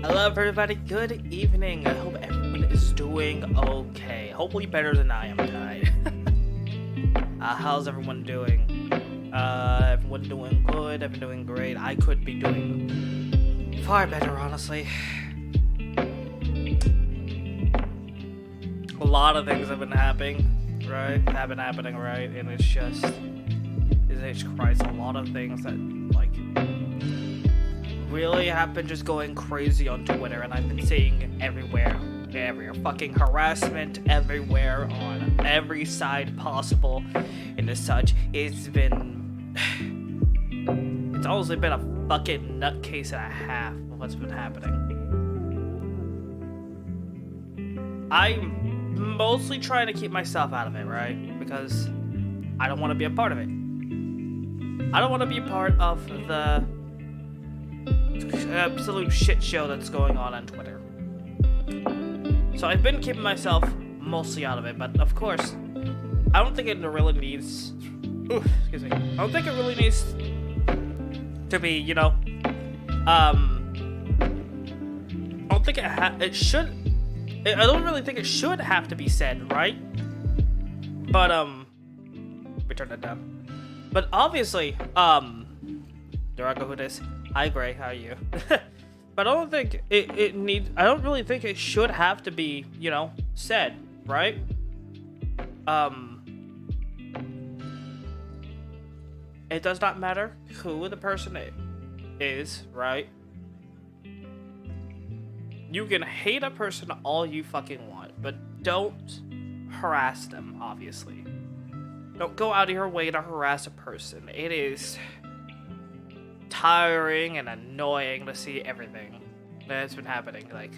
Hello everybody, good evening. I hope everyone is doing okay. Hopefully better than I am tonight. How's everyone doing? Everyone doing good, everyone doing great. I could be doing far better, honestly. A lot of things have been happening, right? And it's just, it's Christ, a lot of things that, like, really have been just going crazy on Twitter, and I've been seeing everywhere, fucking harassment everywhere on every side possible, and as such, it's honestly been a fucking nutcase and a half of what's been happening. I'm mostly trying to keep myself out of it, right? Because I don't want to be a part of it. I don't want to be a part of the absolute shit show that's going on Twitter. So I've been keeping myself mostly out of it, but of course, I don't think it really needs. Excuse me. I don't think it really needs to be, you know. I don't think it should. I don't really think it should have to be said, right? But let me turn that down. But obviously, there I go. Who this? Hi, Gray. How are you? But I don't think it needs. I don't really think it should have to be, you know, said, right? It does not matter who the person is, right? You can hate a person all you fucking want, but don't harass them, obviously. Don't go out of your way to harass a person. It is tiring and annoying to see everything that's been happening. Like,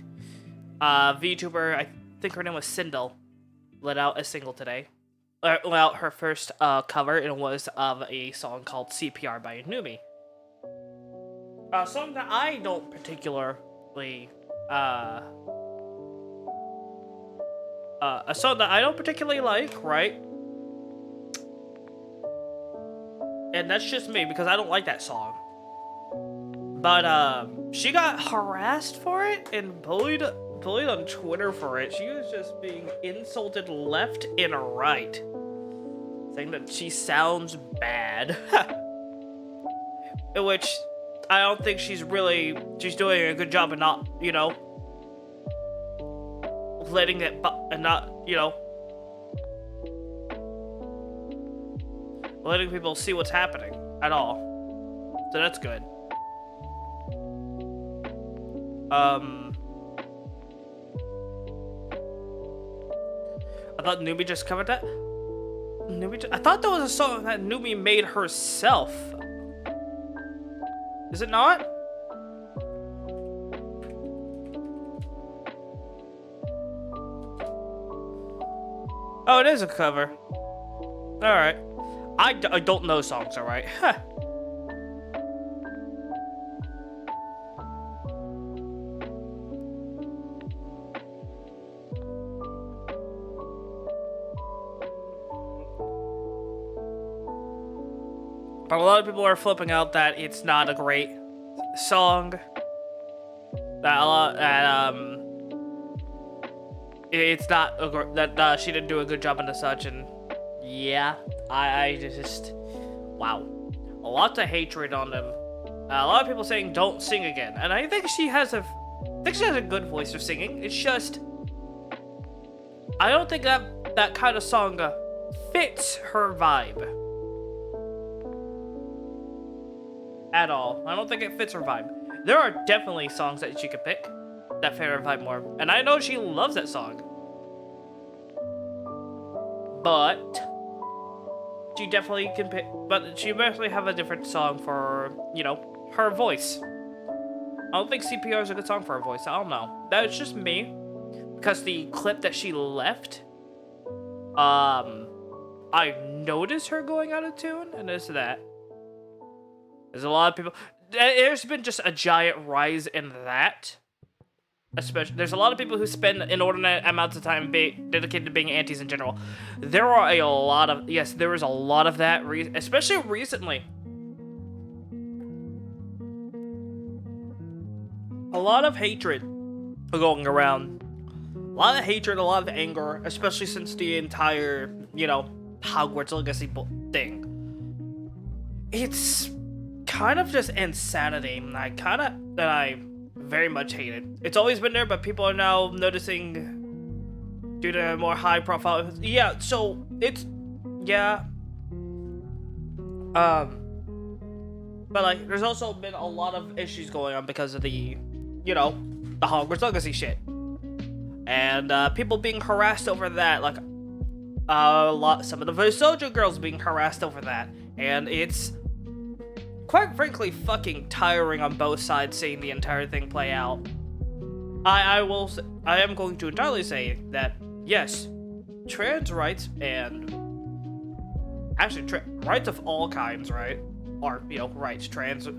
VTuber, I think her name was Sindel, let out a single today. Let out her first cover, and it was of a song called CPR by Numi. A song that I don't particularly, a song that I don't particularly like, right? And that's just me, because I don't like that song. But, she got harassed for it and bullied on Twitter for it. She was just being insulted left and right, saying that she sounds bad. In which, I don't think she's doing a good job of not, you know, letting it, and not, you know, letting people see what's happening at all. So that's good. I thought Numi just covered that. I thought that was a song that Numi made herself. Is it not? Oh, it is a cover. Alright. I don't know songs, alright? Huh. But a lot of people are flipping out that it's not a great song. It's not that she didn't do a good job and such, and yeah, I just wow, a lot of hatred on them. A lot of people saying don't sing again, and I think she has a good voice for singing. It's just I don't think that kind of song fits her vibe at all. I don't think it fits her vibe. There are definitely songs that she could pick that fit her vibe more, and I know she loves that song. But she definitely can pick. But she definitely have a different song for, you know, her voice. I don't think CPR is a good song for her voice. I don't know. That's just me, because the clip that she left, I noticed her going out of tune, and it's that. There's a lot of people. There's been just a giant rise in that. Especially, there's a lot of people who spend inordinate amounts of time dedicated to being antis in general. There are a lot of, yes, there is a lot of that, especially recently. a lot of hatred going around. A lot of hatred, a lot of anger, especially since the entire, you know, Hogwarts Legacy thing. It's kind of just insanity, and I very much hate it. It's always been there, but people are now noticing due to more high profile. Yeah, so it's, yeah. But like, there's also been a lot of issues going on because of the, you know, the Hogwarts Legacy shit. And people being harassed over that, like some of the Vosojo girls being harassed over that, and it's quite frankly fucking tiring on both sides seeing the entire thing play out. I am going to entirely say that yes, trans rights and actually rights of all kinds, right, are, you know, rights. Trans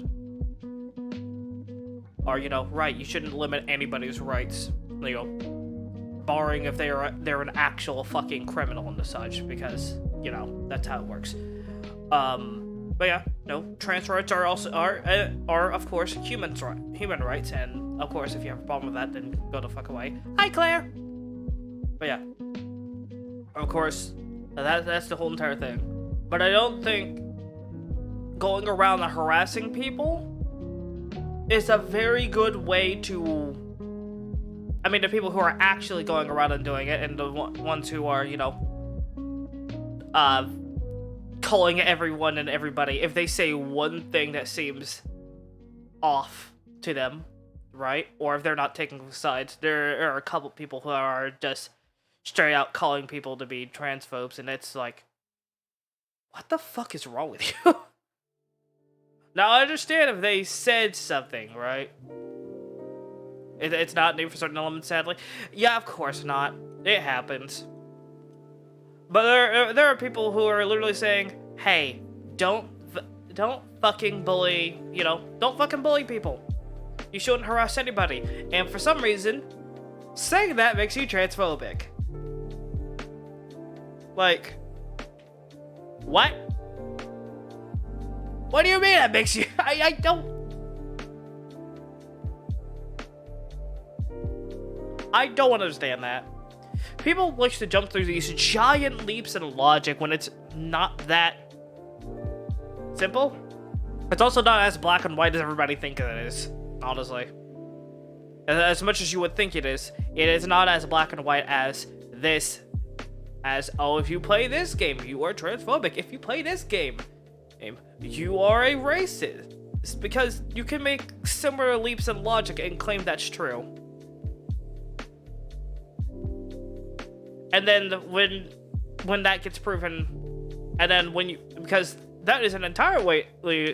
are, you know, right. You shouldn't limit anybody's rights, you know, barring if they're an actual fucking criminal and such, because, you know, that's how it works. But yeah, no, trans rights are also are of course human rights, and of course if you have a problem with that, then go the fuck away. Hi, Claire. But yeah, of course, that's the whole entire thing. But I don't think going around and harassing people is a very good way to. I mean, the people who are actually going around and doing it, and the ones who are, you know, calling everyone and everybody, if they say one thing that seems off to them, right? Or if they're not taking sides, there are a couple people who are just straight out calling people to be transphobes, and it's like, what the fuck is wrong with you? Now, I understand if they said something, right? It's not new for certain elements, sadly. Yeah, of course not. It happens. But there are people who are literally saying, hey, don't fucking bully, you know, don't fucking bully people. You shouldn't harass anybody. And for some reason, saying that makes you transphobic. Like, what? What do you mean that makes you? I don't understand that. People wish to jump through these giant leaps in logic when it's not that simple. It's also not as black and white as everybody thinks it is, honestly. As much as you would think it is not as black and white as this. As, oh, if you play this game, you are transphobic. If you play this game, you are a racist. It's because you can make similar leaps in logic and claim that's true. And then when that gets proven, and then because that is an entirely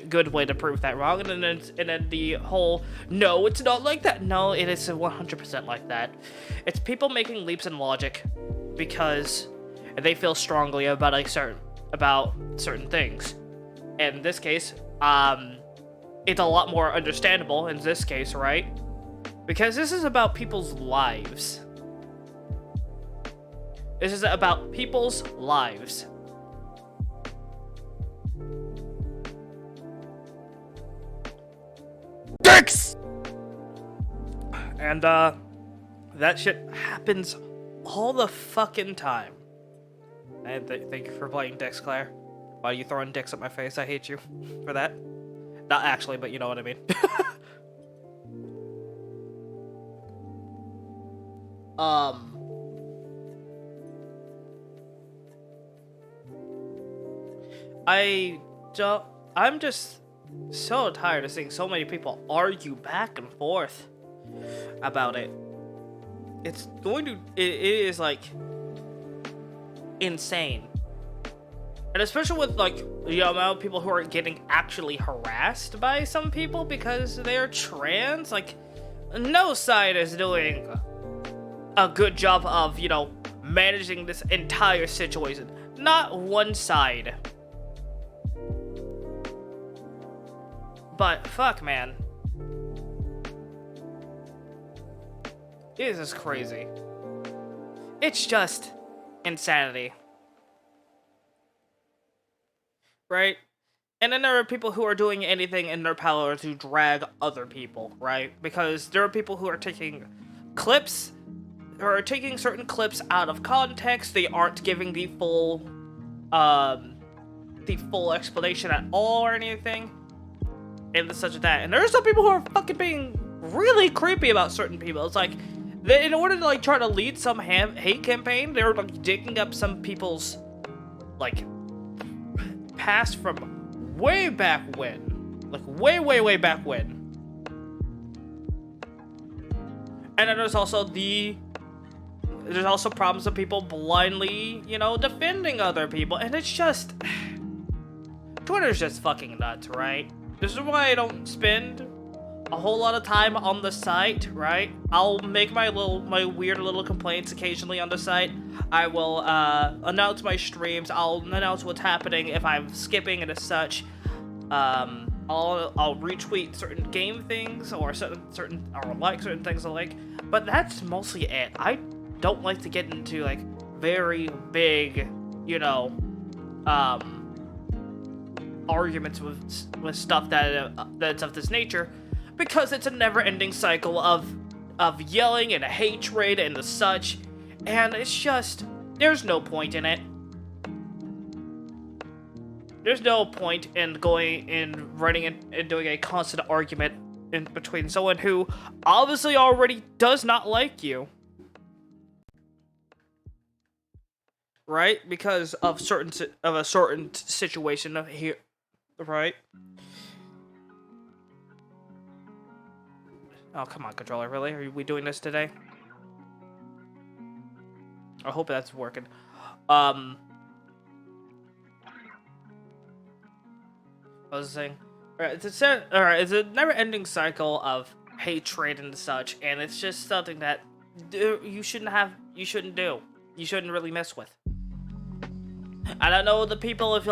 good way to prove that wrong, and then the whole, no, it's not like that. No, it is 100% like that. It's people making leaps in logic because they feel strongly about certain things. In this case, it's a lot more understandable in this case, right? Because this is about people's lives. This is about people's lives. Dicks! And, that shit happens all the fucking time. And thank you for playing dicks, Claire. Why are you throwing dicks at my face? I hate you for that. Not actually, but you know what I mean. I'm just so tired of seeing so many people argue back and forth about it. It is like insane. And especially with, like, the amount of people who are getting actually harassed by some people because they're trans. Like, no side is doing a good job of, you know, managing this entire situation. Not one side. But, fuck, man. This is crazy. It's just insanity. Right? And then there are people who are doing anything in their power to drag other people, right? Because there are people who are taking clips, or taking certain clips out of context. They aren't giving the full explanation at all or anything. And such as that. And there are some people who are fucking being really creepy about certain people. It's like, in order to like try to lead some hate campaign, they're like digging up some people's like past from way back when, like way back when. And then there's also problems of people blindly, you know, defending other people, and it's just Twitter's just fucking nuts, right? This is why I don't spend a whole lot of time on the site, right? I'll make my weird little complaints occasionally on the site. I will announce my streams. I'll announce what's happening if I'm skipping and as such. I'll retweet certain game things or like certain things I like. But that's mostly it. I don't like to get into like very big, you know, arguments with stuff that's of this nature, because it's a never-ending cycle of yelling and hatred and the such, and it's just, there's no point in it. There's no point in going and running and doing a constant argument in between someone who obviously already does not like you, right? Because of a certain situation here, right? Oh, come on, controller, really? Are we doing this today? I hope that's working. I was saying, it's a never-ending cycle of hatred and such, and it's just something that you shouldn't do. You shouldn't really mess with. I don't know the people, if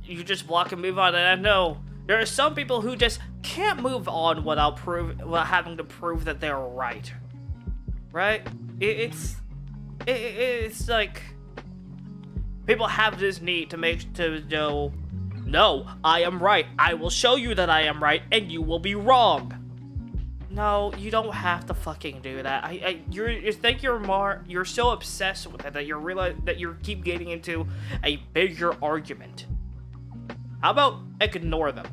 you just block and move on, and I know there are some people who just can't move on without having to prove that they're right. Right? It's like people have this need to know, no, I am right. I will show you that I am right, and you will be wrong. No, you don't have to fucking do that. You're so obsessed with it that you keep getting into a bigger argument. How about ignore them?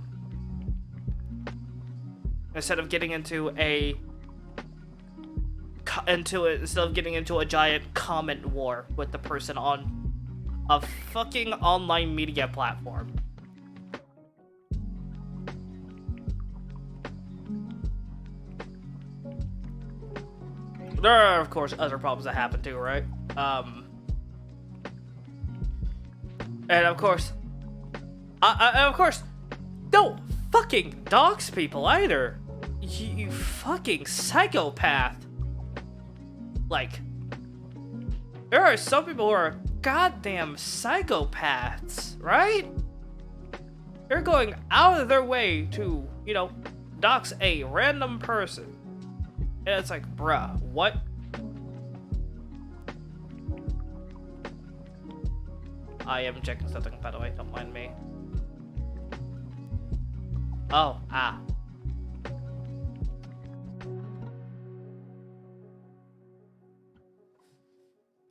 Instead of getting into a giant comment war with the person on a fucking online media platform. There are, of course, other problems that happen too, right? And of course, don't fucking dox people either. You fucking psychopath. Like, there are some people who are goddamn psychopaths, right? They're going out of their way to, you know, dox a random person. And it's like, bruh, what? I am checking something, by the way, don't mind me. Oh,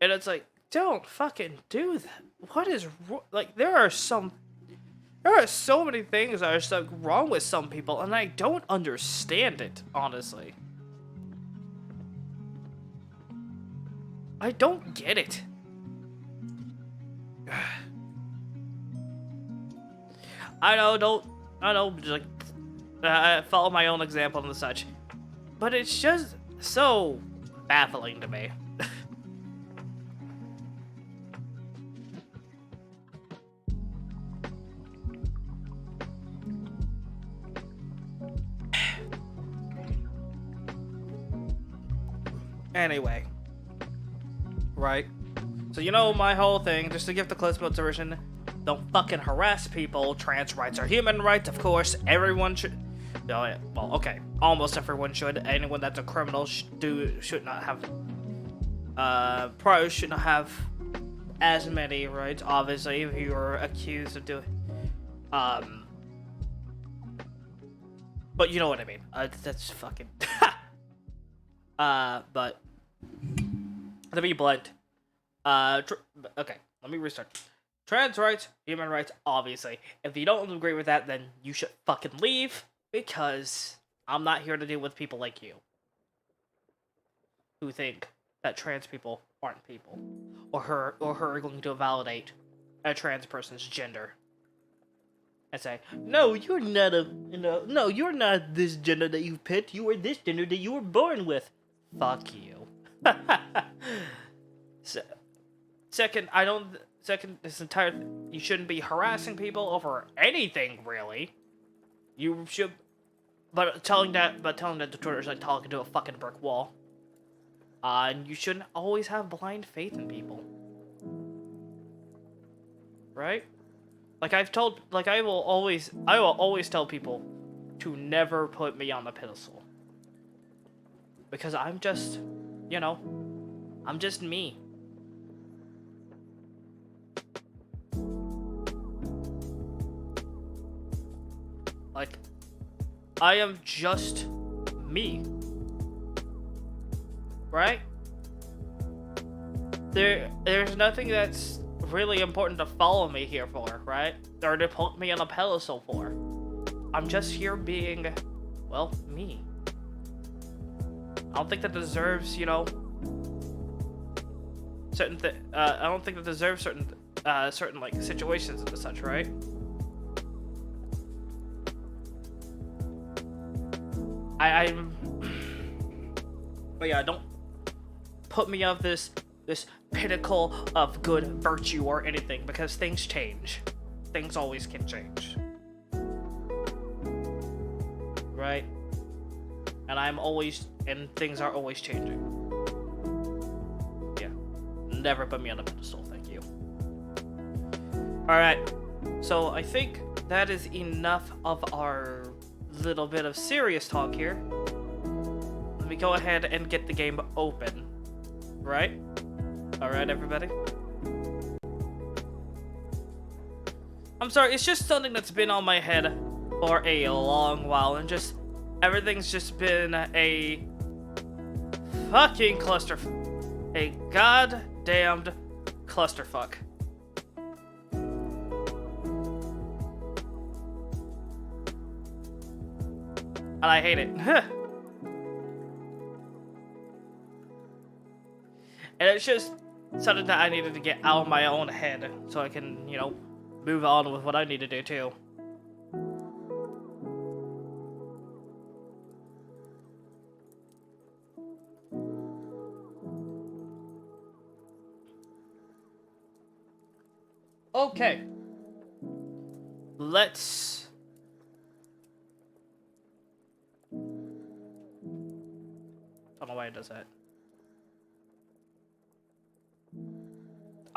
And it's like, don't fucking do that. What is, like, there are so many things that are so wrong with some people, and I don't understand it, honestly. I don't get it. I know, like, follow my own example and such. But it's just so baffling to me. Anyway. Right? So you know my whole thing, just to give the Cliff Notes version, don't fucking harass people. Trans rights are human rights, of course. Everyone should... Oh, yeah. Well, okay. Almost everyone should. Anyone that's a criminal should not have... probably should not have as many rights, obviously, if you are accused of doing... But you know what I mean. That's fucking. But to be blunt, okay, let me restart. Trans rights, human rights, obviously. If you don't agree with that, then you should fucking leave, because I'm not here to deal with people like you who think that trans people aren't people, or who are going to validate a trans person's gender and say, no, you're not no, you're not this gender that you picked. You were this gender that you were born with. Fuck you. Second, this entire you shouldn't be harassing people over anything, really. You should, but telling that the Twitter is like talking to a fucking brick wall. And you shouldn't always have blind faith in people, right? Like I will always tell people to never put me on a pedestal, because I'm just, I'm just me. Like, I am just me. Right? There's nothing that's really important to follow me here for, right? Or to put me on a pedestal for. I'm just here being, well, me. I don't think that deserves, certain I don't think that deserves certain like situations and such, right? But yeah, don't put me of this pinnacle of good virtue or anything, because things change. Things always can change. Right? And things are always changing. Yeah. Never put me on a pedestal, thank you. Alright. So I think that is enough of our little bit of serious talk here. Let me go ahead and get the game open. Right? Alright, everybody. I'm sorry, it's just something that's been on my head for a long while, and just everything's just been a fucking a goddamned clusterfuck. And I hate it. And it's just something that I needed to get out of my own head so I can, move on with what I need to do too. Okay. Let's... I don't know why it does that.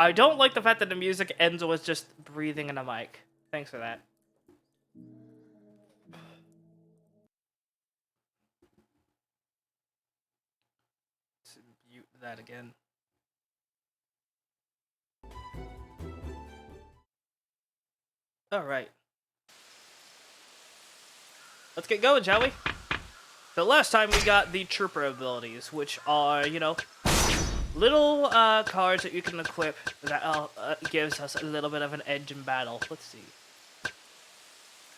I don't like the fact that the music ends with just breathing in a mic. Thanks for that. Let's mute that again. Alright. Let's get going, shall we? The last time we got the trooper abilities, which are, little cards that you can equip that gives us a little bit of an edge in battle. Let's see.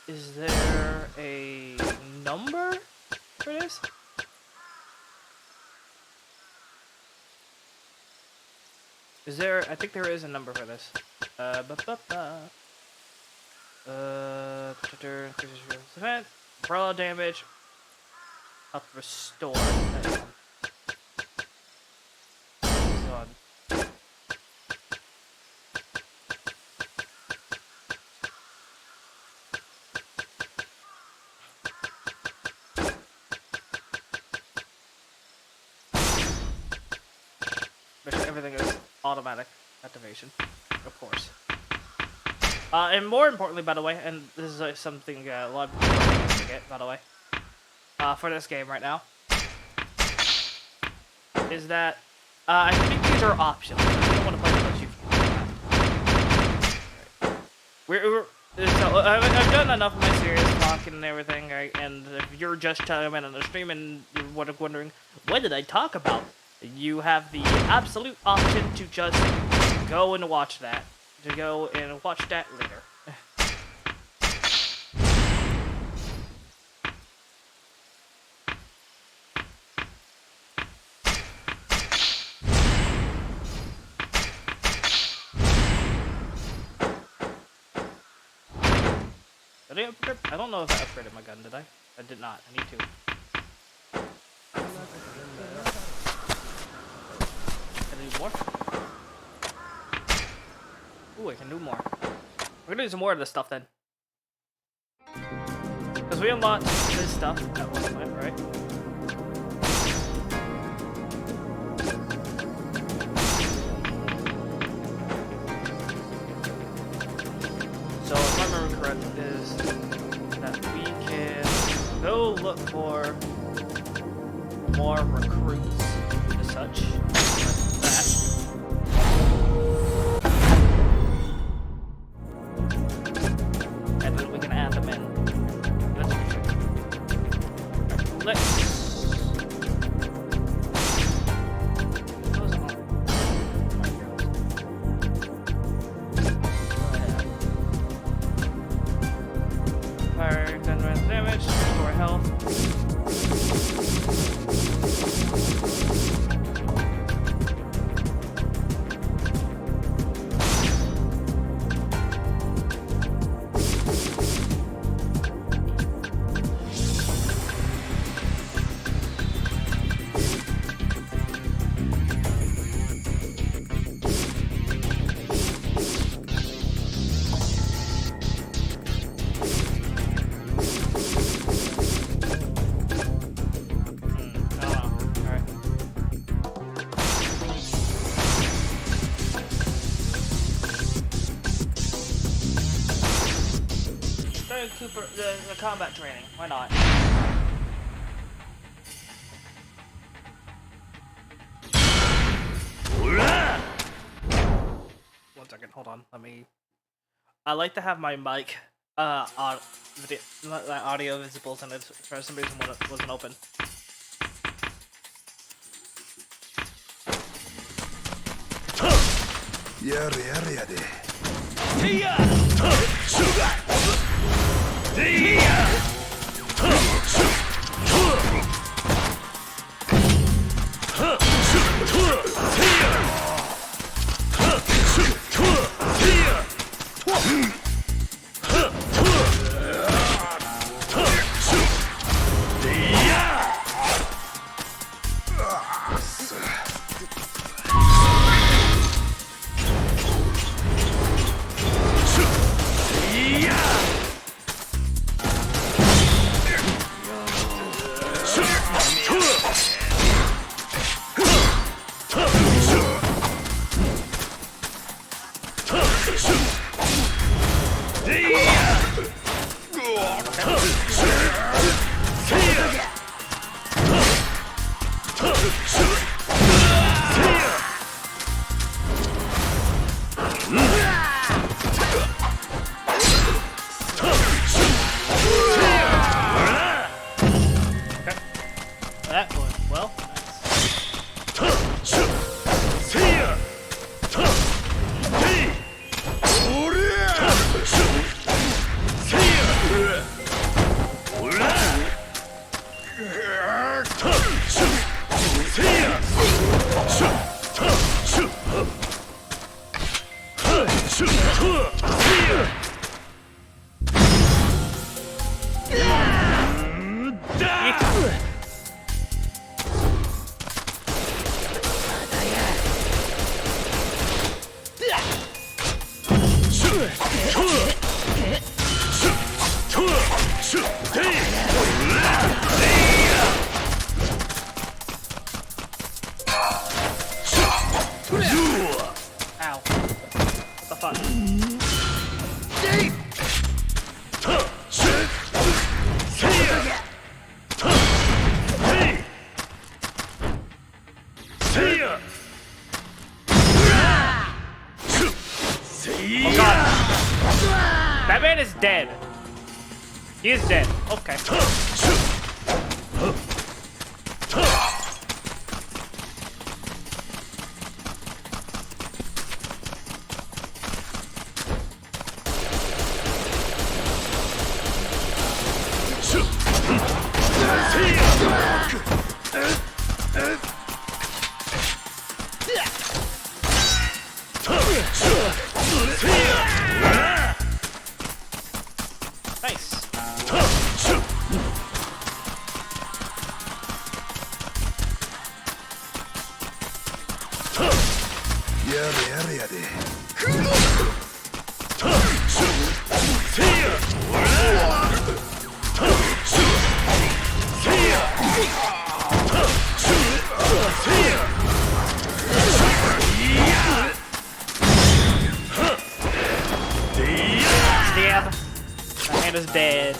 Is there a number for this? Is there? I think there is a number for this. Umbrella damage. Up restore. Everything is automatic activation, of course. And more importantly, by the way, and this is something a lot of people forget, by the way, for this game right now, is that I think these are optional. I don't want to play them as you. So I've done enough of my serious talking and everything, right? And if you're just chiming in on the stream and you're wondering, what did I talk about? You have the absolute option to just go and watch that. To go and watch that later. Did I upgrade? I don't know if I upgraded my gun, did I? I did not. I need to. Can I do more? Ooh, I can do more. We're gonna do some more of this stuff then. Because we unlocked this stuff at one point, right? So if I remember correct, is that we can go look for more recruits and such. Like that. And then we can add them in. Let's fire, 10 rounds damage, restore health. Cooper, the combat training. Why not? 1 second. Hold on. Let me. I like to have my mic, audio visible, and it's for some reason when it wasn't open. dead. He is dead. Okay. Nice. Stab. My hand is dead.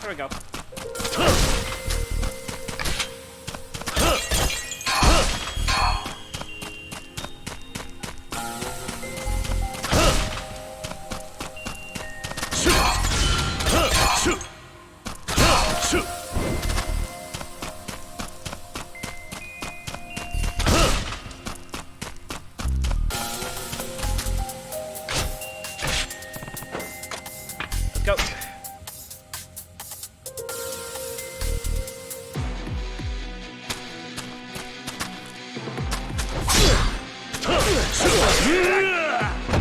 There we go. Go.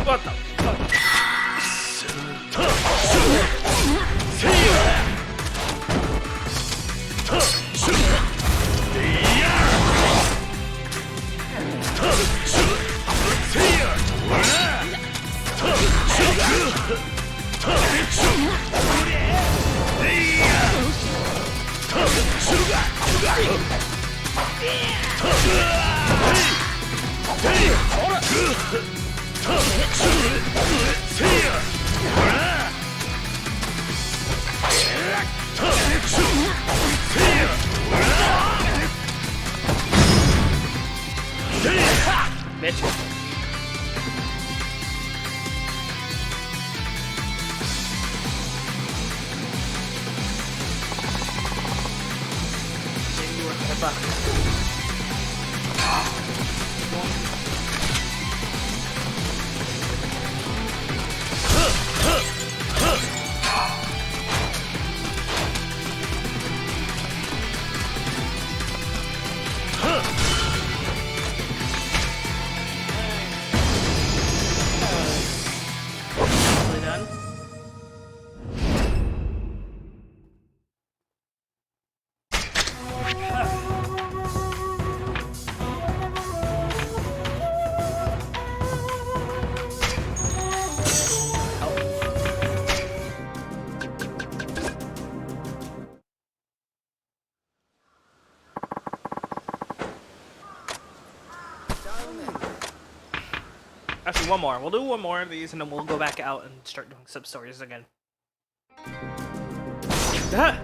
What the fuck? Bitch. Done. Actually, one more. We'll do one more of these, and then we'll go back out and start doing sub-stories again. Ah!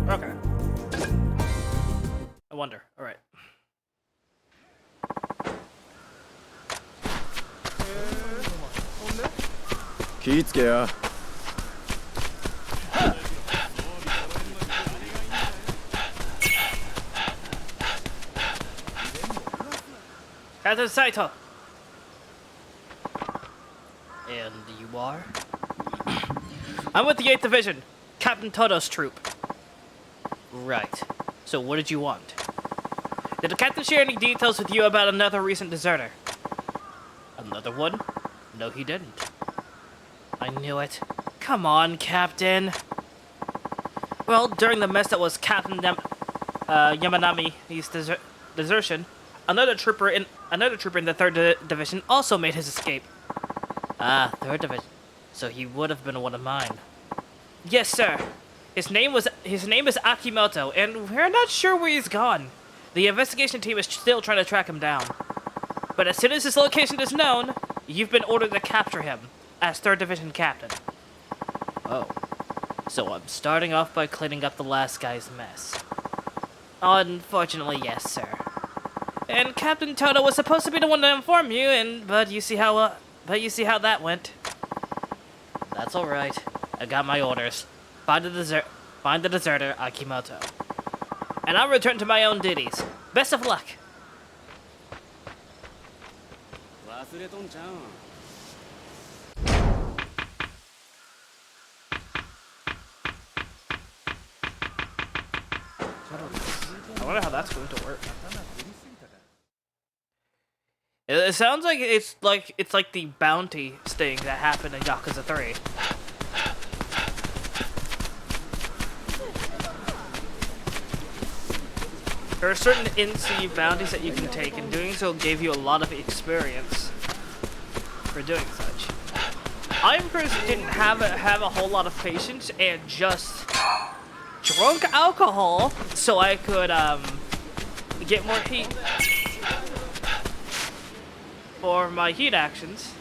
Okay. I wonder. All right. Keitsuke. Captain Saito. And you are? I'm with the 8th Division, Captain Toto's troop. Right. So what did you want? Did the captain share any details with you about another recent deserter? Another one? No, he didn't. I knew it. Come on, Captain. Well, during the mess that was Captain Yamanami's desertion, another trooper in the 3rd Division also made his escape. Ah, 3rd Division. So he would have been one of mine. Yes, sir. His name is Akimoto, and we're not sure where he's gone. The investigation team is still trying to track him down. But as soon as his location is known, you've been ordered to capture him as 3rd Division Captain. Oh. So I'm starting off by cleaning up the last guy's mess. Unfortunately, yes, sir. And Captain Toto was supposed to be the one to inform you, but you see how that went. That's all right. I got my orders. Find the deserter Akimoto. And I'll return to my own duties. Best of luck. I wonder how that's going to work. It sounds like it's like the bounty sting that happened in Yakuza 3. There are certain in-sea bounties that you can take, and doing so gave you a lot of experience for doing such. I personally didn't have a whole lot of patience and just drunk alcohol so I could get more heat for my heat actions.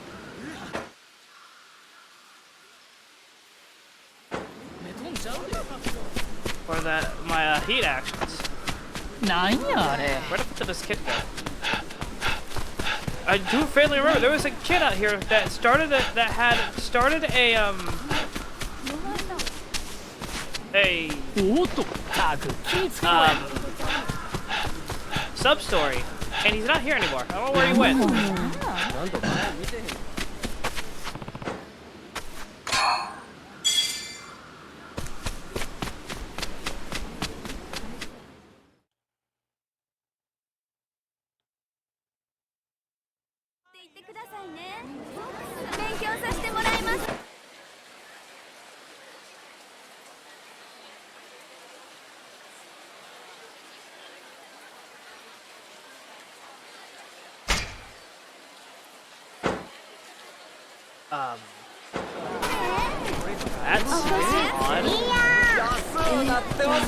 For my heat actions. Where the fuck did this kid go? I do fairly remember there was a kid out here that had started a Substory, and he's not here anymore. I don't know where he went. That's odd.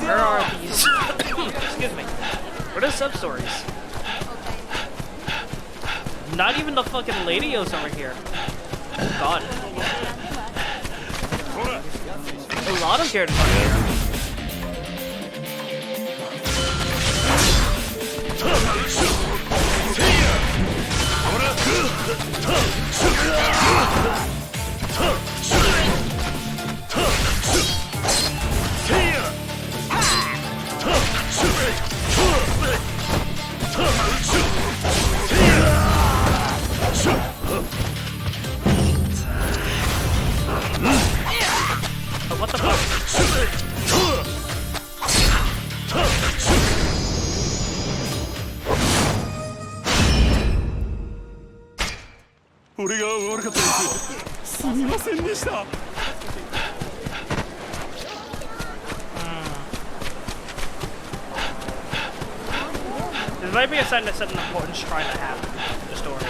Where are these? Excuse me. What are Substories? Not even the fucking Ladios over here. Oh god. A lot of characters are here. What the fuck? This might be a sign that something important is trying to happen in the story.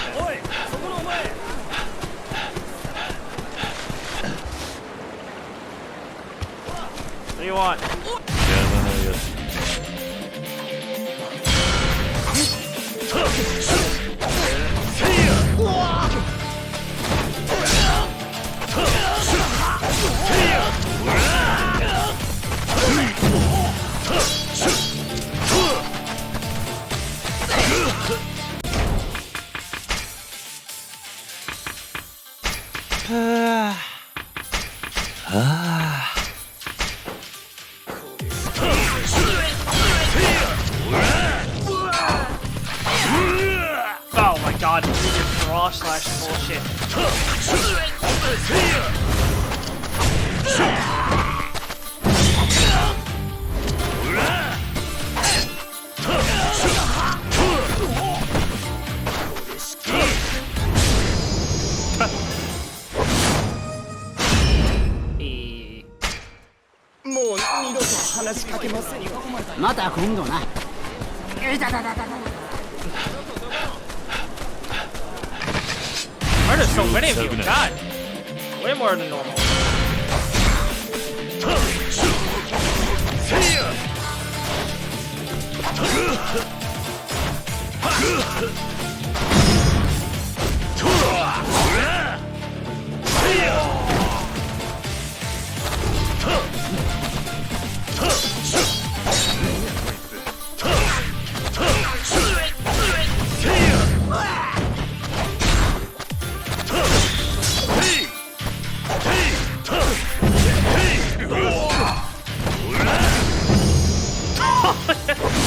What do you want? Oh my god, you just draw slash bullshit. また今度な。Why are there so many of you? God, way more than normal.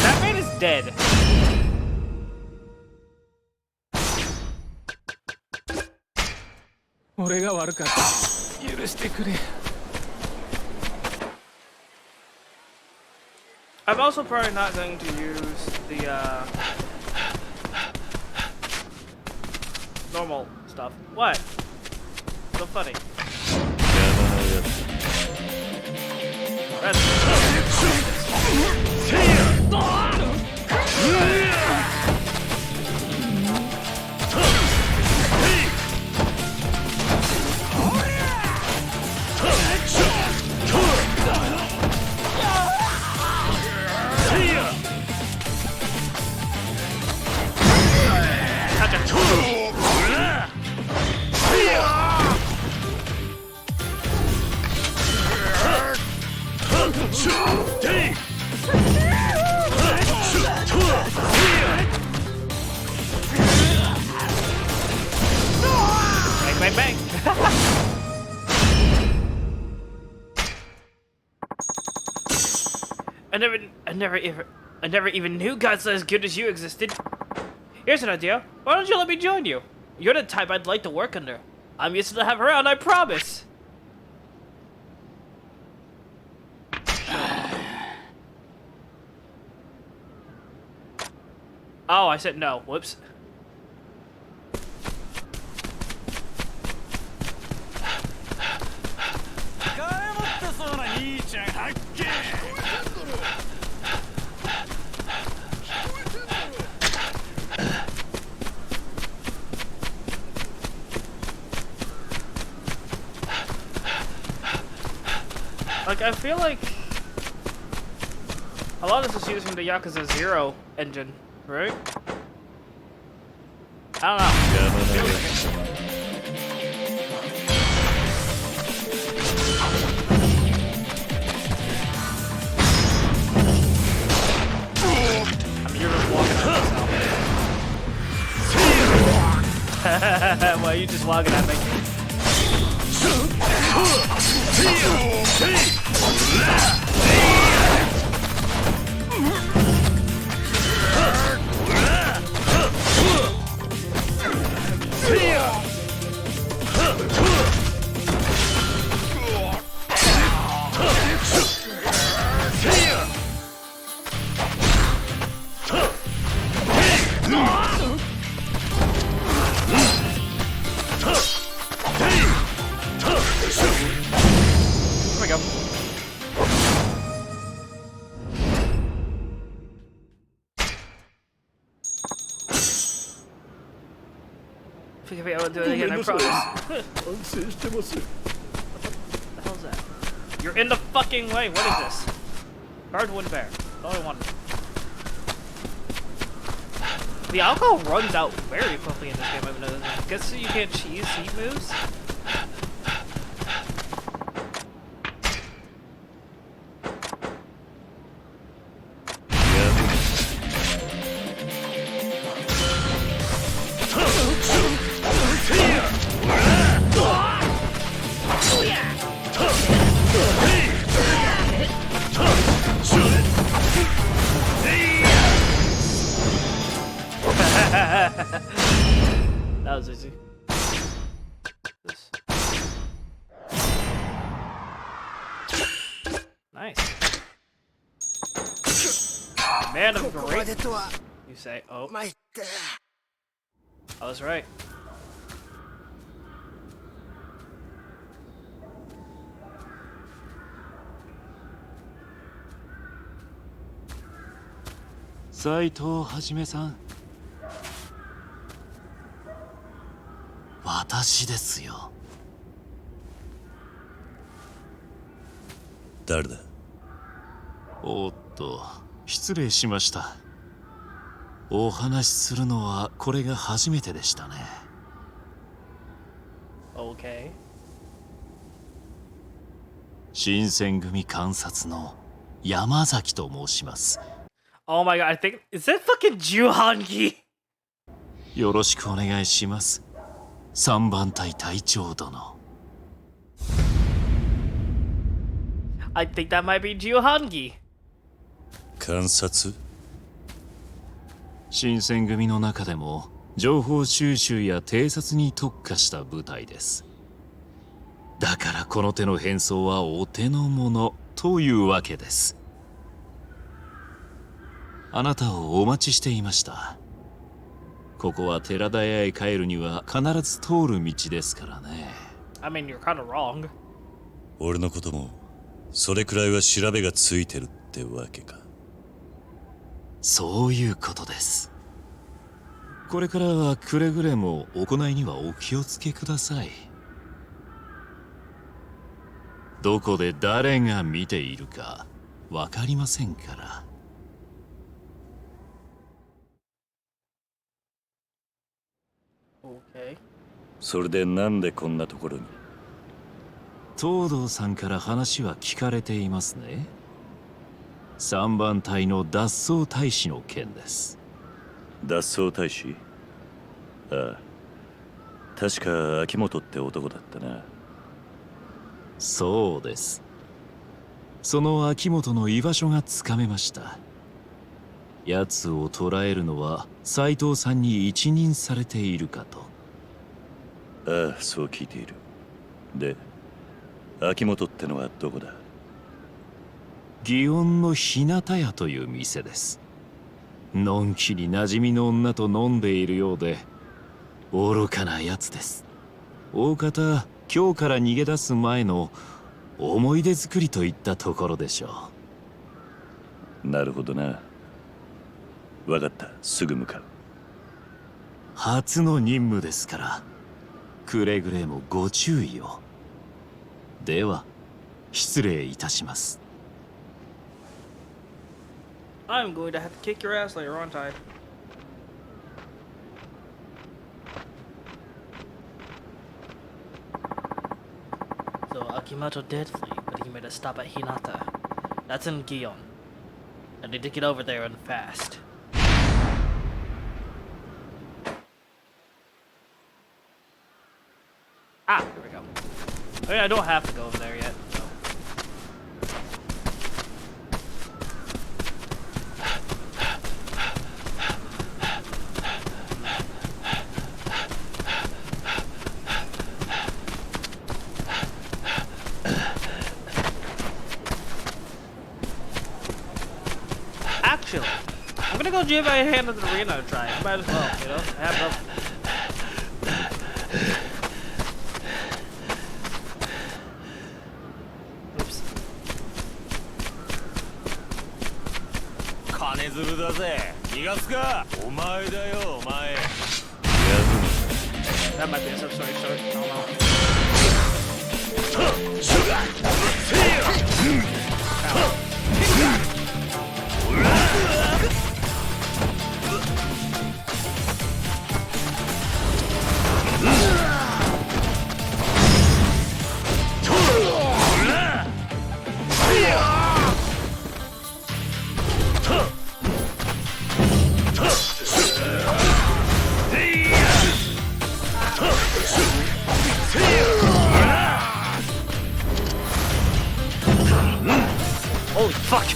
That man is dead. 俺が悪かった。許してくれ。I'm also probably not going to use the normal stuff. What? So funny. Bang, bang, bang. I never even knew gods as good as you existed. Here's an idea. Why don't you let me join you? You're the type I'd like to work under. I'm used to have around, I promise. Oh, I said no. Whoops. Like, I feel like a lot of this is using the Yakuza 0 engine, right? I don't know. I mean, you're just walking at yourself. Well, you just walking at me. Here we go. Forgive me, I won't do it again, I promise. What the hell's that? You're in the fucking way, what is this? Guard wood bear. That's all I wanted. The alcohol runs out very quickly in this game, I've noticed. I guess you can't cheese heat moves. That was easy. This. Nice. Man of great. You say, oh. I was right. 斉藤はじめさん。私ですよ。誰だ？おっと、失礼しました。お話しするのはこれが初めてでしたね。Okay. 新選組監察の山崎と申します。Oh my god, I think is that fucking Juhangi? よろしくお願いします。3番隊隊長殿。I think that might be Juhangi. 観察？新選組の中でも情報収集や偵察に特化した部隊です。だからこの手の変装はお手の物というわけです。あなたをお待ちしていました。ここは寺田屋へ帰るには必ず通る道ですからね。I mean, you're kind of wrong. 俺のこともそれくらいは調べがついてるってわけか。そういうことです。これからはくれぐれも行いにはお気をつけください。どこで誰が見ているかわかりませんから。Okay. それでなんでこんなところに？東堂さんから話は聞かれていますね。3番隊の脱走大使の件です。脱走大使？ああ、確か秋元って男だったな。そうです。その秋元の居場所がつかめました。奴を捕らえるのは斉藤さんに一任されているかと。ああ、そう聞いている。で、秋元ってのはどこだ？祇園の日向屋という店です。のんきに馴染みの女と飲んでいるようで愚かなやつです。大方今日から逃げ出す前の思い出作りといったところでしょう。なるほどな。わかった、すぐ向かう。初の任務ですからくれぐれもご注意を。では失礼いたします。I'm going to have to kick your ass later, aren't I? So Akimoto did flee, but he made a stop at Hinata. That's in Gion. I need to get over there and fast. Ah, here we go. I mean, I don't have to go over there yet. So. Actually, I'm gonna go give my hand to the arena and try. Might as well, you know? I have nothing. Oops. 金づるだぜ。逃がすか。お前だよ、お前。That might be a substory short. I don't know. Holy fuck!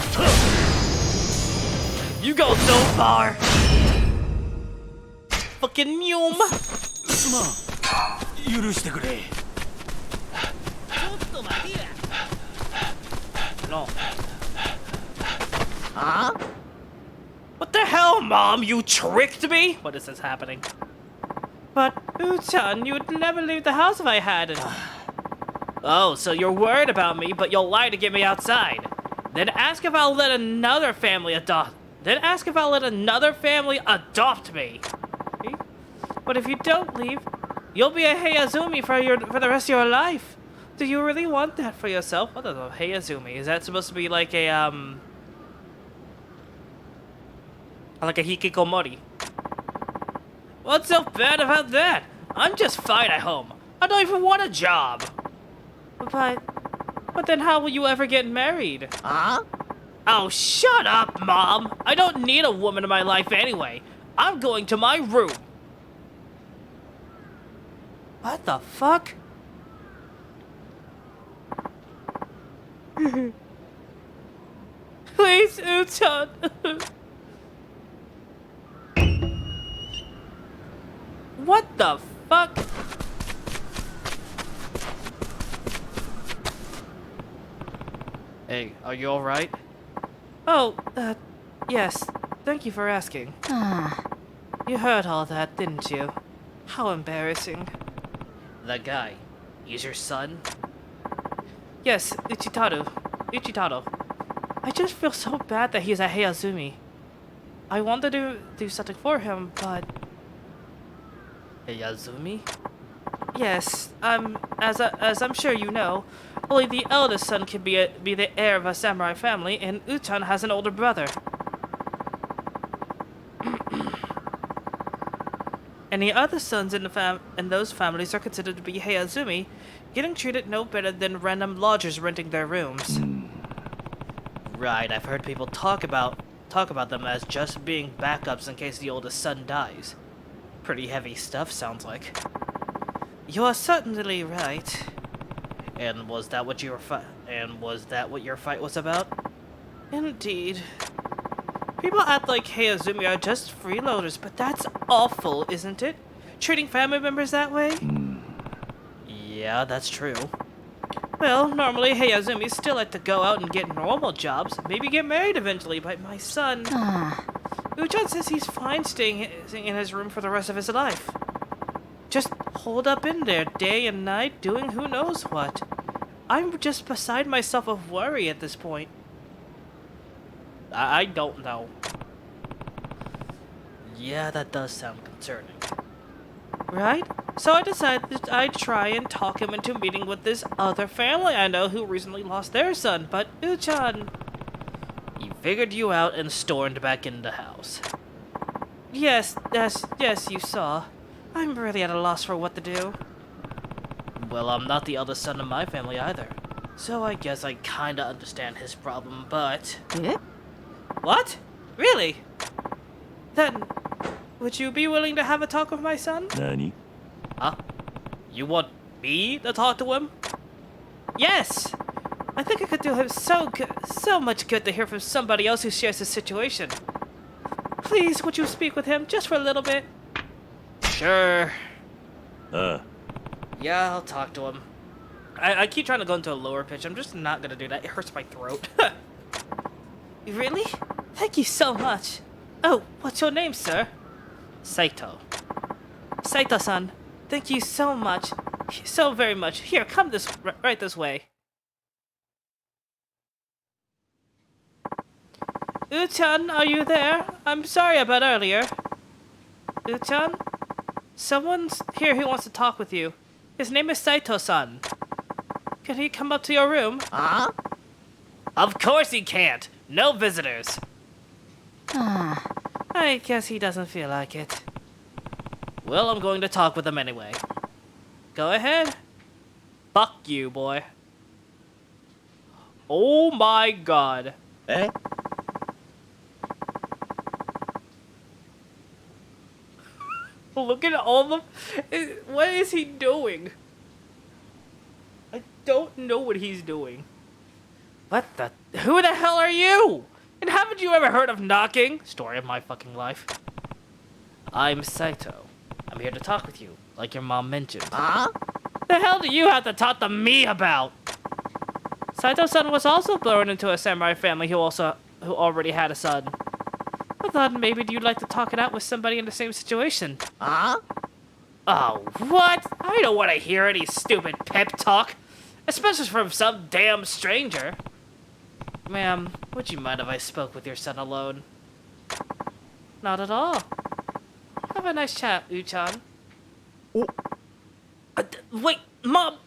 You go so far! Fucking Yum! すまん。許してくれ。No. Huh? What the hell, Mom? You tricked me? What is this happening? But, Uchan, you would never leave the house if I hadn't. Oh, so you're worried about me, but you'll lie to get me outside. Then ask if I'll let another family adopt. Then ask if I'll let another family adopt me. Okay? But if you don't leave, you'll be a Heiazumi for the rest of your life. Do you really want that for yourself? What is a Heiazumi? Is that supposed to be like a hikikomori? What's so bad about that? I'm just fine at home. I don't even want a job. But then how will you ever get married? Huh? Oh, shut up, Mom. I don't need a woman in my life anyway. I'm going to my room. What the fuck? Please, Uchan. What the fuck? Hey, are you alright? Oh, yes. Thank you for asking. You heard all that, didn't you? How embarrassing. That guy, he's your son? Yes, Ichitaro. I just feel so bad that he's a Heiazumi. I wanted to do something for him, but... Heiazumi? Yes, as I'm sure you know, only the eldest son can be the heir of a samurai family, and Uchan has an older brother. Any other sons in those families are considered to be Heiazumi, getting treated no better than random lodgers renting their rooms. Right, I've heard people talk about them as just being backups in case the oldest son dies. Pretty heavy stuff, sounds like. You are certainly right. And was that what your fight was about? Indeed. People act like Heiazumi are just freeloaders, but that's awful, isn't it? Treating family members that way? Yeah, that's true. Well, normally Heiazumi still like to go out and get normal jobs, maybe get married eventually, but my son... Uchan says he's fine staying in his room for the rest of his life. Just hold up in there day and night doing who knows what. I'm just beside myself of worry at this point. I don't know. Yeah, that does sound concerning. Right? So I decided I'd try and talk him into meeting with this other family I know who recently lost their son, but Uchan... He figured you out and stormed back in the house. Yes, you saw. I'm really at a loss for what to do. Well, I'm not the eldest son of my family either. So I guess I kinda understand his problem, but... What? Really? Then, would you be willing to have a talk with my son? Nani? Huh? You want me to talk to him? Yes! I think it could do him so much good to hear from somebody else who shares his situation. Please, would you speak with him just for a little bit? Sure. Yeah, I'll talk to him. I keep trying to go into a lower pitch. I'm just not gonna do that. It hurts my throat. Really? Thank you so much. Oh, what's your name, sir? Saito. Saito-san, thank you so much. So very much. Here, come right this way. Uchan, are you there? I'm sorry about earlier. Uchan? Someone's here who wants to talk with you. His name is Saito-san. Can he come up to your room? Huh? Of course he can't. No visitors. I guess he doesn't feel like it. Well, I'm going to talk with him anyway. Go ahead. Fuck you, boy. Oh my god. Eh? Look at all the... What is he doing? I don't know what he's doing. What the... Who the hell are you? And haven't you ever heard of knocking? Story of my fucking life. I'm Saito. I'm here to talk with you, like your mom mentioned. Huh? The hell do you have to talk to me about? Saito-san was also born into a samurai family who already had a son. I thought maybe you'd like to talk it out with somebody in the same situation. Huh? Oh, what? I don't want to hear any stupid pep talk. Especially from some damn stranger. Ma'am, would you mind if I spoke with your son alone? Not at all. Have a nice chat, Uchan. Oh. Wait, Mom!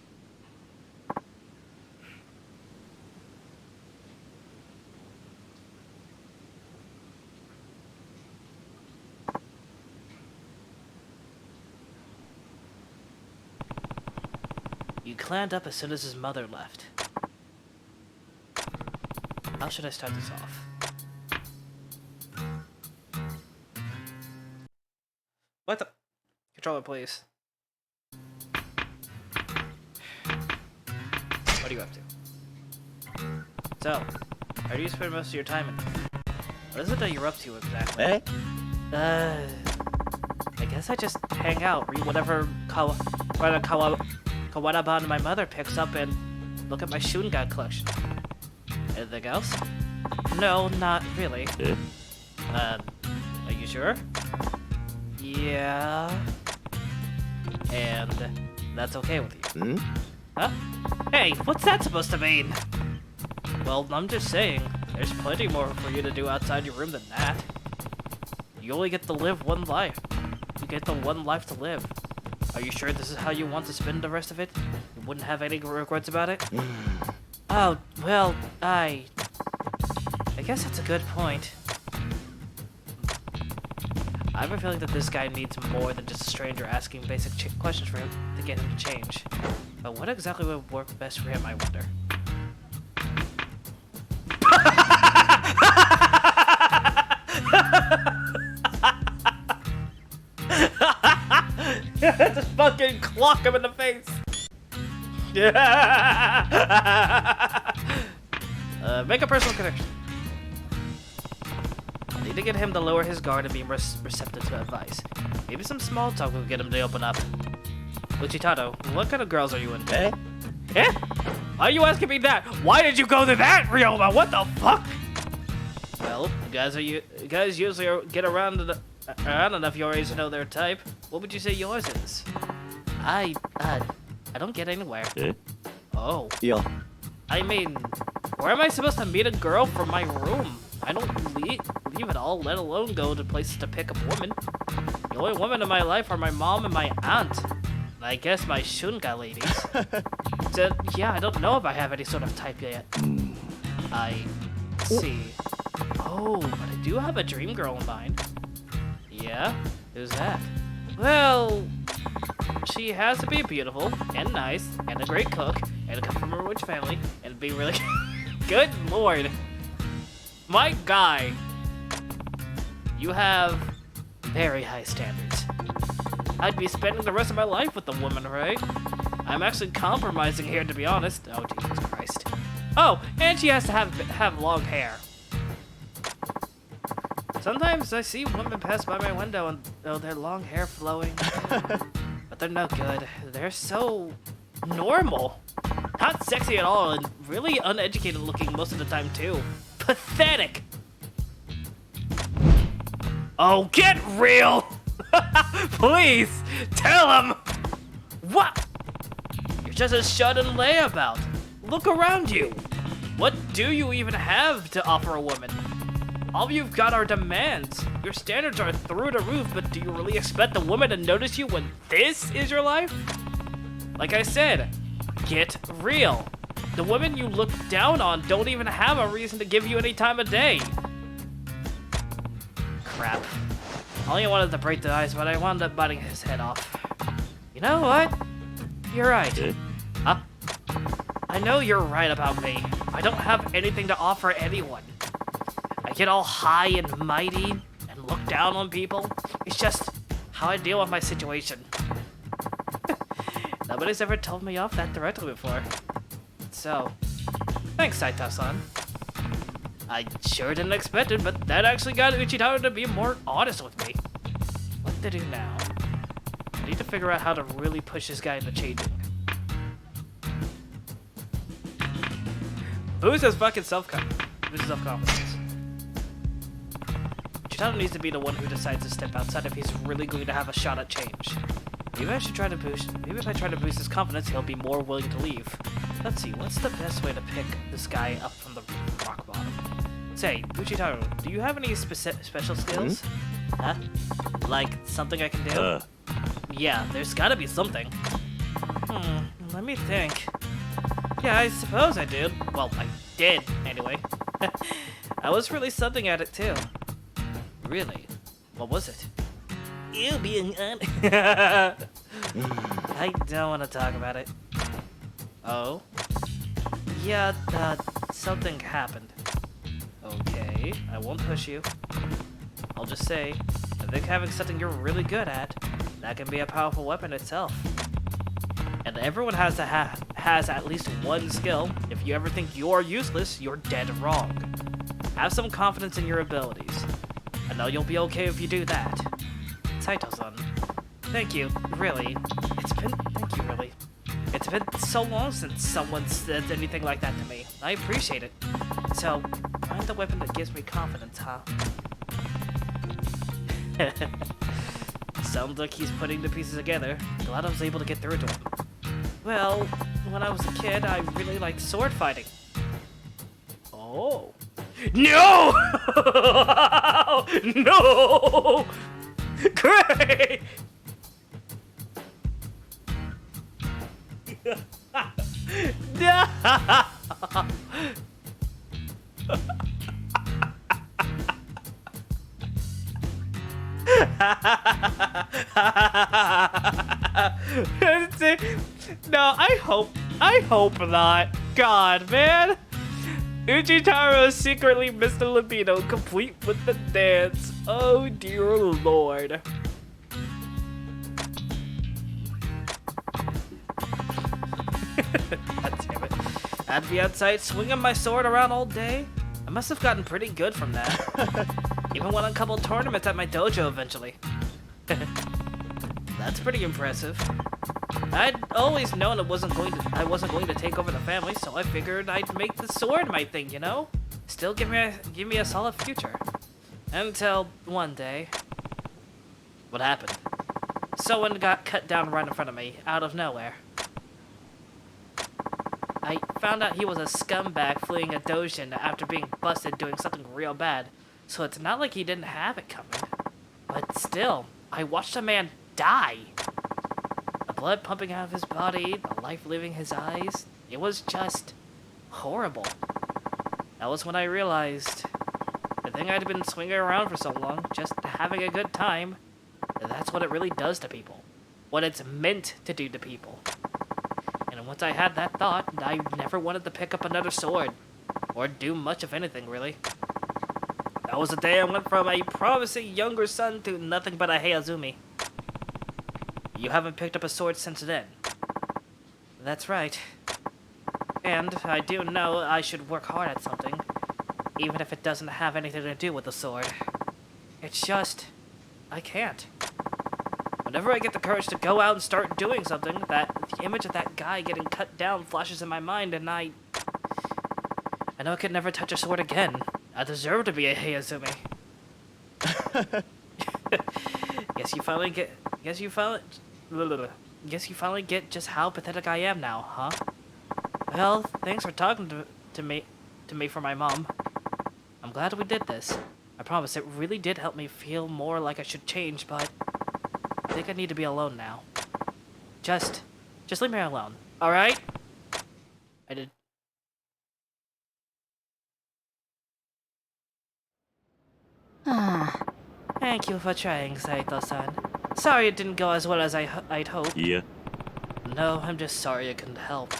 You clammed up as soon as his mother left. How should I start this off? What the? Controller, please. What are you up to? So, how do you spend most of your time in? What is it that you're up to exactly? I guess I just hang out, read whatever Kawadaban my mother picks up, and look at my Shungan collection. Anything else? No, not really. Are you sure? Yeah. And that's okay with you? Huh? Hey, what's that supposed to mean? Well, I'm just saying, there's plenty more for you to do outside your room than that. You only get to live one life. You get the one life to live. Are you sure this is how you want to spend the rest of it? You wouldn't have any regrets about it? Oh, well, I guess that's a good point. I have a feeling that this guy needs more than just a stranger asking basic questions for him to get him to change. But what exactly would work best for him, I wonder? Just fucking clock him in the face! Make a personal connection. I need to get him to lower his guard and be receptive to advice. Maybe some small talk will get him to open up. Uchitaro, what kind of girls are you into? Eh? Why are you asking me that? Why did you go to that, Ryoma? What the fuck? Well, guys usually get around enough your age to know their type. What would you say yours is? I don't get anywhere. Oh. Yeah. I mean, where am I supposed to meet a girl from my room? I don't leave at all, let alone go to places to pick up women. The only women in my life are my mom and my aunt. And I guess my Shunga ladies. So, yeah, I don't know if I have any sort of type yet. I see. Oh, but I do have a dream girl in mind. Yeah? Who's that? Well, she has to be beautiful and nice and a great cook and come from a rich family and be really good lord. My guy, you have very high standards. I'd be spending the rest of my life with the woman, right? I'm actually compromising here, to be honest. Oh, Jesus Christ. Oh, and she has to have long hair. Sometimes I see women pass by my window and their long hair flowing. But they're no good. They're so normal. Not sexy at all and really uneducated looking most of the time too. Pathetic! Oh, get real! Please, tell him! What? You're just a shut and lay about. Look around you. What do you even have to offer a woman? All you've got are demands. Your standards are through the roof, but do you really expect a woman to notice you when this is your life? Like I said, get real. The women you look down on don't even have a reason to give you any time of day. Crap. I only wanted to break the ice, but I wound up biting his head off. You know what? You're right. Huh? I know you're right about me. I don't have anything to offer anyone. I get all high and mighty and look down on people. It's just how I deal with my situation. Nobody's ever told me off that directly before. So, thanks, Saito-san. I sure didn't expect it, but that actually got Uchitaro to be more honest with me. What to do now? I need to figure out how to really push this guy into changing. Boost his fucking self-confidence. Uchitaro needs to be the one who decides to step outside if he's really going to have a shot at change. Maybe I should try to boost. Maybe if I try to boost his confidence, he'll be more willing to leave. Let's see, what's the best way to pick this guy up from the rock bottom? Say, Uchitaro, do you have any special skills? Huh? Like, something I can do? Yeah, there's gotta be something. Let me think. Yeah, I suppose I did. Well, I did, anyway. I was really something at it, too. Really? What was it? You being I don't want to talk about it. Oh? Yeah, something happened. Okay, I won't push you. I'll just say, I think having something you're really good at, that can be a powerful weapon itself. And everyone has at least one skill. If you ever think you're useless, you're dead wrong. Have some confidence in your abilities. I know you'll be okay if you do that. Saito-san, thank you, really. Thank you, really. It's been so long since someone said anything like that to me. I appreciate it. So, find the weapon that gives me confidence, huh? Sounds like he's putting the pieces together. Glad I was able to get through to him. Well, when I was a kid, I really liked sword fighting. Oh. No! No! Great! No! No, I hope not. God, man. Uchitaro is secretly Mr. Libido, complete with the dance. Oh dear lord. God damn it. I'd be outside swinging my sword around all day. I must have gotten pretty good from that. Even won a couple tournaments at my dojo eventually. That's pretty impressive. I'd always known I wasn't going to take over the family, so I figured I'd make the sword my thing, you know? Still give me a solid future. Until one day. What happened? Someone got cut down right in front of me, out of nowhere. I found out he was a scumbag fleeing a dojo after being busted doing something real bad, so it's not like he didn't have it coming. But still, I watched a man die. The blood pumping out of his body, the life leaving his eyes. It was just horrible. That was when I realized the thing I'd been swinging around for so long, just having a good time, that's what it really does to people. What it's meant to do to people. And once I had that thought, I never wanted to pick up another sword. Or do much of anything, really. That was the day I went from a promising younger son to nothing but a Heiazumi. You haven't picked up a sword since then. That's right. And I do know I should work hard at something, even if it doesn't have anything to do with the sword. It's just, I can't. Whenever I get the courage to go out and start doing something, the image of that guy getting cut down flashes in my mind, and I know I could never touch a sword again. I deserve to be a Heiazumi. Guess you finally get just how pathetic I am now, huh? Well, thanks for talking to me for my mom. I'm glad we did this. I promise it really did help me feel more like I should change, but I think I need to be alone now. Just leave me alone, alright? I did. Thank you for trying, Saito-san. Sorry it didn't go as well as I'd hoped. Yeah. No, I'm just sorry I couldn't help.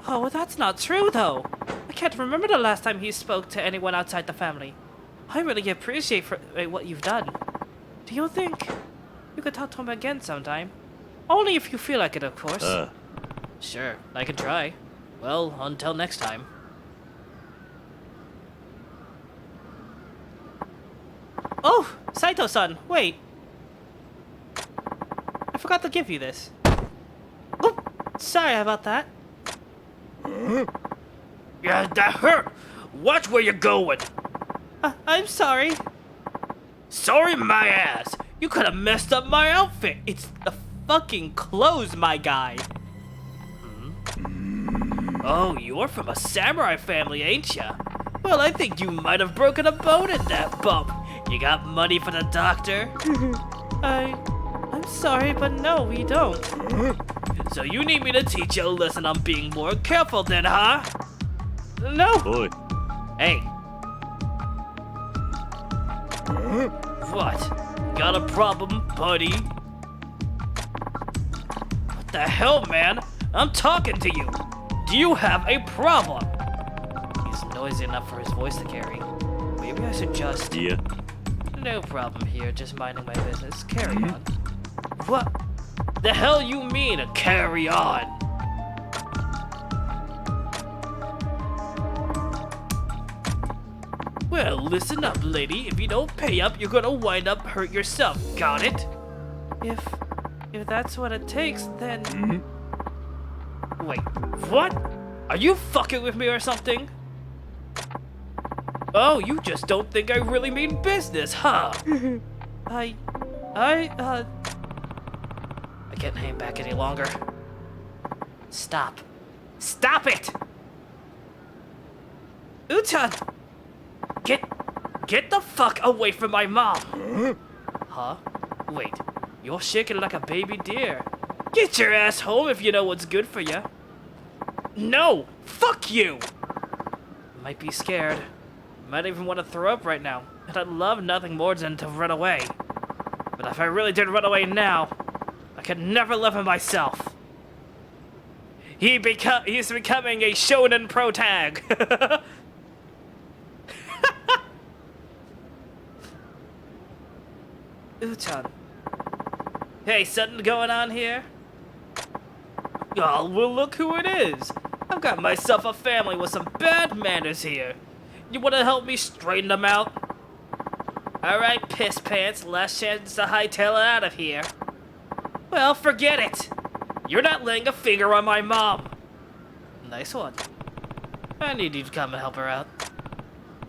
Oh, well, that's not true, though. I can't remember the last time he spoke to anyone outside the family. I really appreciate what you've done. Do you think you could talk to him again sometime? Only if you feel like it, of course. Sure, I can try. Well, until next time. Oh, Saito-san, wait. I forgot to give you this. Oh, sorry about that. Yeah, that hurt. Watch where you're going. I'm sorry. Sorry my ass. You could have messed up my outfit. It's the fucking clothes, my guy. Oh, you're from a samurai family, ain't ya? Well, I think you might have broken a bone in that bump. You got money for the doctor? I'm sorry, but no, we don't. So you need me to teach you a lesson on being more careful then, huh? No. おい Hey. What? Got a problem, buddy? What the hell, man? I'm talking to you. Do you have a problem? He's noisy enough for his voice to carry. Maybe I should just... いや No problem here, just minding my business. Carry on. What the hell you mean, carry on? Well, listen up, lady. If you don't pay up, you're gonna wind up hurt yourself. Got it? If that's what it takes, then... Wait, what? Are you fucking with me or something? Oh, you just don't think I really mean business, huh? I can't hang back any longer. Stop. Stop it! Utan! Get the fuck away from my mom! Huh? Wait, you're shaking like a baby deer. Get your ass home if you know what's good for you. No! Fuck you! Might be scared. Might even want to throw up right now. And I'd love nothing more than to run away. But if I really did run away now, I could never live in myself. He's becoming a shonen pro tag. Utan. Hey, something going on here? Oh, well, look who it is. I've got myself a family with some bad manners here. You want to help me straighten them out? Alright, piss pants, last chance to hightail it out of here. Well, forget it. You're not laying a finger on my mom. Nice one. I need you to come and help her out.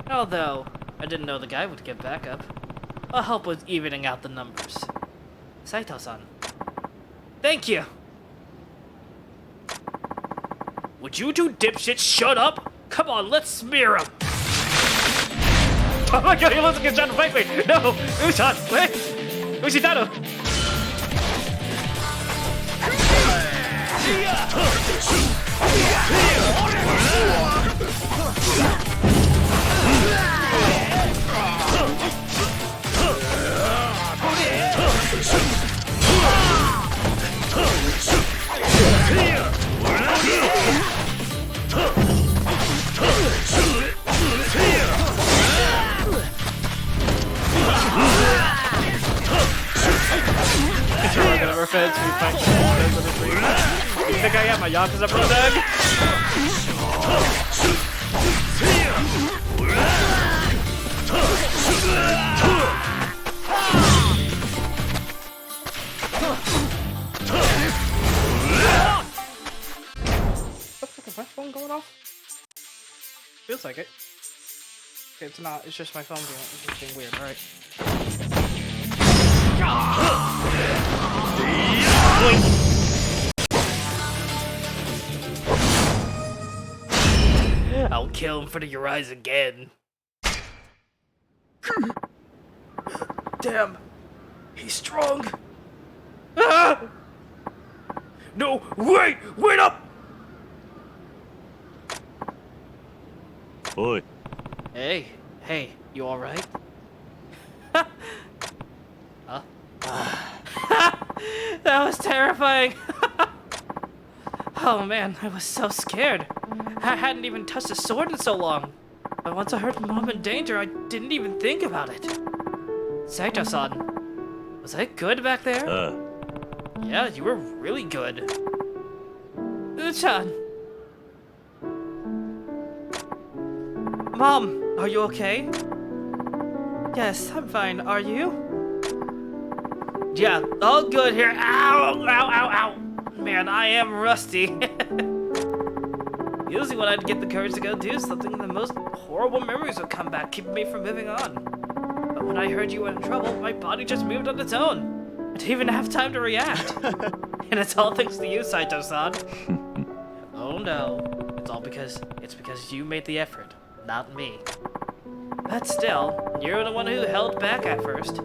Although, I didn't know the guy would get back up. I'll help with evening out the numbers. Saito-san. Thank you. Would you two dipshits shut up? Come on, let's smear him. Oh my god, he looks like he's trying to fight me! No! Utan, wait! Ushitaro! Feds, we fight feds on the street. You think I got my Yakuza pro tag? Is my phone going off? Feels like it. Okay, it's not. It's just my phone being weird. All right. I'll kill him for your eyes again. Damn, he's strong. Ah! No, wait up! おい Hey, you alright? Huh? That was terrifying! Oh man, I was so scared. I hadn't even touched a sword in so long. But once I heard Mom in danger, I didn't even think about it. Saito-san, was I good back there? あ Yeah, you were really good. Uchan! Mom, are you okay? Yes, I'm fine. Are you? Yeah, all good here. Ow, ow, ow, ow. Man, I am rusty. Usually when I'd get the courage to go do something, the most horrible memories would come back, keeping me from moving on. But when I heard you were in trouble, my body just moved on its own. I didn't even have time to react. And it's all thanks to you, Saito-san. Oh no, it's because you made the effort, not me. But still, you're the one who held back at first.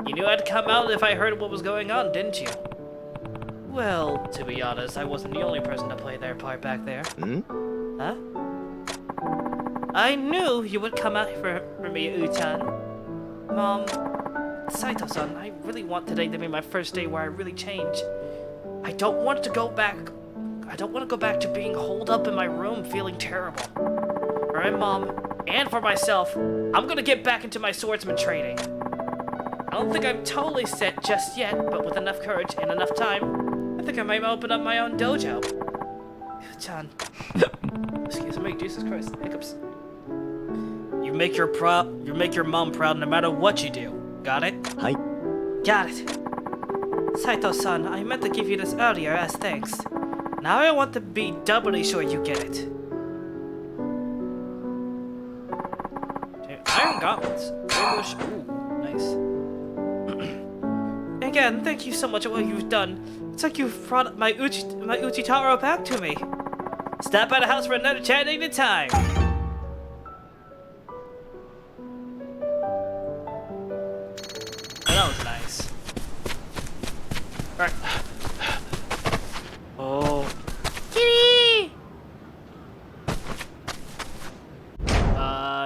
You knew I'd come out if I heard what was going on, didn't you? Well, to be honest, I wasn't the only person to play their part back there. Huh? I knew you would come out for me, Uchan. Mom, Saito-san, I really want today to be my first day where I really change. I don't want to go back to being holed up in my room feeling terrible. For my mom, and for myself, I'm gonna get back into my swordsman training. I don't think I'm totally set just yet, but with enough courage and enough time, I think I might open up my own dojo. Uchan. Excuse me, Jesus Christ, hiccups. You make your mom proud no matter what you do. Got it? Hi. Got it. Saito-san, I meant to give you this earlier as thanks. Now I want to be doubly sure you get it. Iron gauntlets. Ooh, nice. Again, thank you so much for what you've done. It's like you've brought my Uchitaro back to me. Stop by the house for another chatting time. That was nice. Alright. Oh. Kitty!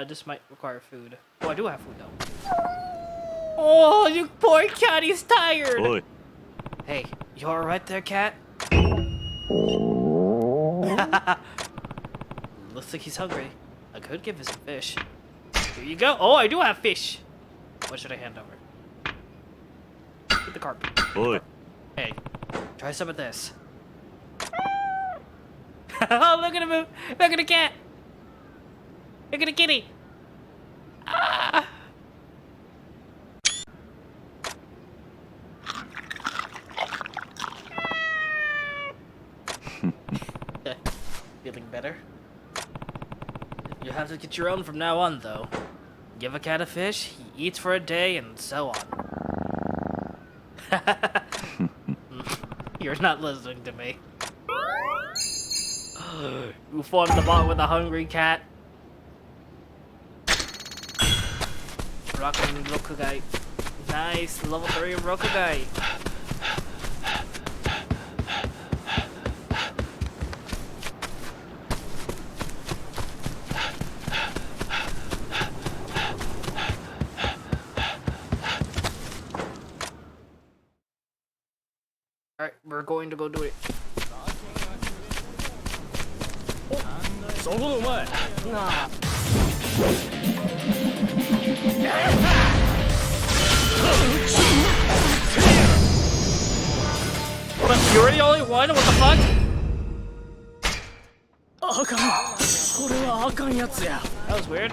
This might require food. Oh, I do have food though. Oh, you poor cat, he's tired! Oi. Hey, you alright there, cat? Looks like he's hungry. I could give him some fish. Here you go. Oh, I do have fish. What should I hand over? Get the carpet. Oi. Hey, try some of this. Oh, look at him move. Look at the cat. Look at the kitty. Ah. Feeling better? You have to get your own from now on, though. Give a cat a fish, he eats for a day, and so on. You're not listening to me. You fought the bot with a hungry cat. Rockin' Rokugai. Nice, level 3 Rokugai. Alright, we're going to go do it. What, you're the only one? What the fuck? That was weird.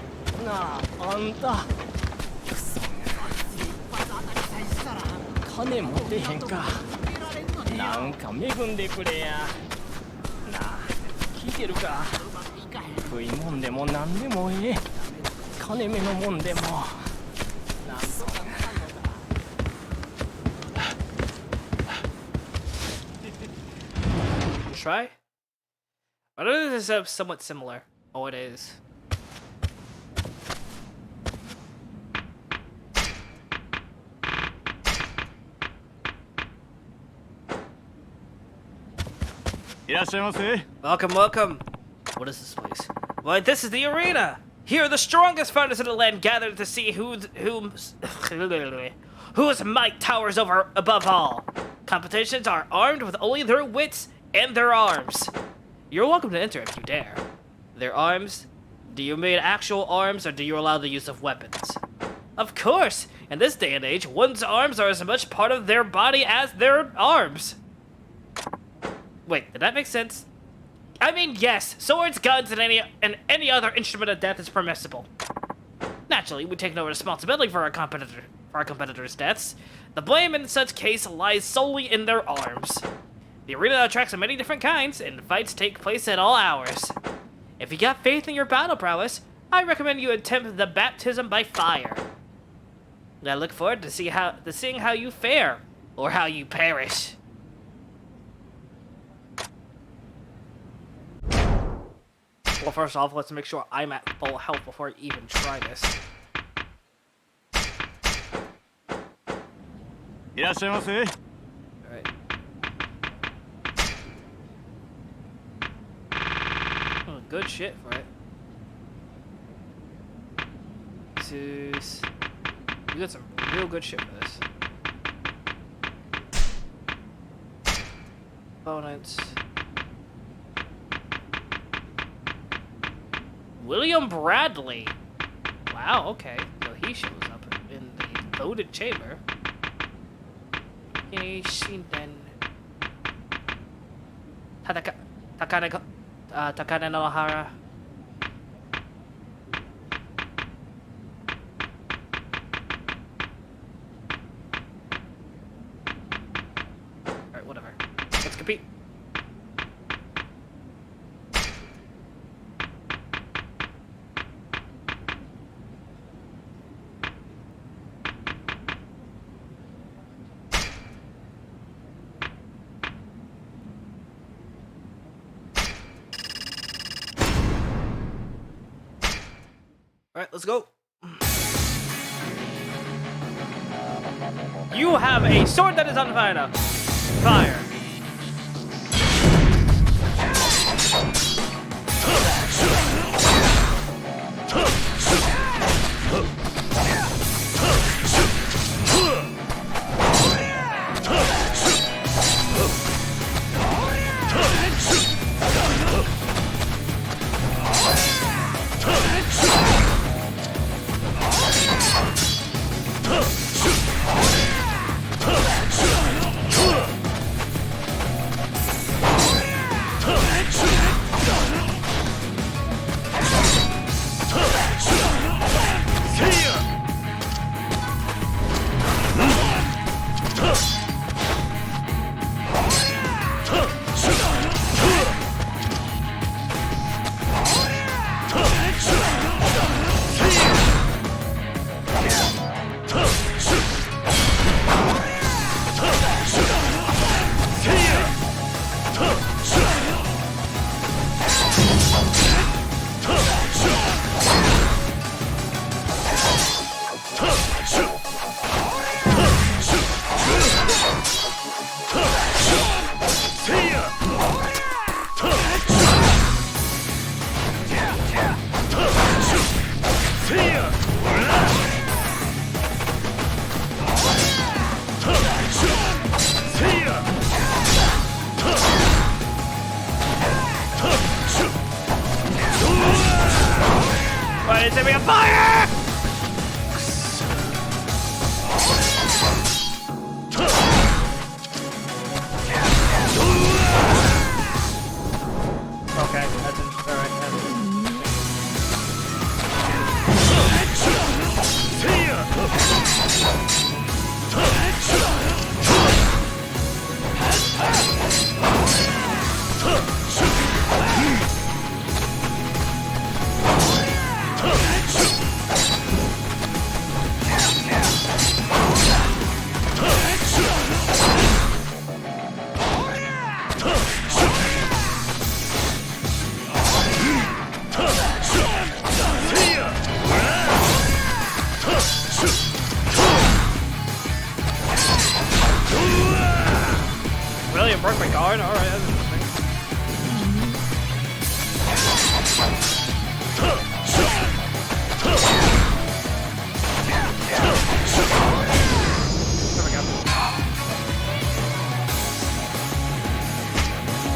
金持てへんかなんか恵んでくれやなあ聞いてるか食いもんでもなんでもええ金目のもんでも Try? I know this is somewhat similar. Oh, it is. Welcome, welcome. What is this place? Why, this is the arena. Here, the strongest fighters in the land gathered to see whose might towers above all. Competitions are armed with only their wits and their arms. You're welcome to enter if you dare. Their arms? Do you mean actual arms, or do you allow the use of weapons? Of course! In this day and age, one's arms are as much part of their body as their arms. Wait, did that make sense? I mean, yes, swords, guns, and any other instrument of death is permissible. Naturally, we take no responsibility for our competitors' deaths. The blame in such case lies solely in their arms. The arena attracts many different kinds, and fights take place at all hours. If you got faith in your battle prowess, I recommend you attempt the baptism by fire. I look forward to seeing how you fare, or how you perish. Well, first off, let's make sure I'm at full health before I even try this. いらっしゃいませ。 Alright. Oh, good shit for it. This is... We got some real good shit for this. Opponents. William Bradley. Wow, okay. So he shows up in the loaded chamber. Ishin then. Takane Nohara. Alright, whatever. Let's compete. Alright, let's go. You have a sword that is on fire now. Fire. Why is it on fire? Okay, that's William broke my guard? Alright, that's interesting. There we go.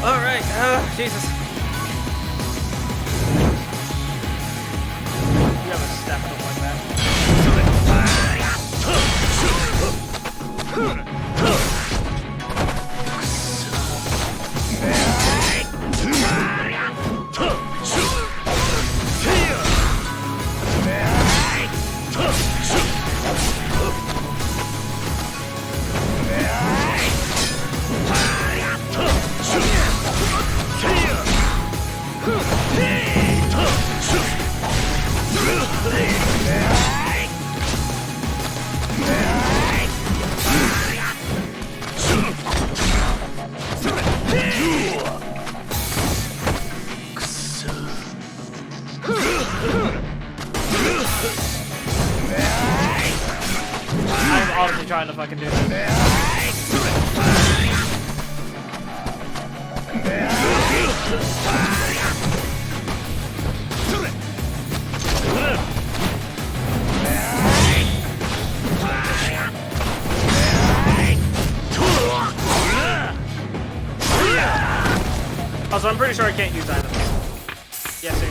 Alright, Jesus. You have a step, I don't like that. obviously trying to fucking do that. Also, I'm pretty sure I can't use items. Yes, sir.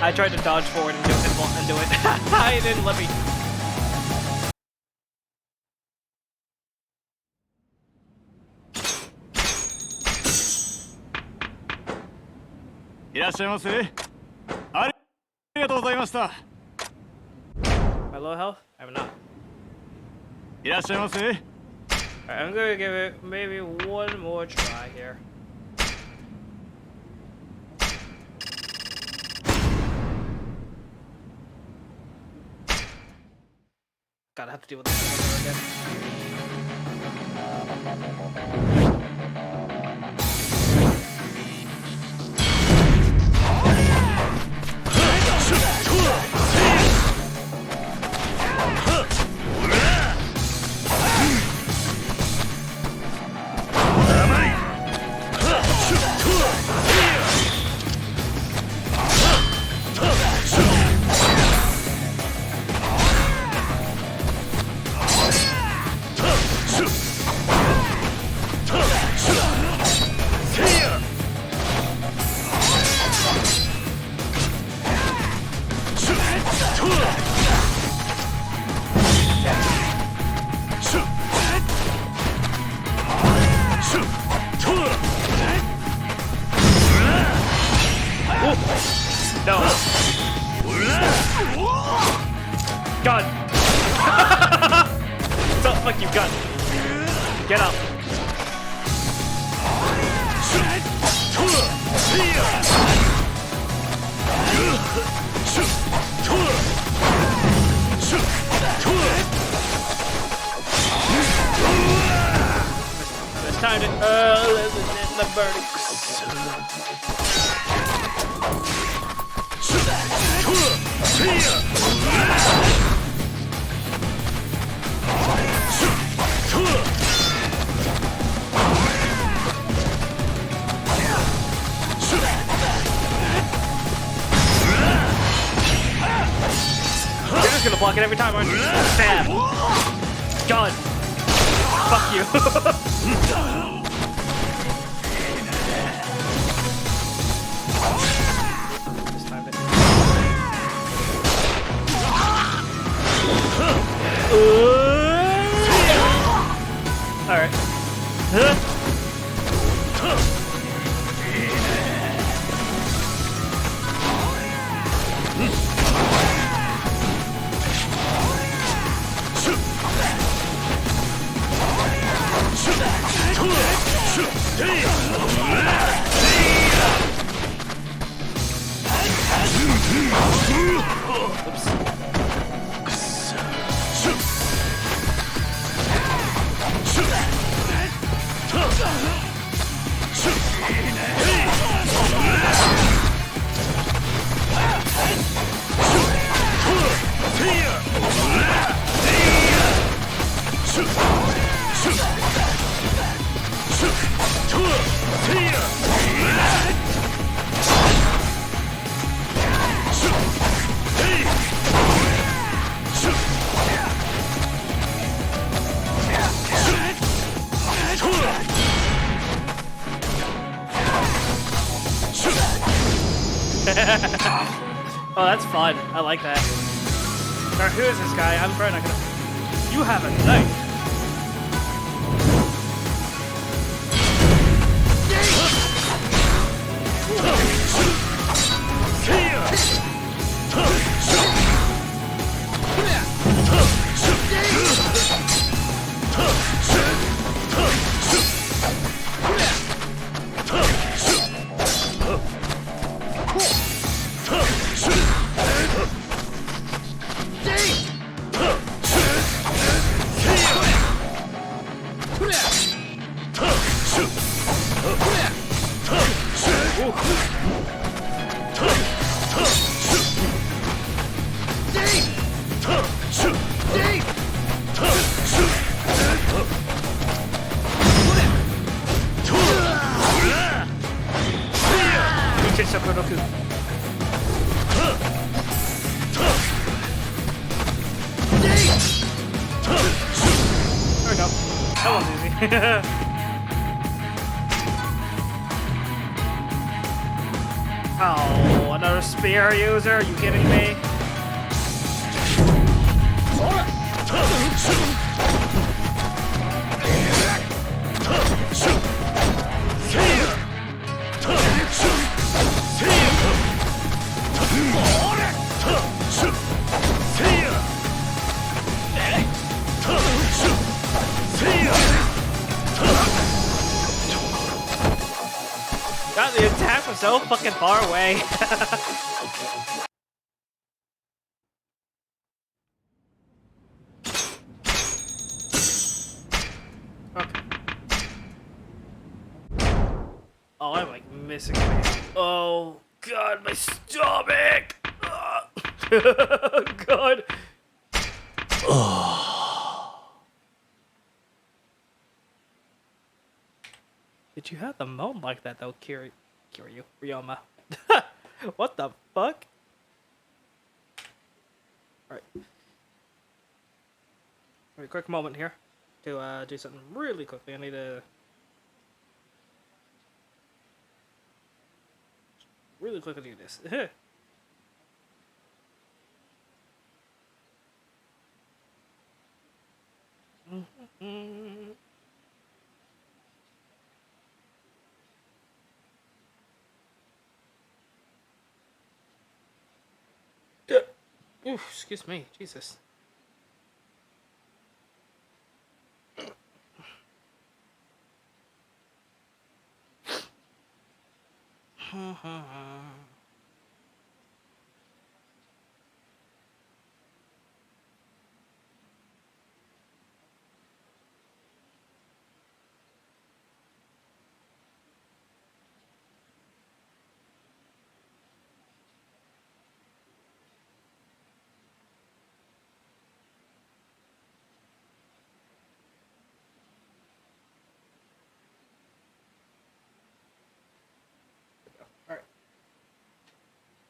I tried to dodge forward and do it. It didn't let me. My low health? I'm not. Alright, I'm gonna give it maybe one more try here. Gotta have to deal with this again. No. Gun. So, fuck you, gun. Get up. It's time to the burning. You're just gonna block it every time, aren't you? Stab. Gun. Fuck you. Alright. Oh, that's fun. I like that. Alright, who is this guy? I'm probably not gonna... You have a knife. There we go. That was easy. Oh, another spear user? Are you kidding me? God, the attack was so fucking far away. Okay. Oh, I'm like missing me. Oh God, my stomach! God. Did you have to moan like that though, Ryoma? What the fuck? Alright. Alright, quick moment here to do something really quickly. I need to really quickly do this. Oof, excuse me, Jesus.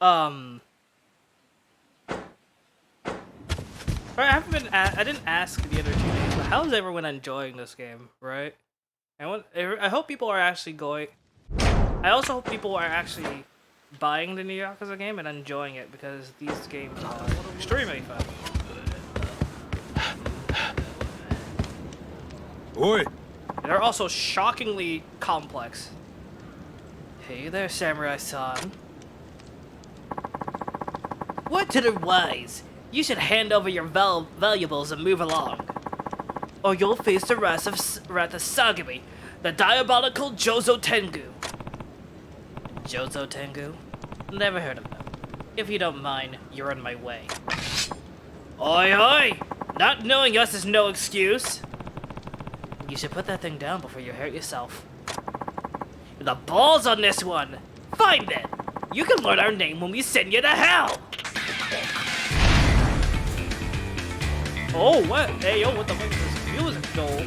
Alright. I didn't ask the other 2 days, but how's everyone enjoying this game, right? I hope people are actually going. I also hope people are actually buying the new Yakuza game and enjoying it because these games are extremely fun. Oi! They're also shockingly complex. Hey there, Samurai-san. What to the wise? You should hand over your valuables and move along. Or you'll face the wrath of Sagami, the diabolical Jozo Tengu. Jozo Tengu? Never heard of them. If you don't mind, you're in my way. Oi oi! Not knowing us is no excuse. You should put that thing down before you hurt yourself. The balls on this one! Fine then! You can learn our name when we send you to hell! Oh, what? Hey, yo, what the fuck is this music, though?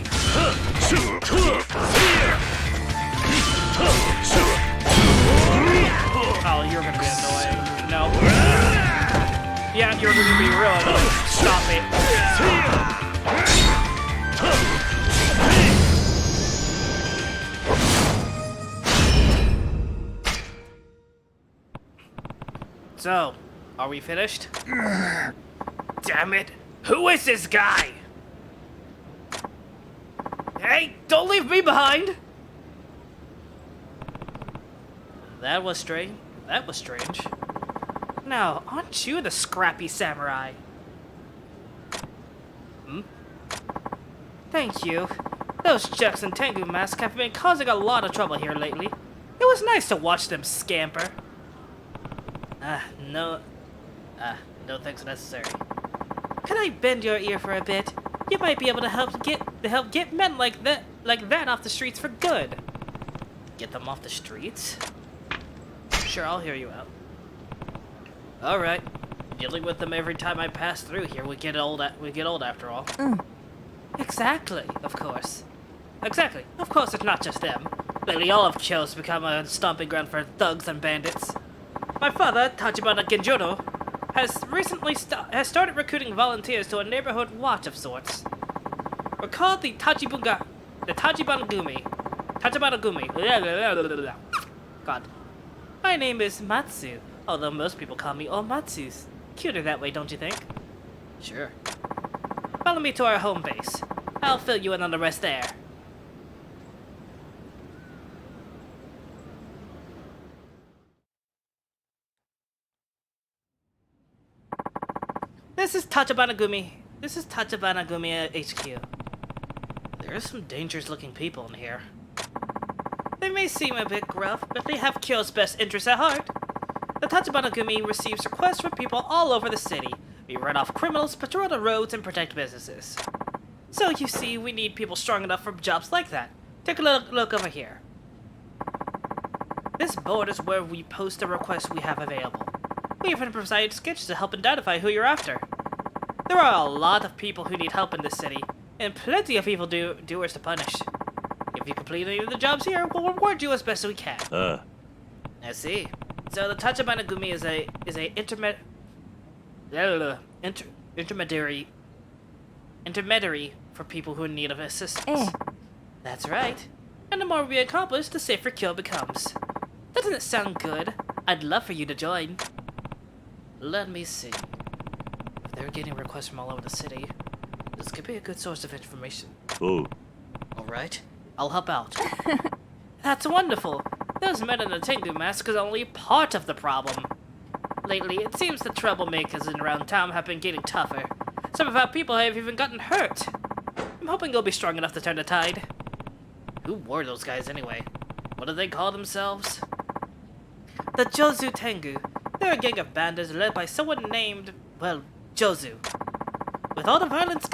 Oh, you're gonna be annoying. No. Yeah, you're gonna be real annoying. Stop it. So, are we finished? Damn it! Who is this guy? Hey, don't leave me behind! That was strange. That was strange. Now, aren't you the scrappy samurai? Hmm? Thank you. Those Chucks and Tengu masks have been causing a lot of trouble here lately. It was nice to watch them scamper. No thanks necessary. Could I bend your ear for a bit? You might be able to help get men like that off the streets for good. Get them off the streets? Sure, I'll hear you out. Alright. Dealing with them every time I pass through here, we get old after all. Exactly, of course. Exactly. Of course it's not just them. Lately all of Kyo's become a stomping ground for thugs and bandits. My father, Tachibana Genjuro, has recently started recruiting volunteers to a neighborhood watch of sorts. We're called the Tachibanagumi. Tachibanagumi. God. My name is Matsu, although most people call me Omatsus. Cuter that way, don't you think? Sure. Follow me to our home base. I'll fill you in on the rest there. This is Tachibanagumi. This is Tachibanagumi HQ. There are some dangerous looking people in here. They may seem a bit gruff, but they have Kyo's best interests at heart. The Tachibanagumi receives requests from people all over the city. We run off criminals, patrol the roads, and protect businesses. So you see, we need people strong enough for jobs like that. Take a look over here. This board is where we post the requests we have available. We even provide sketches to help identify who you're after. There are a lot of people who need help in this city, and plenty of evil doers to punish. If you complete any of the jobs here, we'll reward you as best we can. I see. So the Tachibanagumi is a intermediary for people who are in need of assistance. That's right. And the more we accomplish, the safer Kyo becomes. Doesn't it sound good? I'd love for you to join. Let me see. If they're getting requests from all over the city, this could be a good source of information. Oh. Alright, I'll help out. That's wonderful. Those men in the Tengu mask is only part of the problem. Lately, it seems the troublemakers around town have been getting tougher. Some of our people have even gotten hurt. I'm hoping you'll be strong enough to turn the tide. Who were those guys anyway? What do they call themselves? The Jozu Tengu. They're a gang of bandits led by someone named, well, Jozu. With all the violence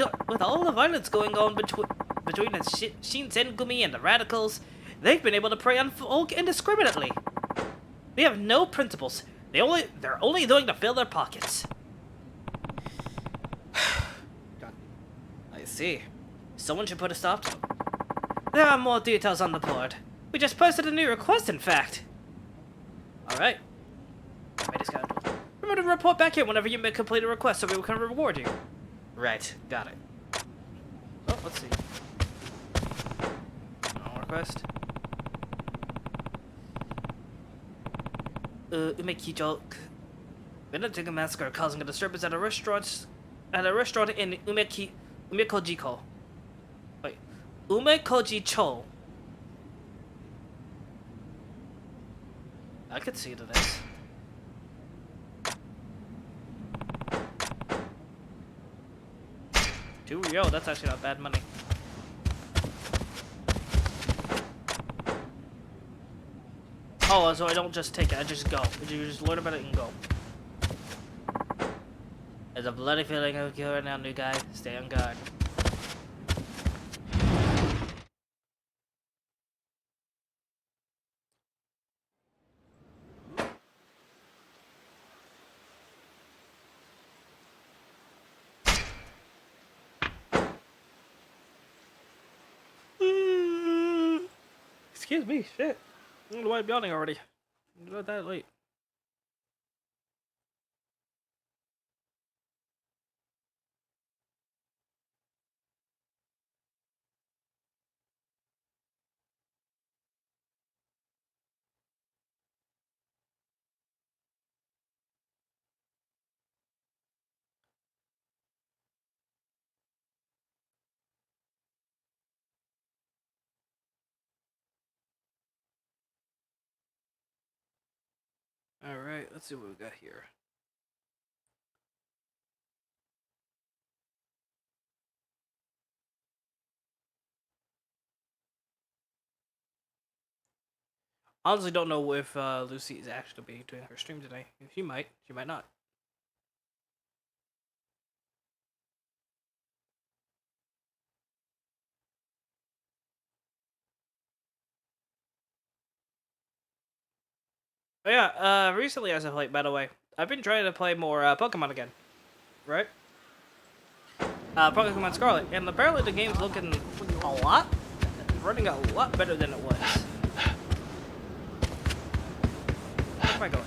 going on between the Shinsengumi and the radicals, they've been able to prey on folk indiscriminately. They have no principles. They're only doing to fill their pockets. I see. Someone should put a stop to them. There are more details on the board. We just posted a new request, in fact. Alright. Remember to report back here whenever you complete a request so we can reward you. Right, got it. Oh, let's see. No request. Umeki joke. Benedict massacre causing a disturbance at a restaurant in Umekojiko. Wait. Umekoji-cho. I could see to this. $2, that's actually not bad money. Oh, so I don't just take it, I just go. You just learn about it and go. There's a bloody feeling of you right now, new guy. Stay on guard. Excuse me, shit. I don't know why I'm yawning already. It's not that late. Alright, let's see what we got here. Honestly, don't know if Lucy is actually be doing her stream today. She might not. Oh, yeah, recently as of late, by the way, I've been trying to play more Pokemon again, right? Pokemon Scarlet, and apparently the game's looking running a lot better than it was. Where am I going?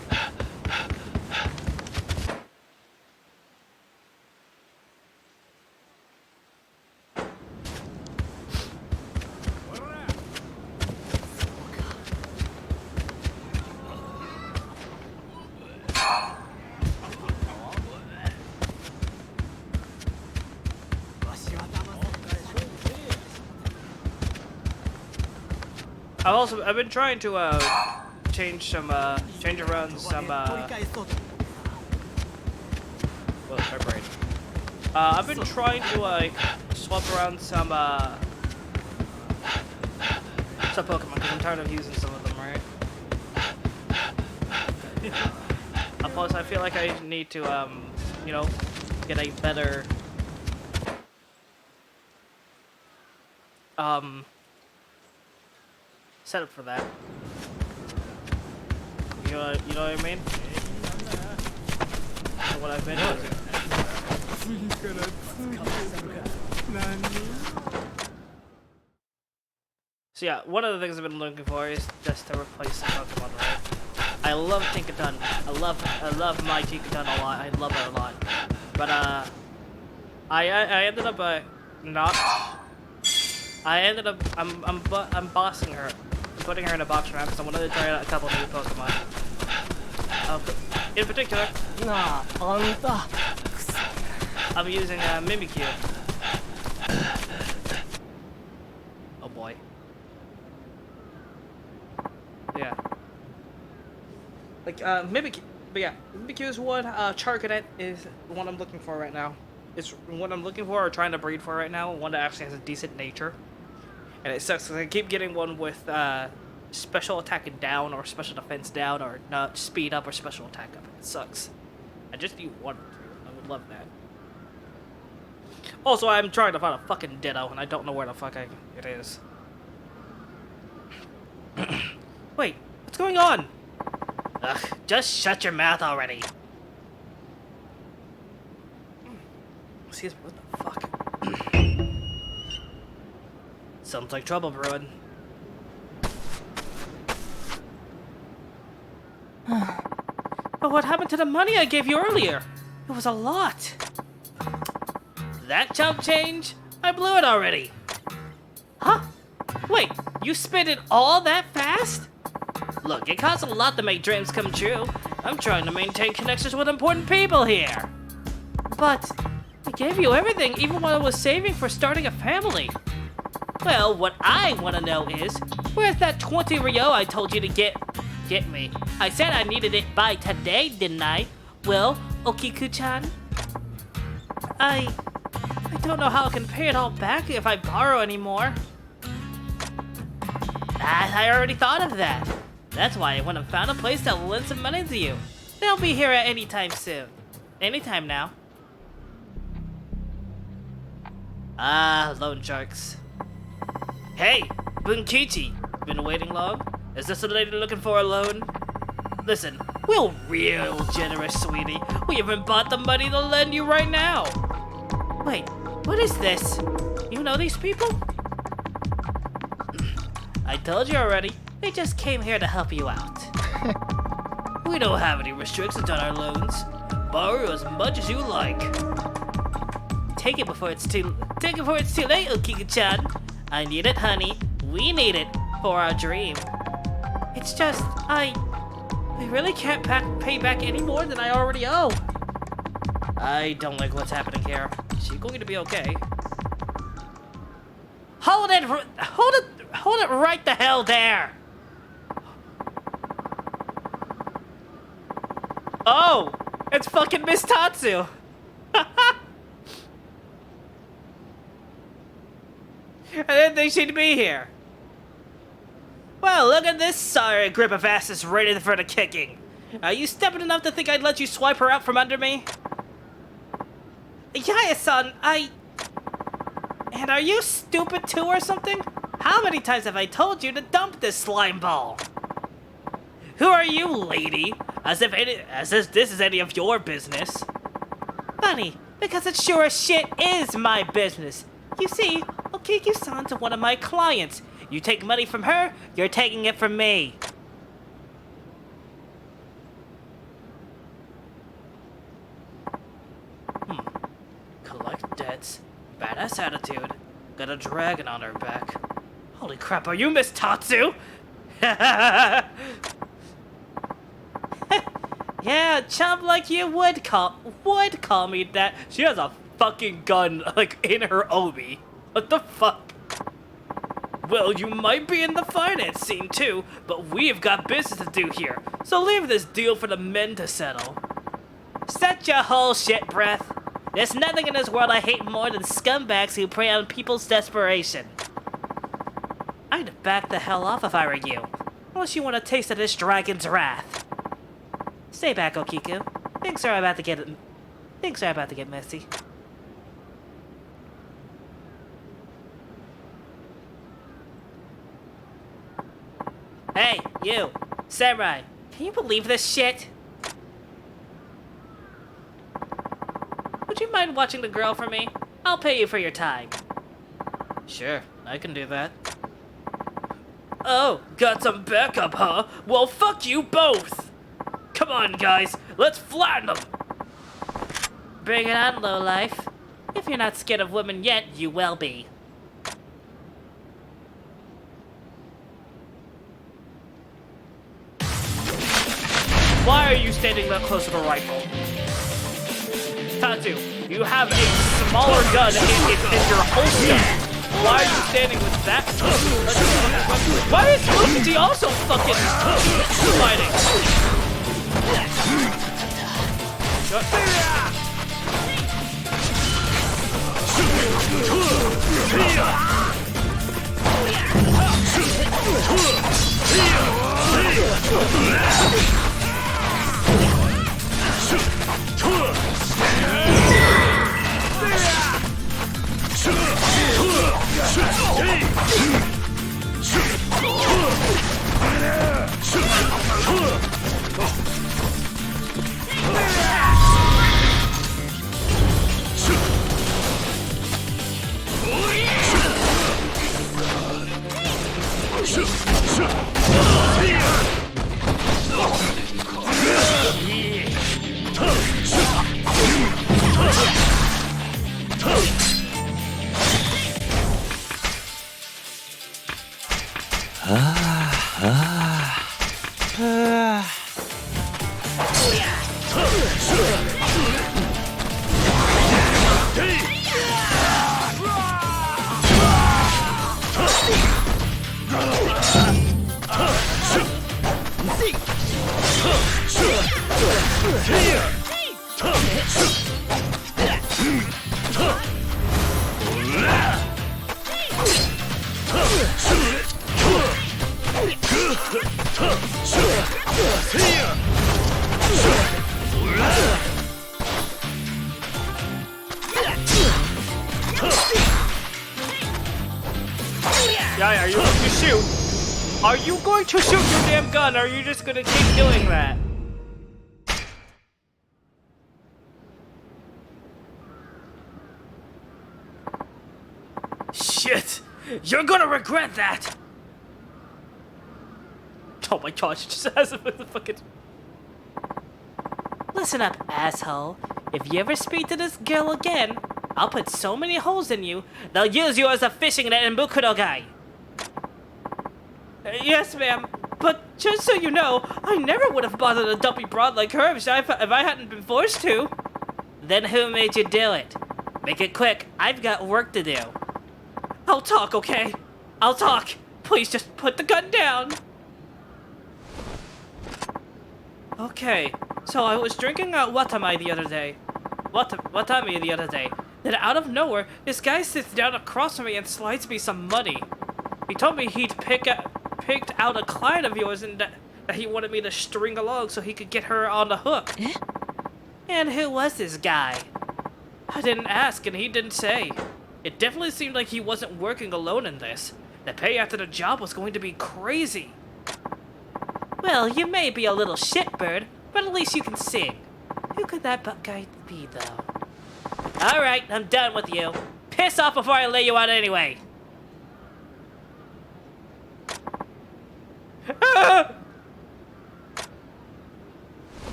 I've been trying to change around some well, my brain. I've been trying to like swap around some Pokemon because I'm tired of using some of them, right? Plus, I feel like I need to you know, get a better setup for that. You know what I mean? So what I've been doing. So yeah, one of the things I've been looking for is just to replace the Pokemon, right? I love Tinkaton. I love my Tinkaton a lot. I love it a lot. But I ended up not. I ended up I'm bossing her. I'm putting her in a box round because I wanted to try out a couple new Pokemon. In particular, I'm using Mimikyu. Oh boy. Yeah. Like Mimikyu, but yeah, Mimikyu is one. Charcadet is one I'm looking for right now. It's what I'm looking for or trying to breed for right now. One that actually has a decent nature. And it sucks because I keep getting one with special attack down or special defense down or not speed up or special attack up. It sucks. I just need one or two. I would love that. Also, I'm trying to find a fucking Ditto and I don't know where the fuck it is. Wait, what's going on? Ugh, just shut your mouth already. Excuse me, what the fuck? Sounds like trouble brewing. But what happened to the money I gave you earlier? It was a lot. That chump change? I blew it already. Huh? Wait, you spent it all that fast? Look, it costs a lot to make dreams come true. I'm trying to maintain connections with important people here. But I gave you everything, even while I was saving for starting a family. Well, what I want to know is, where's that 20 Ryo I told you to get me? I said I needed it by today, didn't I? Well, Okiku-chan? I don't know how I can pay it all back if I borrow anymore. I already thought of that. That's why I went and found a place that will lend some money to you. They'll be here at any time soon. Anytime now. Ah, loan sharks. Hey, Bunkichi, been waiting long? Is this a lady looking for a loan? Listen, we're real generous, sweetie. We even bought the money to lend you right now. Wait, what is this? You know these people? I told you already. They just came here to help you out. We don't have any restrictions on our loans. Borrow as much as you like. Take it before it's too late, Okiku-chan. I need it, honey. We need it for our dream. It's just, I really can't pay back any more than I already owe. I don't like what's happening here. Is she going to be okay? Hold it right the hell there. Oh, it's fucking Miss Tatsu. I didn't think she'd be here. Well, look at this sorry grip of asses ready for the kicking. Are you stupid enough to think I'd let you swipe her out from under me? Yaya-san, And are you stupid too or something? How many times have I told you to dump this slime ball? Who are you, lady? As if this is any of your business. Funny, because it sure as shit is my business. You see, Okiki-san's one of my clients. You take money from her, you're taking it from me. Collect debts. Badass attitude. Got a dragon on her back. Holy crap, are you Miss Tatsu? Yeah, a chump like you would call me that. She has a fucking gun, like, in her obi. What the fuck? Well, you might be in the finance scene too, but we've got business to do here. So leave this deal for the men to settle. Set your whole shit breath. There's nothing in this world I hate more than scumbags who prey on people's desperation. I'd back the hell off if I were you. Unless you want a taste of this dragon's wrath. Stay back, Okiku. Things are about to get messy. Hey, you! Samurai! Can you believe this shit? Would you mind watching the girl for me? I'll pay you for your time. Sure, I can do that. Oh, got some backup, huh? Well, fuck you both! Come on, guys, let's flatten them! Bring it on, lowlife. If you're not scared of women yet, you will be. Why are you standing that close to the rifle? Tatsu, you have a smaller gun in your holster. Why are you standing with that? Why is Luigi also fucking fighting? Yeah, are you going to shoot? Are you going to shoot your damn gun, or are you just going to keep doing that? Shit! You're gonna regret that! Oh my gosh, it just has a fucking... Listen up, asshole. If you ever speak to this girl again, I'll put so many holes in you, they'll use you as a fishing net in Bukudogai. Yes, ma'am. But just so you know, I never would have bothered a dumpy broad like her if I hadn't been forced to. Then who made you do it? Make it quick. I've got work to do. I'll talk, okay? I'll talk. Please just put the gun down. Okay, so I was drinking at Watami the other day. Then out of nowhere, this guy sits down across from me and slides me some money. He told me he'd picked out a client of yours and that he wanted me to string along so he could get her on the hook. Eh? And who was this guy? I didn't ask and he didn't say. It definitely seemed like he wasn't working alone in this. The pay after the job was going to be crazy. Well, you may be a little shitbird, but at least you can sing. Who could that guy be, though? Alright, I'm done with you. Piss off before I lay you out anyway.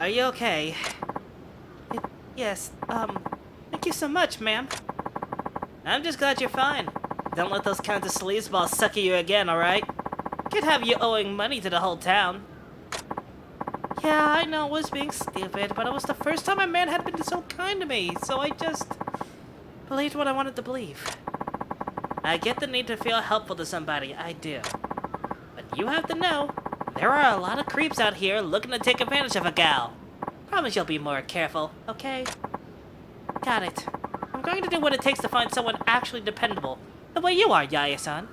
Are you okay? Yes, thank you so much, ma'am. I'm just glad you're fine. Don't let those kinds of sleazeballs suck at you again, alright? Could have you owing money to the whole town. Yeah, I know I was being stupid, but it was the first time a man had been so kind to me, so I just believed what I wanted to believe. I get the need to feel helpful to somebody, I do. But you have to know, there are a lot of creeps out here looking to take advantage of a gal. Promise you'll be more careful, okay? Got it. I'm going to do what it takes to find someone actually dependable, the way you are, Yaya-san.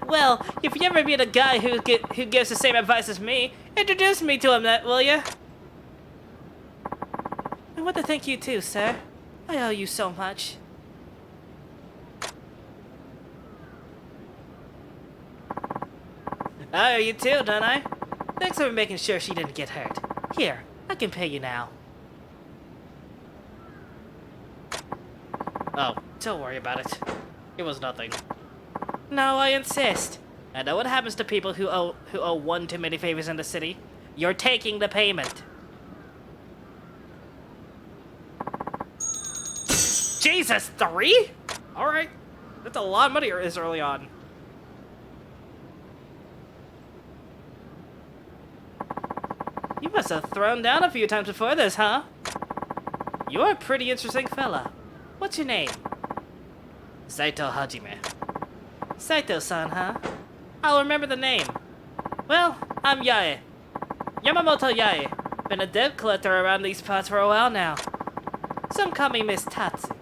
Well, if you ever meet a guy who gives the same advice as me, introduce me to him, will ya? I want to thank you too, sir. I owe you so much. I owe you too, don't I? Thanks for making sure she didn't get hurt. Here, I can pay you now. Oh, don't worry about it. It was nothing. No, I insist. I know what happens to people who owe one too many favors in the city. You're taking the payment. Jesus, 3? Alright. That's a lot of money this early on. You must have thrown down a few times before this, huh? You're a pretty interesting fella. What's your name? Saito Hajime. Saito-san, huh? I'll remember the name. Well, I'm Yae. Yamamoto Yae. Been a debt collector around these parts for a while now. Some call me Miss Tatsu.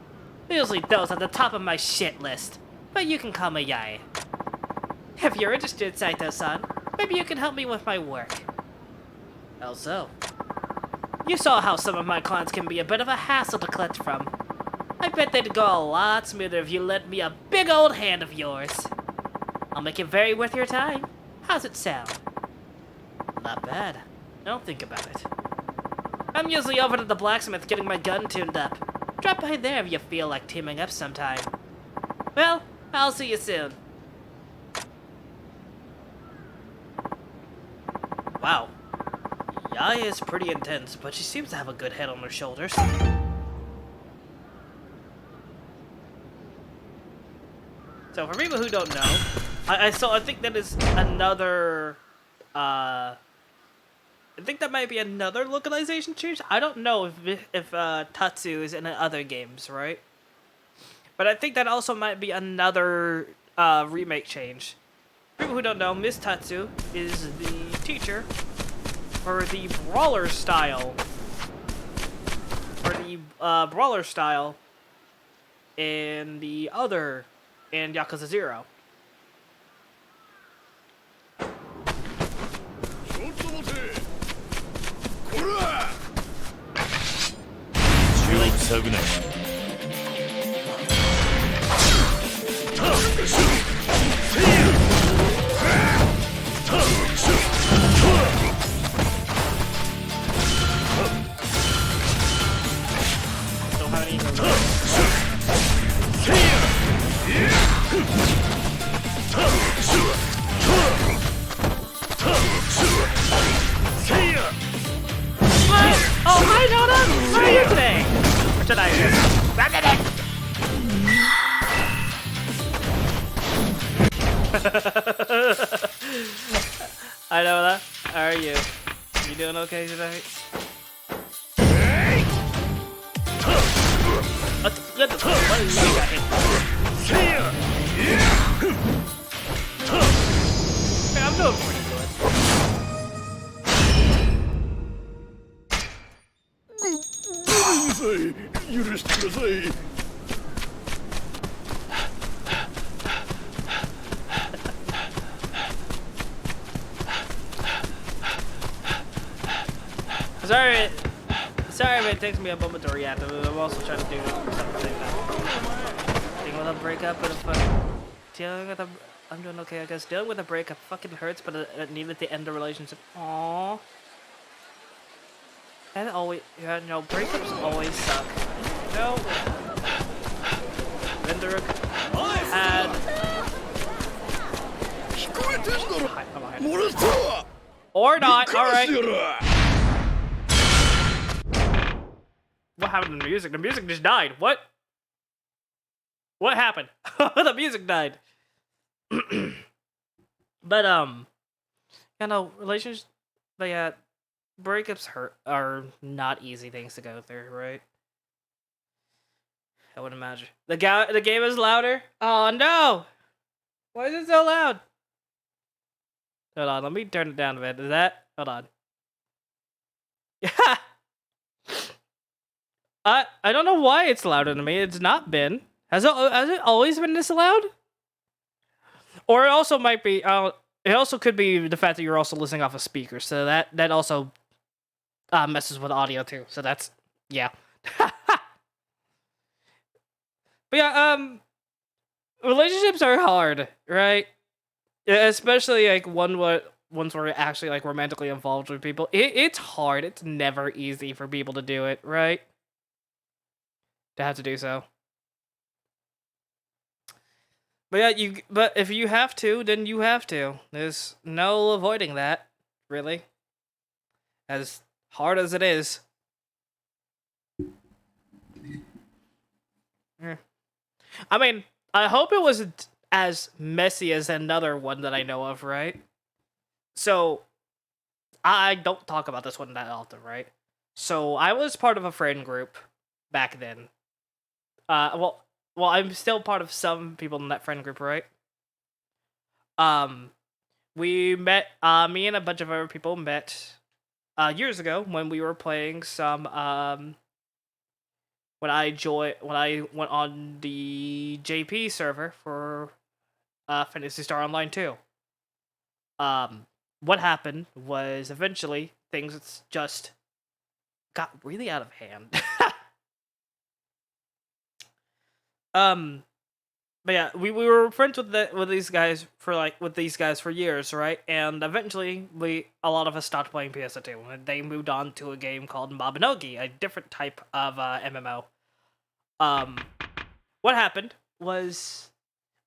Usually those at the top of my shit list. But you can call me Yae. If you're interested, Saito-san, maybe you can help me with my work. How so? You saw how some of my clients can be a bit of a hassle to collect from. I bet they'd go a lot smoother if you lent me a big old hand of yours. I'll make it very worth your time. How's it sound? Not bad. Don't think about it. I'm usually over to the blacksmith getting my gun tuned up. Drop by there if you feel like teaming up sometime. Well, I'll see you soon. Wow. Yaya is pretty intense, but she seems to have a good head on her shoulders. So for people who don't know, I think that is another, I think that might be another localization change. I don't know if Tatsu is in other games, right? But I think that also might be another remake change. For people who don't know, Miss Tatsu is the teacher for the brawler style. And the other in Yakuza 0. Don't have any Oh, hi, Nona! How are you today? Or tonight? Hi, Nona. How are you? You doing okay tonight? What the fuck? What is that guy hit? Hey, I'm doing pretty good. Sorry if it takes me a moment to react. I'm also trying to do something at the same time. Think we'll break up with a fucking... Dealing with a... I'm doing okay, I guess. Dealing with a breakup fucking hurts, but it needed to end the relationship. Aww. And always... Yeah, no, breakups always suck. No. Vendor had... Or not, alright. What happened to the music? The music just died. What? What happened? The music died. But, you know, relationships... But yeah, breakups are not easy things to go through, right? I would imagine. The game is louder? Oh, no! Why is it so loud? Hold on, let me turn it down a bit. Is that? Hold on. Yeah. I don't know why it's louder than me. It's not been. Has it always been this loud? Or it also might be. It also could be the fact that you're also listening off a speaker. So that also messes with audio too. So that's yeah. But yeah, relationships are hard, right? Especially like ones where you're actually like romantically involved with people. It's hard. It's never easy for people to do it, right? To have to do so. But yeah, but if you have to, then you have to. There's no avoiding that, really. As hard as it is. I mean, I hope it wasn't as messy as another one that I know of, right? So, I don't talk about this one that often, right? So, I was part of a friend group back then. Well, I'm still part of some people in that friend group, right? We met, me and a bunch of other people met, years ago when we were playing some, when I went on the JP server for Phantasy Star Online 2. What happened was eventually things just got really out of hand. But yeah, we were friends with these guys for years, right? And eventually a lot of us stopped playing PS2 and they moved on to a game called Mabinogi, a different type of MMO. What happened was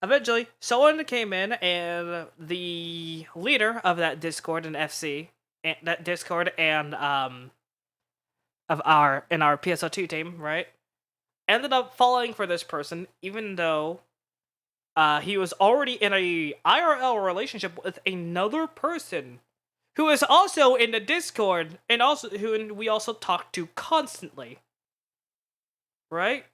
eventually someone came in and the leader of that Discord and FC, that Discord and of our PS2 team, right? Ended up falling for this person, even though he was already in a IRL relationship with another person who is also in the Discord and who we also talk to constantly, right?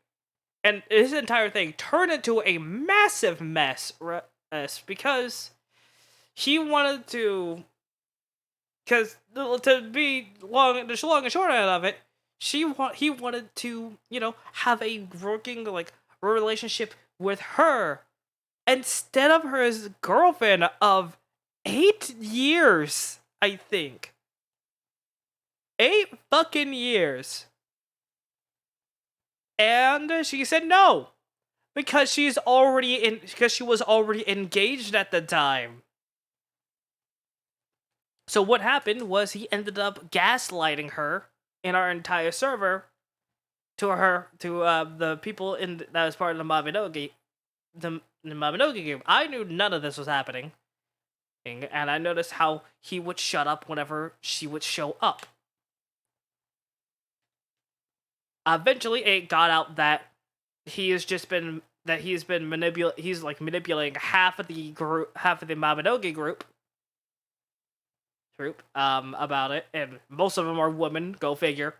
And his entire thing turned into a massive mess, because he wanted to. Because to be the long and short of it, he wanted to, have a working relationship with her instead of her as girlfriend of 8 years, I think. 8 fucking years. And she said no. Because she was already engaged at the time. So what happened was he ended up gaslighting her in our entire server to the people that was part of the Mabinogi game. I knew none of this was happening, and I noticed how he would shut up whenever she would show up. Eventually, it got out that he's manipulating half of the Mabinogi group about it, and most of them are women, go figure.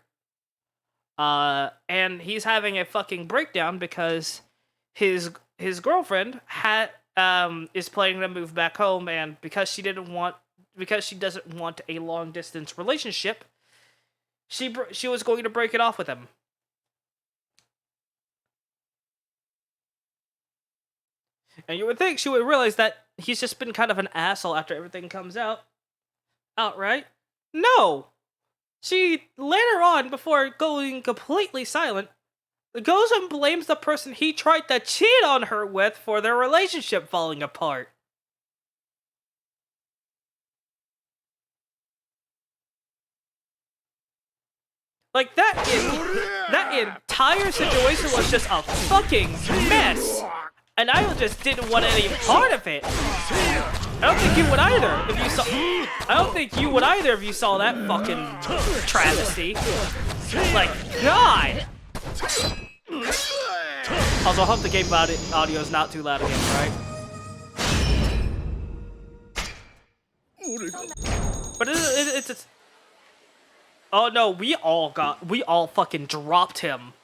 And he's having a fucking breakdown because his girlfriend is planning to move back home, and because she doesn't want a long distance relationship, she was going to break it off with him. And you would think she would realize that he's just been kind of an asshole after everything comes out, right? No! She, later on, before going completely silent, goes and blames the person he tried to cheat on her with for their relationship falling apart. Like, that entire situation was just a fucking mess. And I just didn't want any part of it. I don't think you would either if you saw. I don't think you would either if you saw that fucking travesty. Like, God. Also, I hope the game audio is not too loud again, right? But it's just. Oh no, we all fucking dropped him.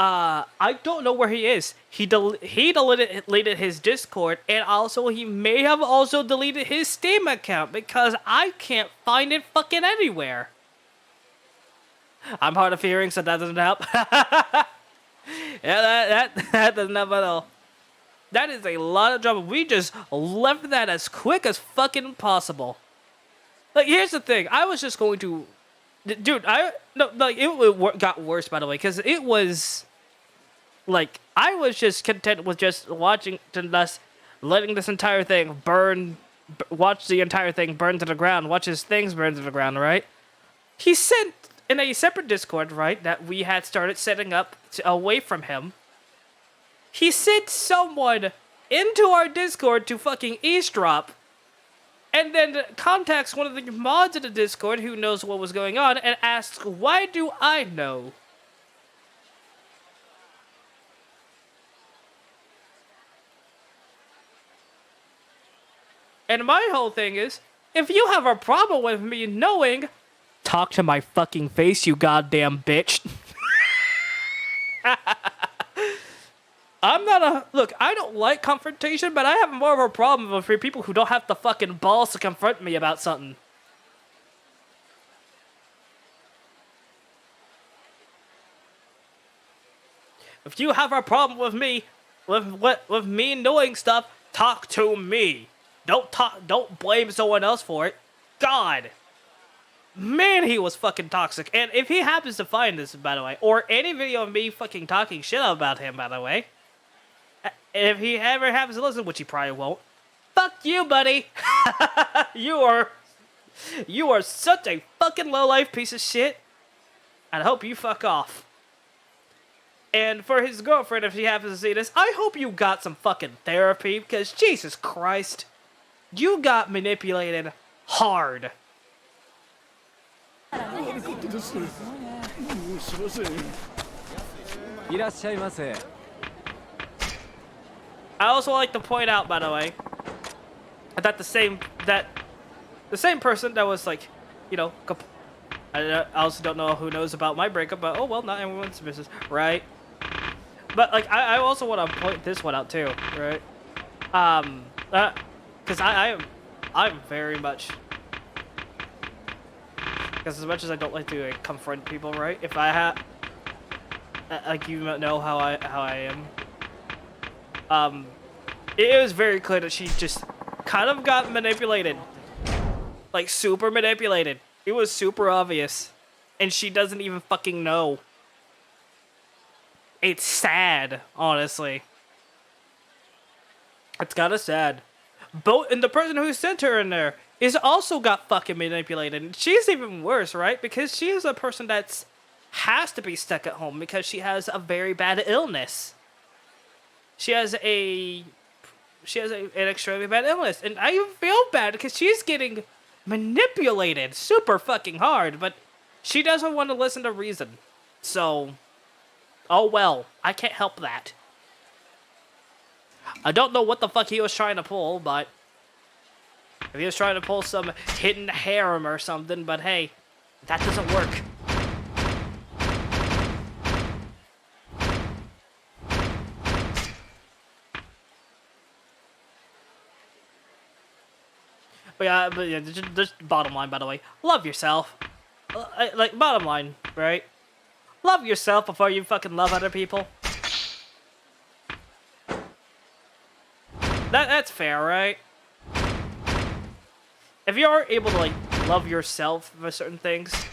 I don't know where he is. He deleted his Discord, and also he may have also deleted his Steam account because I can't find it fucking anywhere. I'm hard of hearing, so that doesn't help. Yeah, that doesn't help at all. That is a lot of trouble. We just left that as quick as fucking possible. Like, here's the thing. I was just going to, dude. It got worse, by the way, because it was. Like, I was just content with just watching us letting this entire thing burn, watch the entire thing burn to the ground, watch his things burn to the ground, right? He sent, in a separate Discord, right, that we had started setting up away from him, he sent someone into our Discord to fucking eavesdrop, and then contacts one of the mods in the Discord who knows what was going on and asks, why do I know? And my whole thing is, if you have a problem with me knowing, talk to my fucking face, you goddamn bitch. Look, I don't like confrontation, but I have more of a problem with people who don't have the fucking balls to confront me about something. If you have a problem with me, with me knowing stuff, talk to me. Don't blame someone else for it. God. Man, he was fucking toxic. And if he happens to find this, by the way, or any video of me fucking talking shit about him, by the way, if he ever happens to listen, which he probably won't, fuck you, buddy. You are such a fucking low-life piece of shit. And I hope you fuck off. And for his girlfriend, if she happens to see this, I hope you got some fucking therapy, because Jesus Christ. You got manipulated hard. I also like to point out, by the way, that the same person that was like, you know, I also don't know who knows about my breakup, but oh well, not everyone's business, right? But like, I also want to point this one out too, right? Because I'm very much, because as much as I don't like to confront people, right? If I have, like, you know how I am. It was very clear that she just kind of got manipulated, like super manipulated. It was super obvious, and she doesn't even fucking know. It's sad, honestly. It's kind of sad. And the person who sent her in there is also got fucking manipulated. And she's even worse, right? Because she is a person that has to be stuck at home because she has a very bad illness. She has an extremely bad illness. And I even feel bad because she's getting manipulated super fucking hard. But she doesn't want to listen to reason. So, oh well. I can't help that. I don't know what the fuck he was trying to pull, but if he was trying to pull some hidden harem or something, but hey, that doesn't work. But yeah, just bottom line, by the way, love yourself. Like, bottom line, right? Love yourself before you fucking love other people. That's fair, right? If you are able to, like, love yourself for certain things,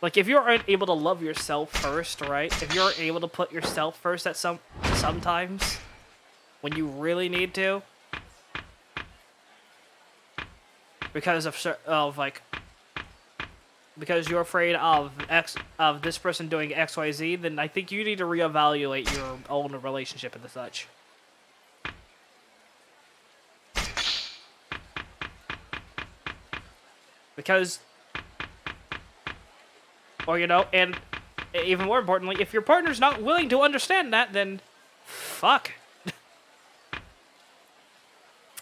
Like, if you're able to love yourself first, right? If you're able to put yourself first at sometimes, when you really need to, because because you're afraid of this person doing XYZ, then I think you need to reevaluate your own relationship and such. Because, or and even more importantly, if your partner's not willing to understand that, then fuck.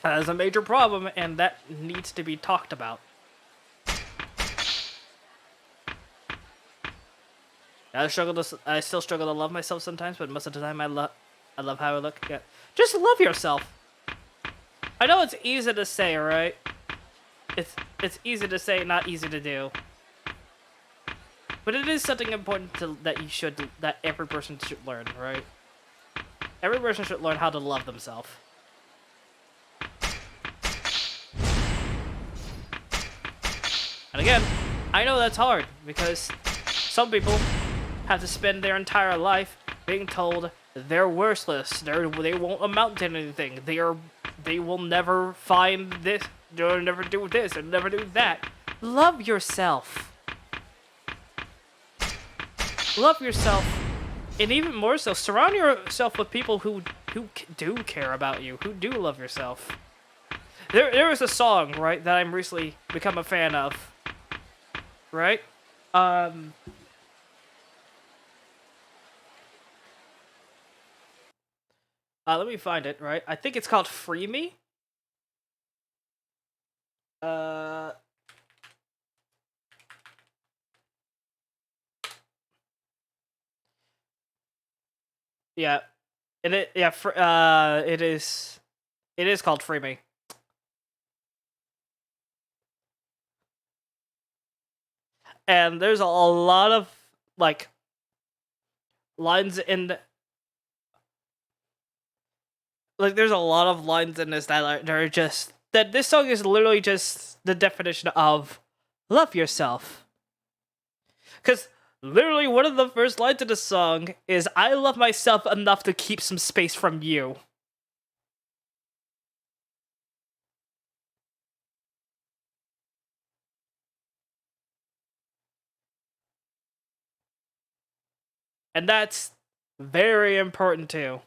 That is a major problem, and that needs to be talked about. I still struggle to love myself sometimes, but most of the time I love how I look. Yeah. Just love yourself. I know it's easy to say, right? It's easy to say, not easy to do. But it is something important that every person should learn, right? Every person should learn how to love themselves. And again, I know that's hard because some people have to spend their entire life being told they're worthless, they won't amount to anything, they will never find this, they'll never do this, they'll never do that. Love yourself. Love yourself, and even more so, surround yourself with people who do care about you, who do love yourself. There is a song, right, that I'm recently become a fan of, right? Let me find it, right? I think it's called Free Me. Yeah. And it is called Free Me. And there's a lot of like lines in there's a lot of lines in this that are just that this song is literally just the definition of love yourself. Cuz literally one of the first lines of the song is I love myself enough to keep some space from you. And that's very important too.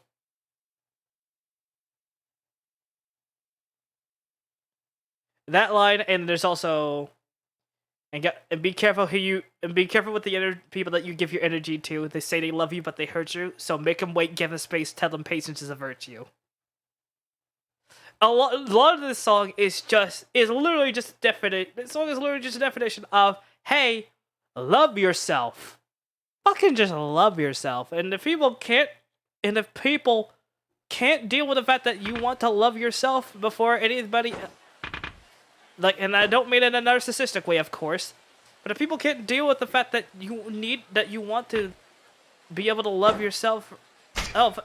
That line, and there's also and be careful be careful with the people that you give your energy to. They say they love you, but they hurt you. So make them wait, give them space, tell them patience is a virtue. A lot of this song is literally just definite. This song is literally just a definition of hey, love yourself. Fucking just love yourself. And if people can't deal with the fact that you want to love yourself before anybody. And I don't mean it in a narcissistic way, of course, but if people can't deal with the fact that you want to be able to love yourself,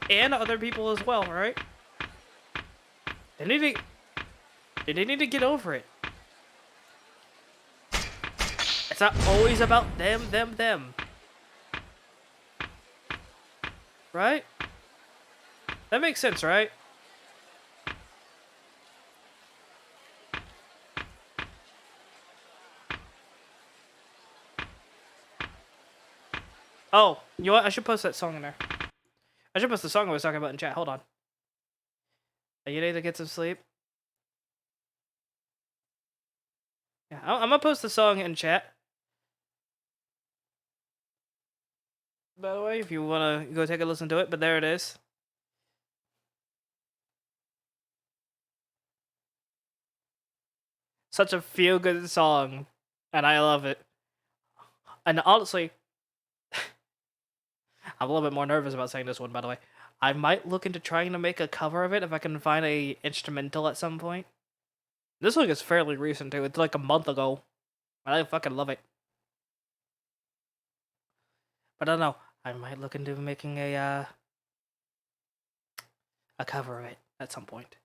and other people as well, right? They need to get over it. It's not always about them. Right? That makes sense, right? Oh, you know what? I should post that song in there. I should post the song I was talking about in chat. Hold on. You need to get some sleep? Yeah, I'm gonna post the song in chat. By the way, if you wanna go take a listen to it, but there it is. Such a feel-good song, and I love it. And honestly, I'm a little bit more nervous about saying this one, by the way. I might look into trying to make a cover of it if I can find a instrumental at some point. This one is fairly recent too. It's like a month ago. I fucking love it. But I don't know. I might look into making a cover of it at some point.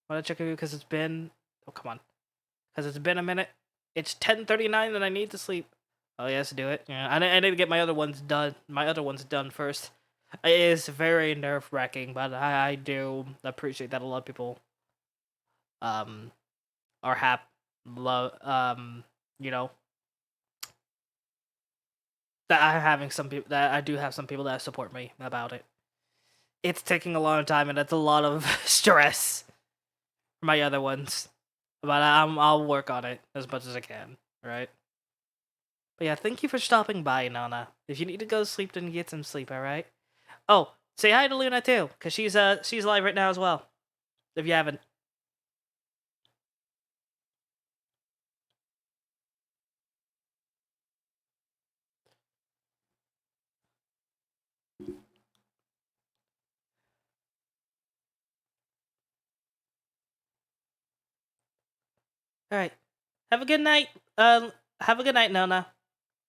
I want to check it because it's been... Oh, come on. Because it's been a minute. It's 10:39 and I need to sleep. Oh yes, do it. Yeah, I need to get my other ones done. My other ones done first. It is very nerve-wracking, but I do appreciate that a lot of people are you know, that I do have some people that support me about it. It's taking a long time and it's a lot of stress for my other ones. But I'll work on it as much as I can, right? But yeah, thank you for stopping by, Nana. If you need to go to sleep, then get some sleep, alright? Oh, say hi to Luna too, cause she's live right now as well. If you haven't. Alright. Have a good night. Have a good night, Nona.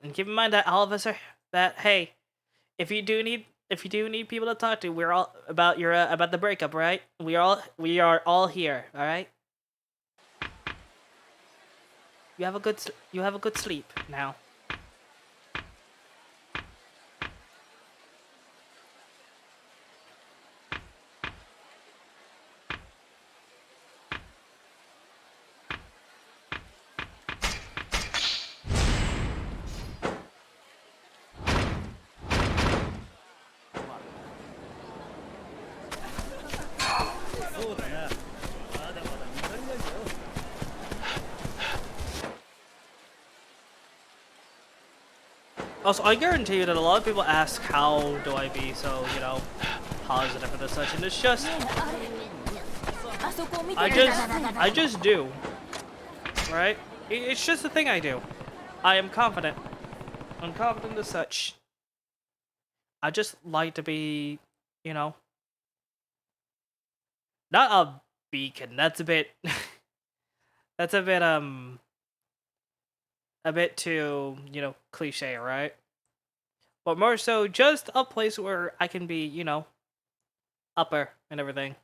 And keep in mind that all of us are hey, if you do need people to talk to, we're all about about the breakup, right? We are all here, alright? You have a good sleep now. Also, I guarantee you that a lot of people ask how do I be so, positive and such, and it's just I just do. Right? It's just a thing I do. I am confident. I'm confident as such. I just like to be, not a beacon. That's a bit that's a bit too, cliche, right? But more so just a place where I can be, upper and everything.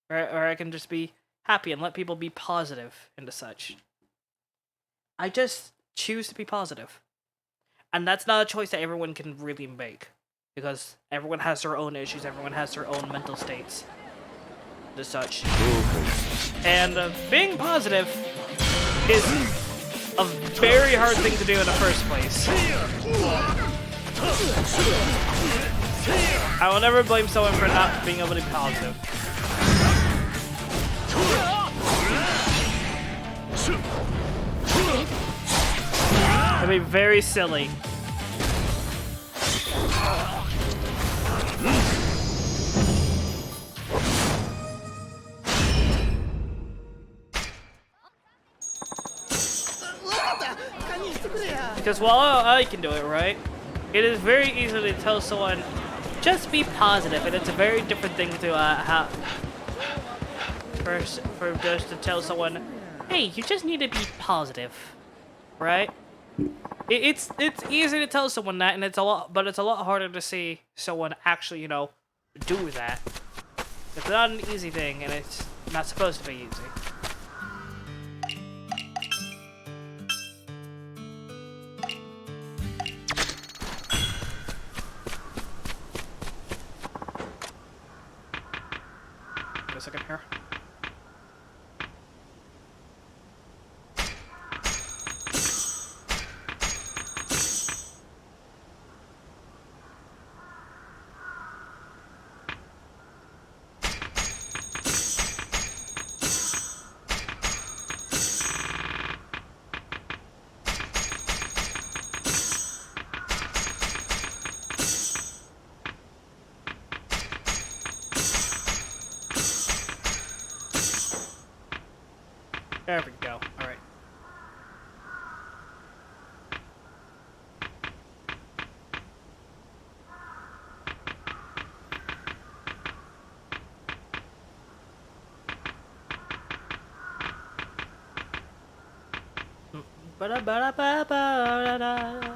Or I can just be happy and let people be positive and such. I just choose to be positive. And that's not a choice that everyone can really make. Because everyone has their own issues, everyone has their own mental states. And such. And being positive is a very hard thing to do in the first place. I will never blame someone for not being able to be positive. It'd be very silly. Because while I can do it, right? It is very easy to tell someone, just be positive, and it's a very different thing to for just to tell someone, hey, you just need to be positive, right? It's easy to tell someone that, and it's a lot harder to see someone actually, do that. It's not an easy thing, and it's not supposed to be easy. Wait a second here. There we go. All right. Ba-da-ba-da-ba-ba-da-da.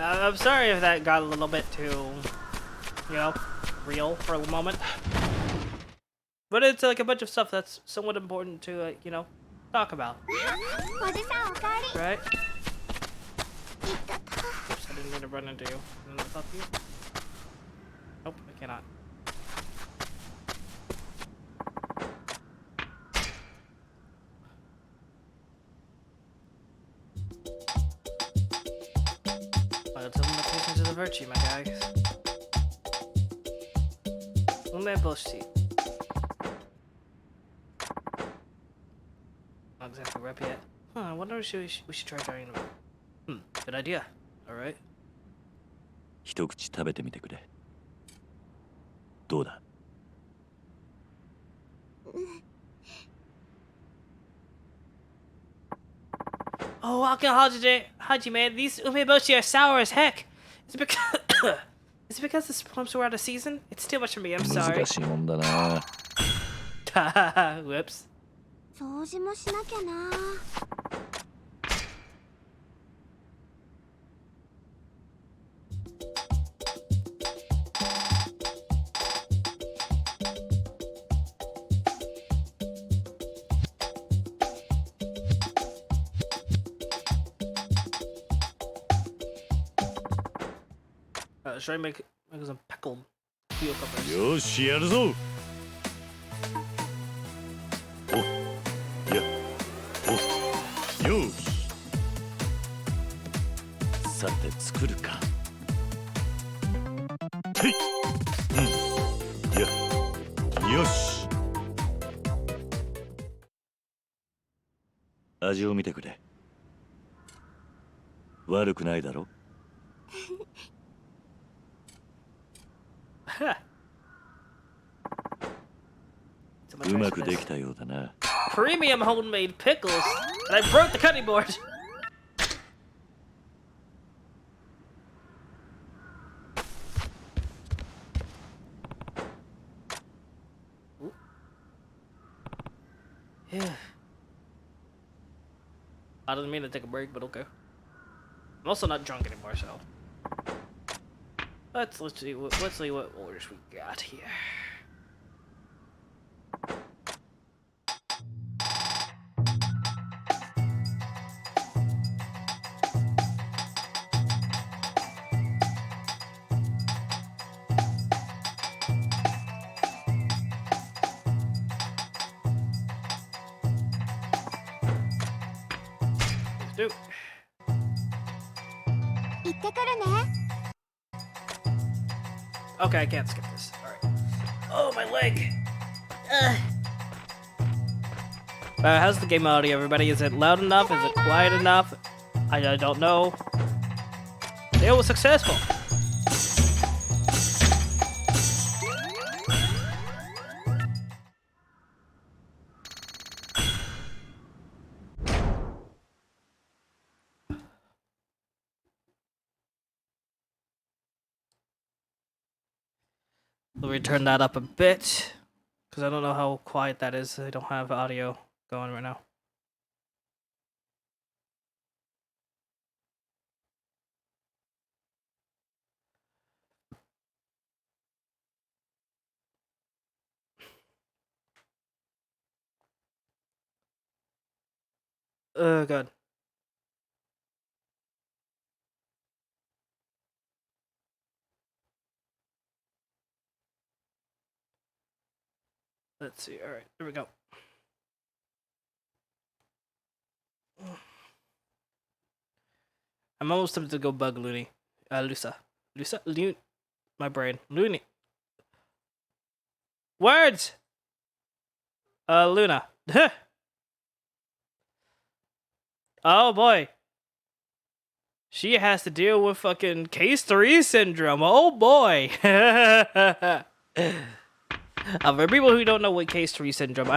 I'm sorry if that got a little bit too, you know, real for a moment. But it's like a bunch of stuff that's somewhat important to, like, you know, talk about. Right? Oops, I didn't mean to run into you. Didn't I talk to you? Nope, I cannot. Well, tell them the patience is a virtue, my guys. Umeboshi. Not exactly rep yet. Huh, I wonder if we should try trying them. Good idea. Alright. 一口食べてみてくれ。どうだ Oh, Hajime, these umeboshi are sour as heck. Is it because is it because the plums were out of season? It's too much for me. I'm sorry. 難しいもんだな。 Whoops. 掃除もしなきゃな。Should I make some pickled cucumbers? よしやるぞ。お、や、お、よし。さて作るか。てい、や、よし。味を見てくれ。悪くないだろ。うまくできたようだな。 Premium homemade pickles, and I broke the cutting board. Yeah. I didn't mean to take a break, but okay. I'm also not drunk anymore, so let's see what orders we got here. Let's do it. 行ってくるね。 Okay, I can't skip this. Alright. Oh, my leg! How's the game audio, everybody? Is it loud enough? Is it quiet enough? I don't know. It was successful! Let me turn that up a bit, because I don't know how quiet that is. I don't have audio going right now. God. Let's see. All right, there we go. I'm almost tempted to go bug Looney. Lusa. My brain. Looney. Words! Luna. Oh boy. She has to deal with fucking case 3 syndrome. Oh boy. For people who don't know what case 3 syndrome,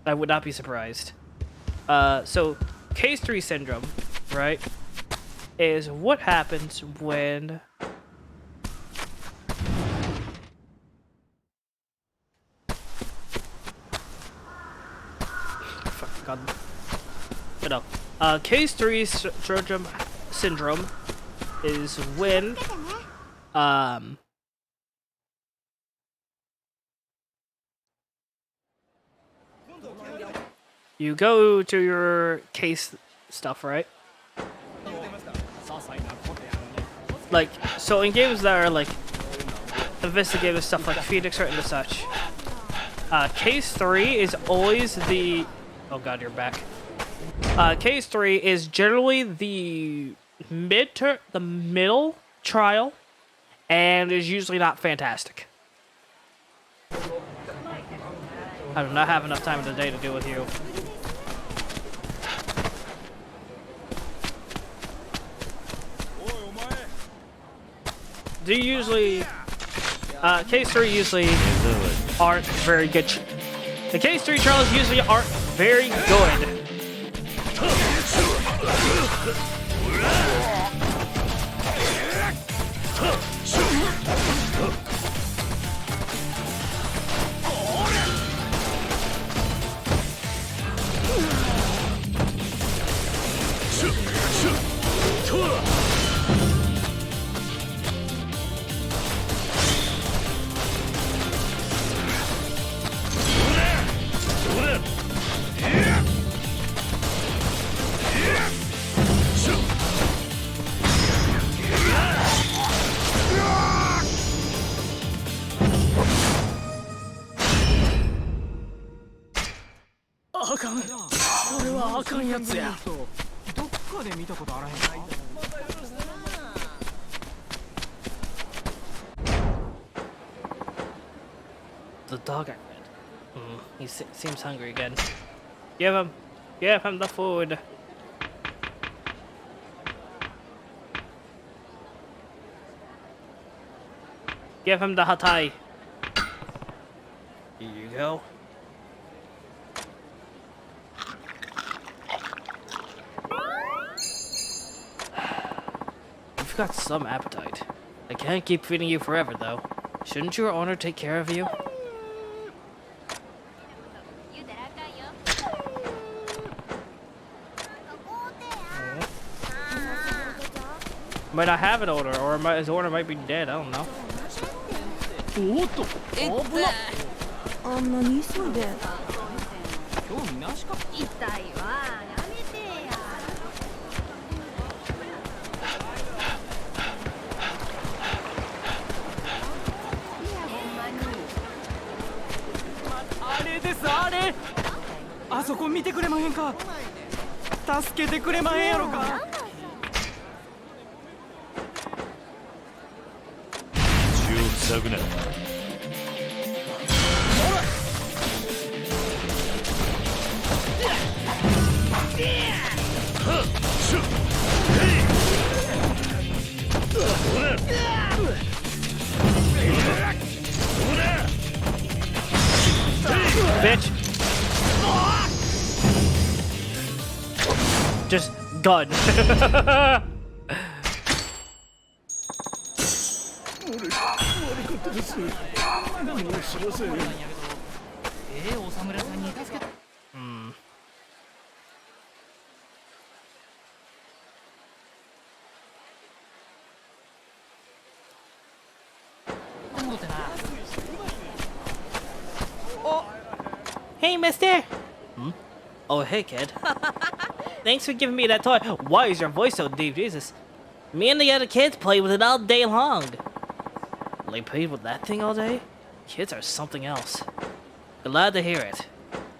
I would not be surprised. So case 3 syndrome, right, is what happens when fuck God. Case 3 syndrome is when you go to your case stuff, right? Like, so in games that are like investigative stuff like Phoenix or and such, case 3 is always the, oh god, you're back. Case 3 is generally the middle trial, and is usually not fantastic. I do not have enough time in the day to deal with you. Do you usually, case 3 usually aren't very good. The case 3 trials usually aren't very good. The dog I fed. He seems hungry again. Give him the food. Give him the hatai. Here you go. You've got some appetite. I can't keep feeding you forever, though. Shouldn't your owner take care of you? Might not have an owner, or his owner might be dead. I don't know. あんなに急いで興味なしか痛いわやめてやあれですあれあそこ見てくれまへんか助けてくれまへんやろか血を塞ぐなBitch! Just gun. Hey, mister! Oh, hey, kid. Thanks for giving me that toy. Why is your voice so deep? Jesus. Me and the other kids played with it all day long. They played with that thing all day? Kids are something else. Glad to hear it.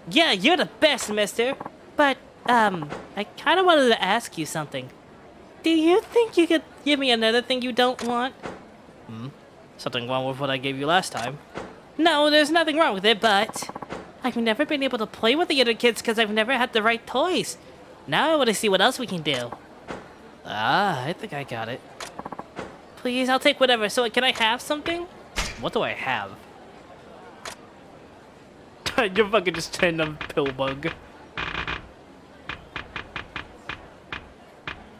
Yeah, you're the best, mister. But, I kind of wanted to ask you something. Do you think you could give me another thing you don't want? Something wrong with what I gave you last time? No, there's nothing wrong with it, but I've never been able to play with the other kids because I've never had the right toys. Now I want to see what else we can do. Ah, I think I got it. Please, I'll take whatever. So can I have something? What do I have? You're fucking just tandem pill bug.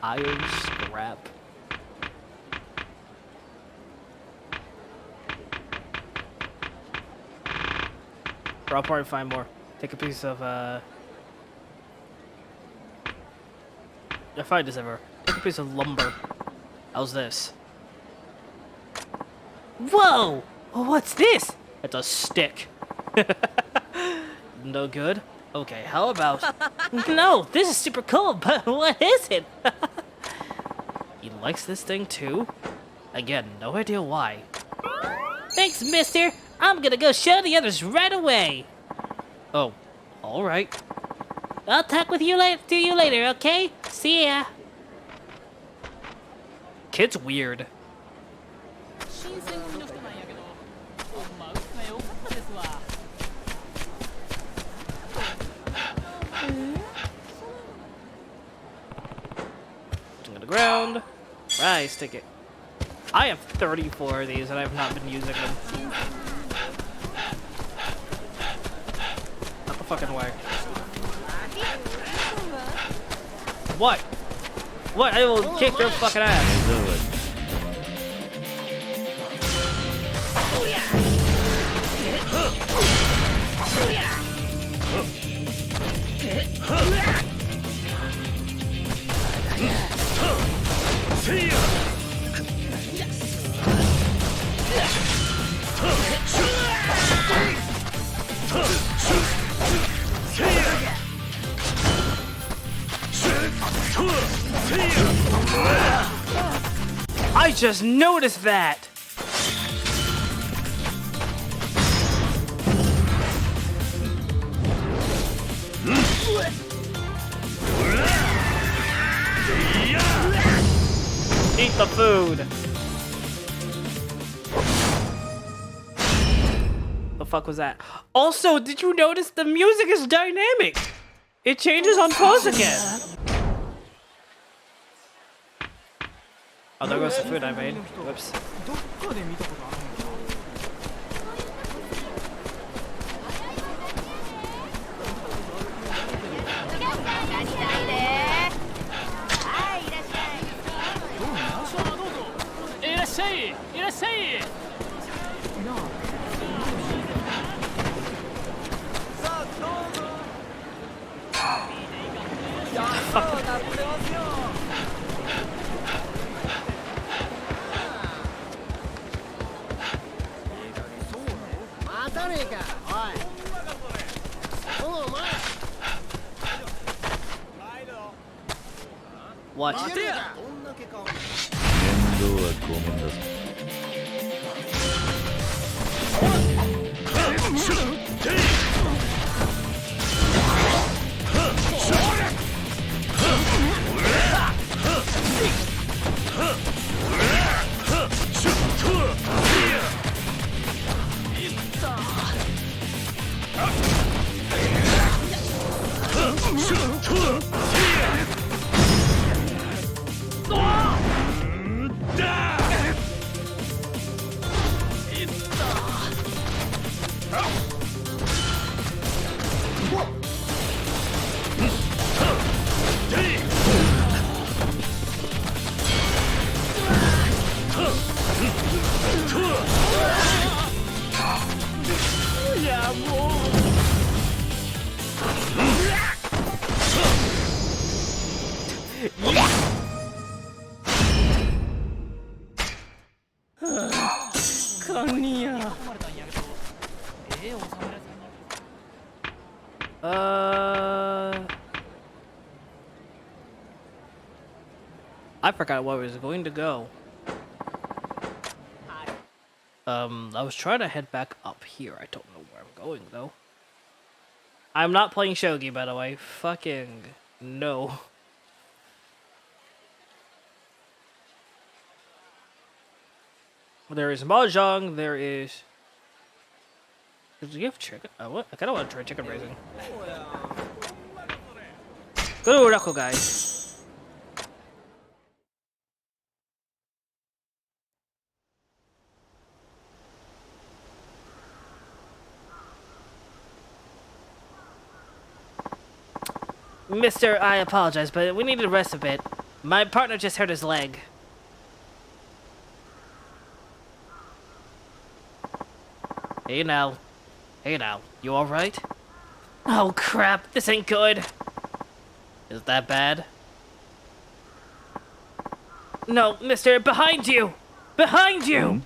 Iron scrap. Or I'll probably find more. Take a piece of, I find this ever. Take a piece of lumber. How's this? Whoa! What's this? It's a stick. No good? Okay, how about... No, this is super cool, but what is it? He likes this thing too? Again, no idea why. Thanks, mister! I'm gonna go show the others right away! Oh, alright. I'll talk with you to you later, okay? See ya! Kid's weird. 新選組の人なんやけどほんま運が良かったですわ To the ground. Prize ticket. I have 34 of these and I've not been using them. Not the fucking way. What? What? I will kick your fucking ass. I just noticed that! Eat the food! The fuck was that? Also, did you notice the music is dynamic? It changes on pause again. Oh, there goes the food I made. Whoops. What? 面倒はごめんだぞ I forgot where I was going to go. I was trying to head back up here. I don't know where I'm going, though. I'm not playing Shogi, by the way. Fucking no. There is Mahjong, there is... Do you have chicken? What? I kinda want to try chicken raising. Go to Urako, guys. Mister, I apologize, but we need to rest a bit. My partner just hurt his leg. Hey now. Hey now. You alright? Oh crap, this ain't good. Is that bad? No, mister, behind you! Behind you!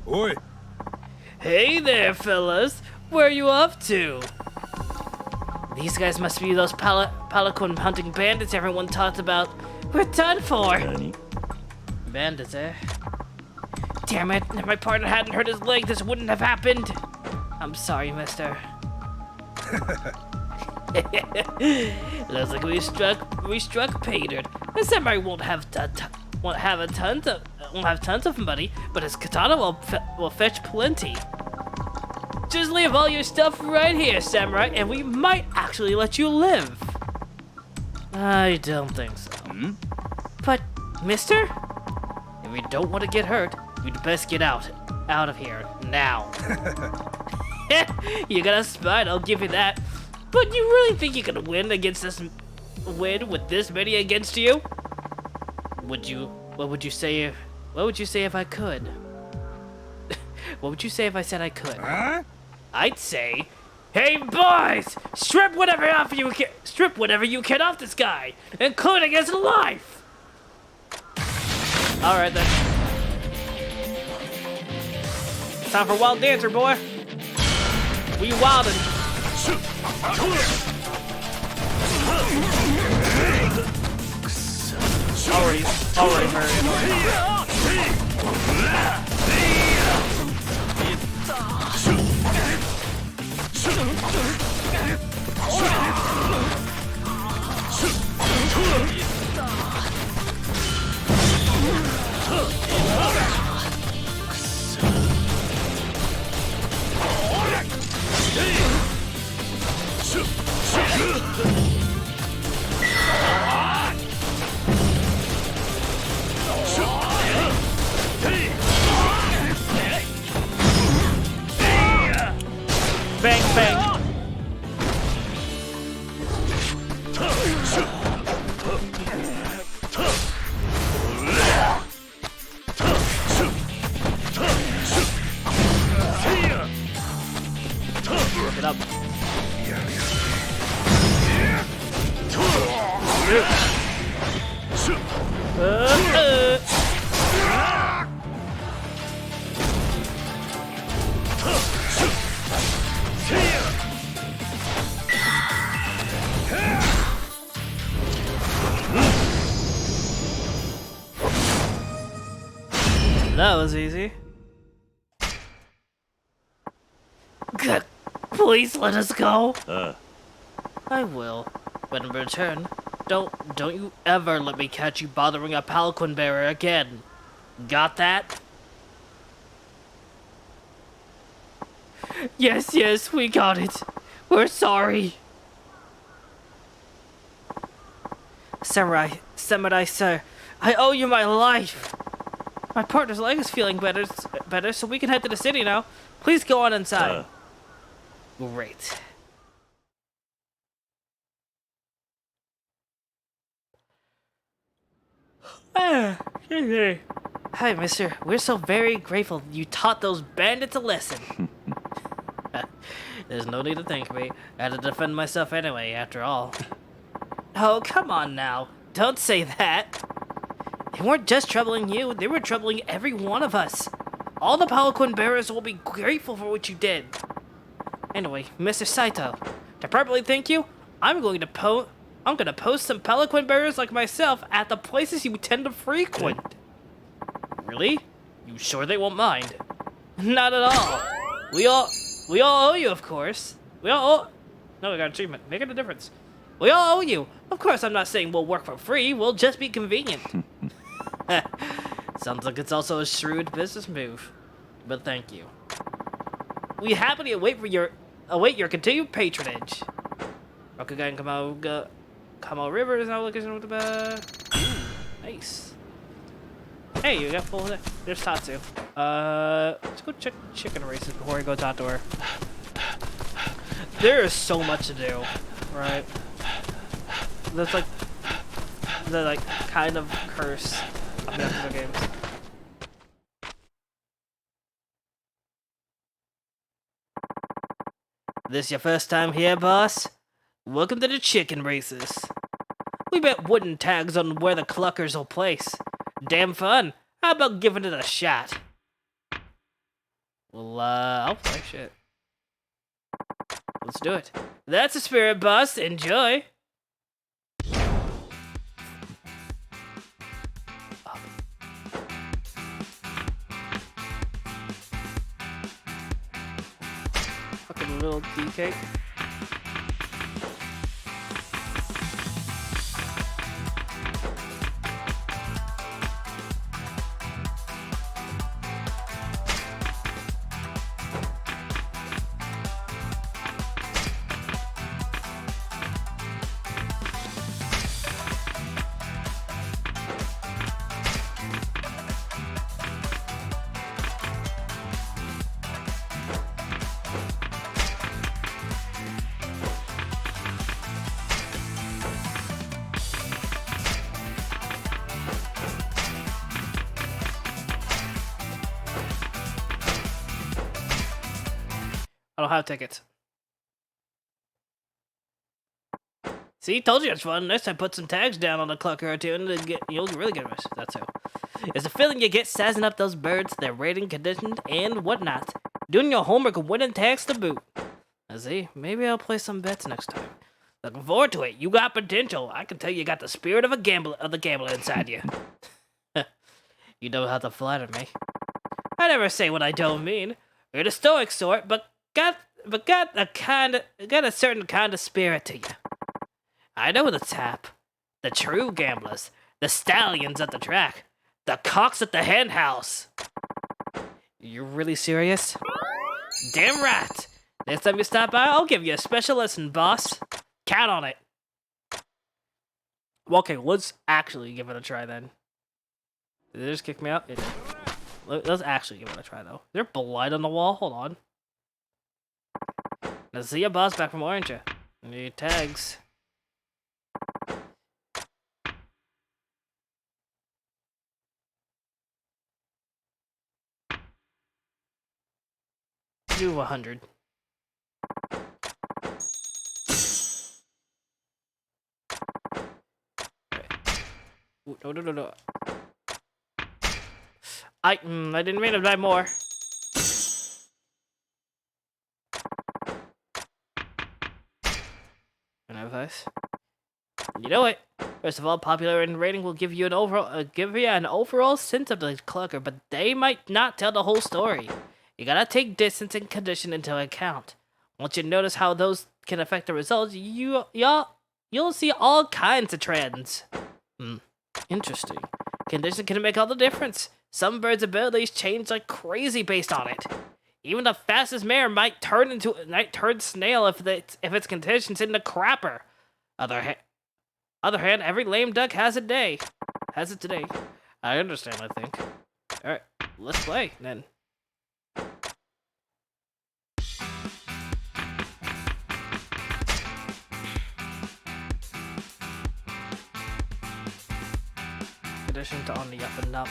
Oi! Hey there, fellas. Where are you off to? These guys must be those pelican hunting bandits everyone talked about. We're done for. Nani? Bandits, eh? Damn it, if my partner hadn't hurt his leg, this wouldn't have happened. I'm sorry, mister. Looks like we struck pay dirt. The samurai won't have tons of money, but his katana will fetch plenty. Just leave all your stuff right here, samurai, and we might actually let you live. I don't think so. But, mister, if you don't want to get hurt, you'd best get out of here now. You got a spine, I'll give you that. But you really think you can win with this many against you? What would you say if I could? What would you say if I said I could? Huh? I'd say, hey boys, strip whatever you can off this guy, including his life. All right then. Time for Wild Dancer, boy. We wildin'. Already very annoying. Bang, bang. Look it up. That was easy. Good. Please let us go. I will. But in return, don't you ever let me catch you bothering a palanquin bearer again. Got that? Yes, we got it. We're sorry. Samurai, sir, I owe you my life. My partner's leg is feeling better, so we can head to the city now. Please go on inside. Great. Hi, mister. We're so very grateful you taught those bandits a lesson. There's no need to thank me. I had to defend myself anyway, after all. Oh, come on now. Don't say that. They weren't just troubling you, they were troubling every one of us. All the palanquin bearers will be grateful for what you did. Anyway, Mr. Saito, to properly thank you, I'm going to post some palanquin bearers like myself at the places you tend to frequent. Really? You sure they won't mind? Not at all. We all owe you, of course. No, we got an achievement. Making a difference. We all owe you. Of course, I'm not saying we'll work for free. We'll just be convenient. Sounds like it's also a shrewd business move. But thank you. We happily await your continued patronage. Rokugan Kamo River is now location with the back. Nice. Hey, you got full. There's Tatsu. Let's go check chicken races before we go talk to her. There is so much to do, right? That's like the kind of curse of the other games. This your first time here, boss? Welcome to the chicken races. We bet wooden tags on where the cluckers will place. Damn fun. How about giving it a shot? Well, I'll play shit. Let's do it. That's the spirit, boss. Enjoy. Fucking little tea cake. I don't have tickets. See, told you it's fun. Next time, put some tags down on the clucker or two, and you'll really get a miss. That's so. It's a feeling you get sizing up those birds, their rating, conditioned, and whatnot. Doing your homework and winning tags to boot. I see. Maybe I'll play some bets next time. Looking forward to it. You got potential. I can tell you got the spirit of the gambler inside you. You know how to flatter me. I never say what I don't mean. You're the stoic sort, but got a certain kind of spirit to you. I know the tap. The true gamblers. The stallions at the track. The cocks at the hen house. You really serious? Damn right. Next time you stop by, I'll give you a special lesson, boss. Count on it. Well, okay, let's actually give it a try then. Did they just kick me out? Let's actually give it a try, though. Is there blood on the wall? Hold on. Now see ya, boss, back from Orange. Need tags. Do 100. No. I didn't mean to buy more. Advice. You know it. First of all, popular and rating will give you an overall sense of the clucker, but they might not tell the whole story. You gotta take distance and condition into account. Once you notice how those can affect the results, you'll see all kinds of trends. Interesting. Condition can make all the difference. Some birds' abilities change like crazy based on it. Even the fastest mare might turn snail if its condition's in the crapper. Other hand, every lame duck has it today. I understand, I think. Alright, let's play then. Condition to on the up and up.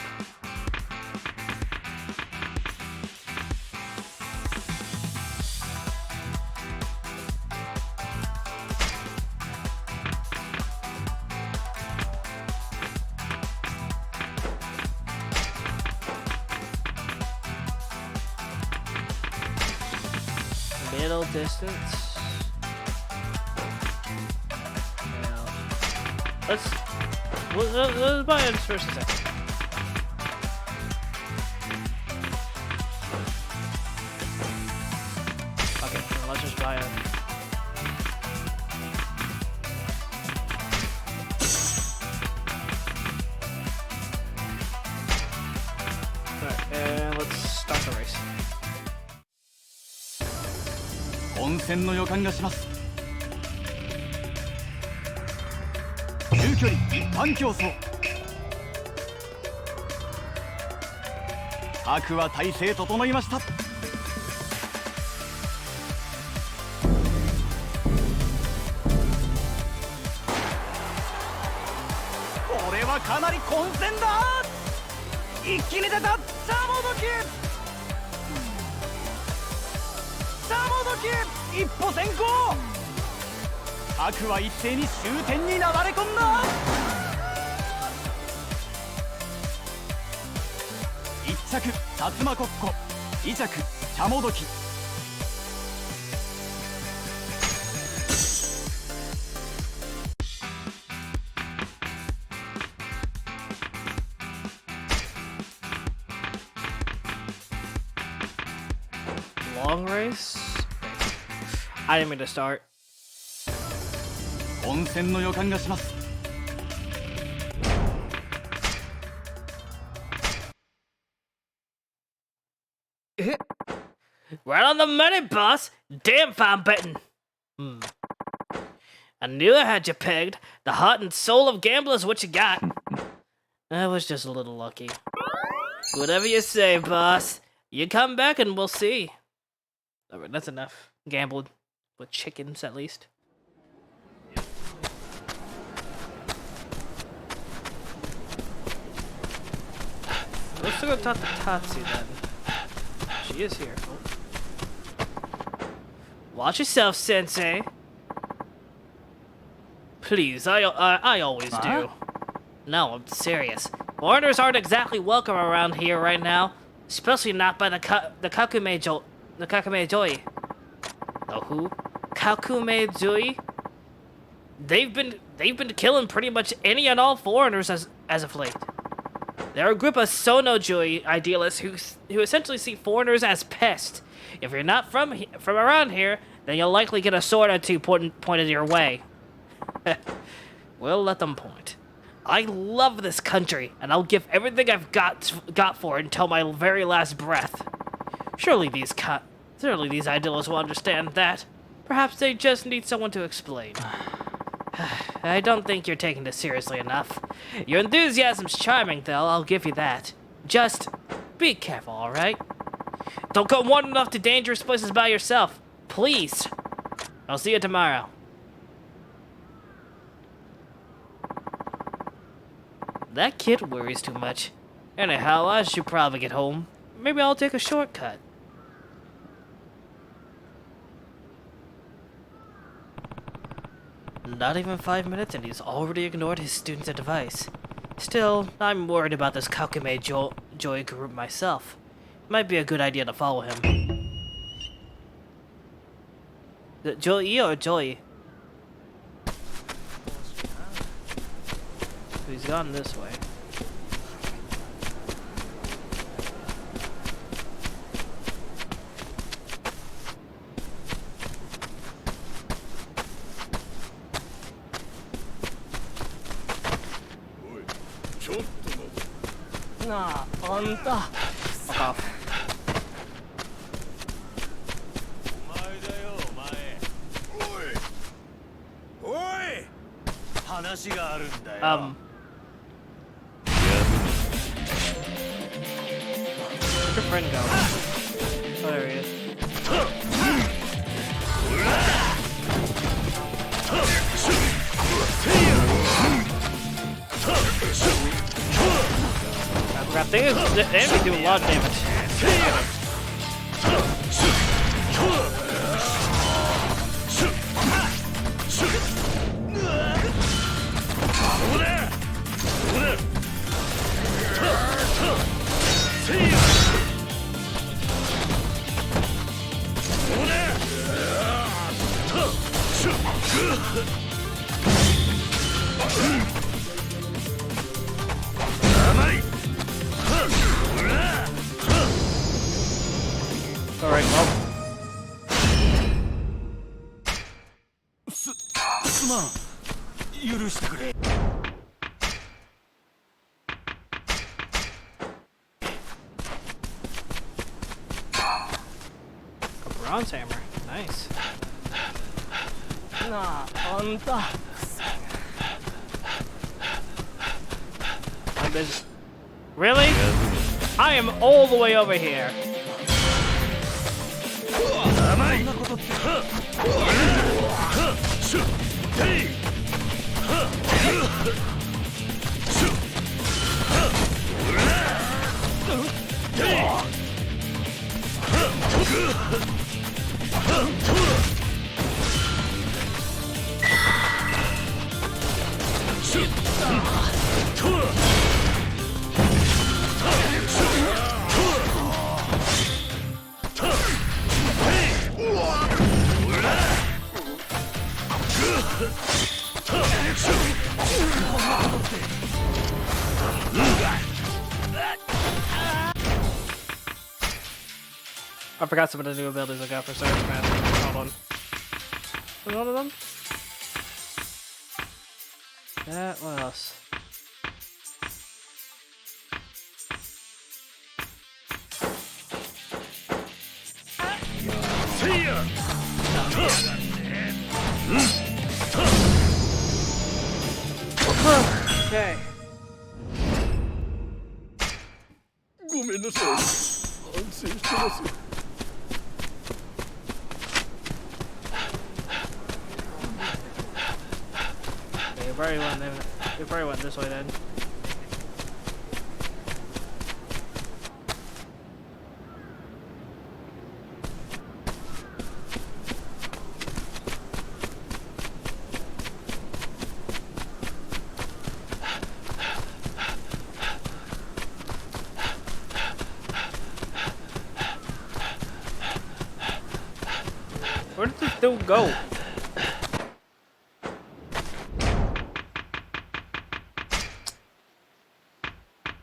Middle distance. Now, let's buy it first a second. Okay, let's just buy it. Alright, and let's start the race. 混戦の予感がします。中距離一般競争。各は体勢整いました。これはかなり混戦だ。一気に出たサーモドキ。サーモドキ。一歩先行。悪は一斉に終点に流れ込んだ。一着薩摩国庫、二着茶もどき。Long race? I didn't mean to start. 温泉の予感がします。Right on the money, boss. Damn fine betting. I knew I had you pegged. The heart and soul of gamblers, what you got? I was just a little lucky. Whatever you say, boss. You come back and we'll see. Alright, that's enough. Gambled with chickens, at least. Let's go talk to Tatsu then. She is here. Oh. Watch yourself, Sensei. Please, I always do. No, I'm serious. Foreigners aren't exactly welcome around here right now, especially not by the Kakume-joi. The who? Kakume-joi? They've been killing pretty much any and all foreigners as of late. They're a group of Sono-joi idealists who essentially see foreigners as pests. If you're not from around here, then you'll likely get a sword or two pointed your way. We'll let them point. I love this country, and I'll give everything I've got for it until my very last breath. Surely these idealists will understand that. Perhaps they just need someone to explain. I don't think you're taking this seriously enough. Your enthusiasm's charming, though, I'll give you that. Just be careful, alright? Don't go wandering off to dangerous places by yourself. Please. I'll see you tomorrow. That kid worries too much. Anyhow, I should probably get home. Maybe I'll take a shortcut. Not even 5 minutes and he's already ignored his student's advice. Still, I'm worried about this Kakume-joi group myself. Might be a good idea to follow him. The Joi or Joy? He's gone this way. Nah, anta. Fuck off. 話があるんだよ。Where'd your friend go? Oh, there he is. Crap, the enemy do a lot of damage. Alright, well. すまん。許してくれ。A bronze hammer. Nice. Nah, anta. Really? I am all the way over here. I forgot some of the new abilities I got for Surge Man. Hold on. Was one of them? Yeah, what else? Okay. ごめんなさい。反省してます。You probably went this way then. Where did this dude go?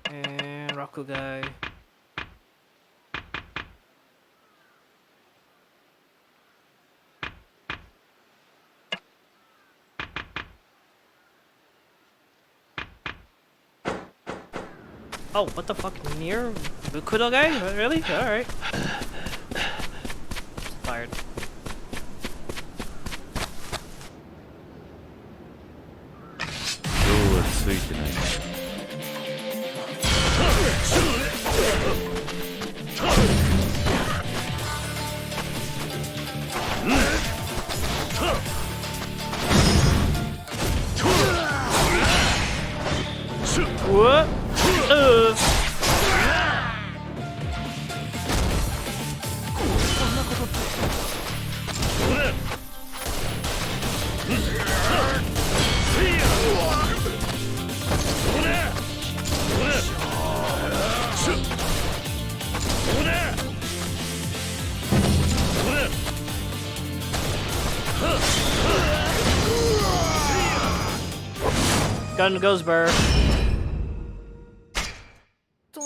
And Raku guy. Oh, what the fuck? Near Bukudo guy? Really? Alright. Tired. What? Gun goes burr. ち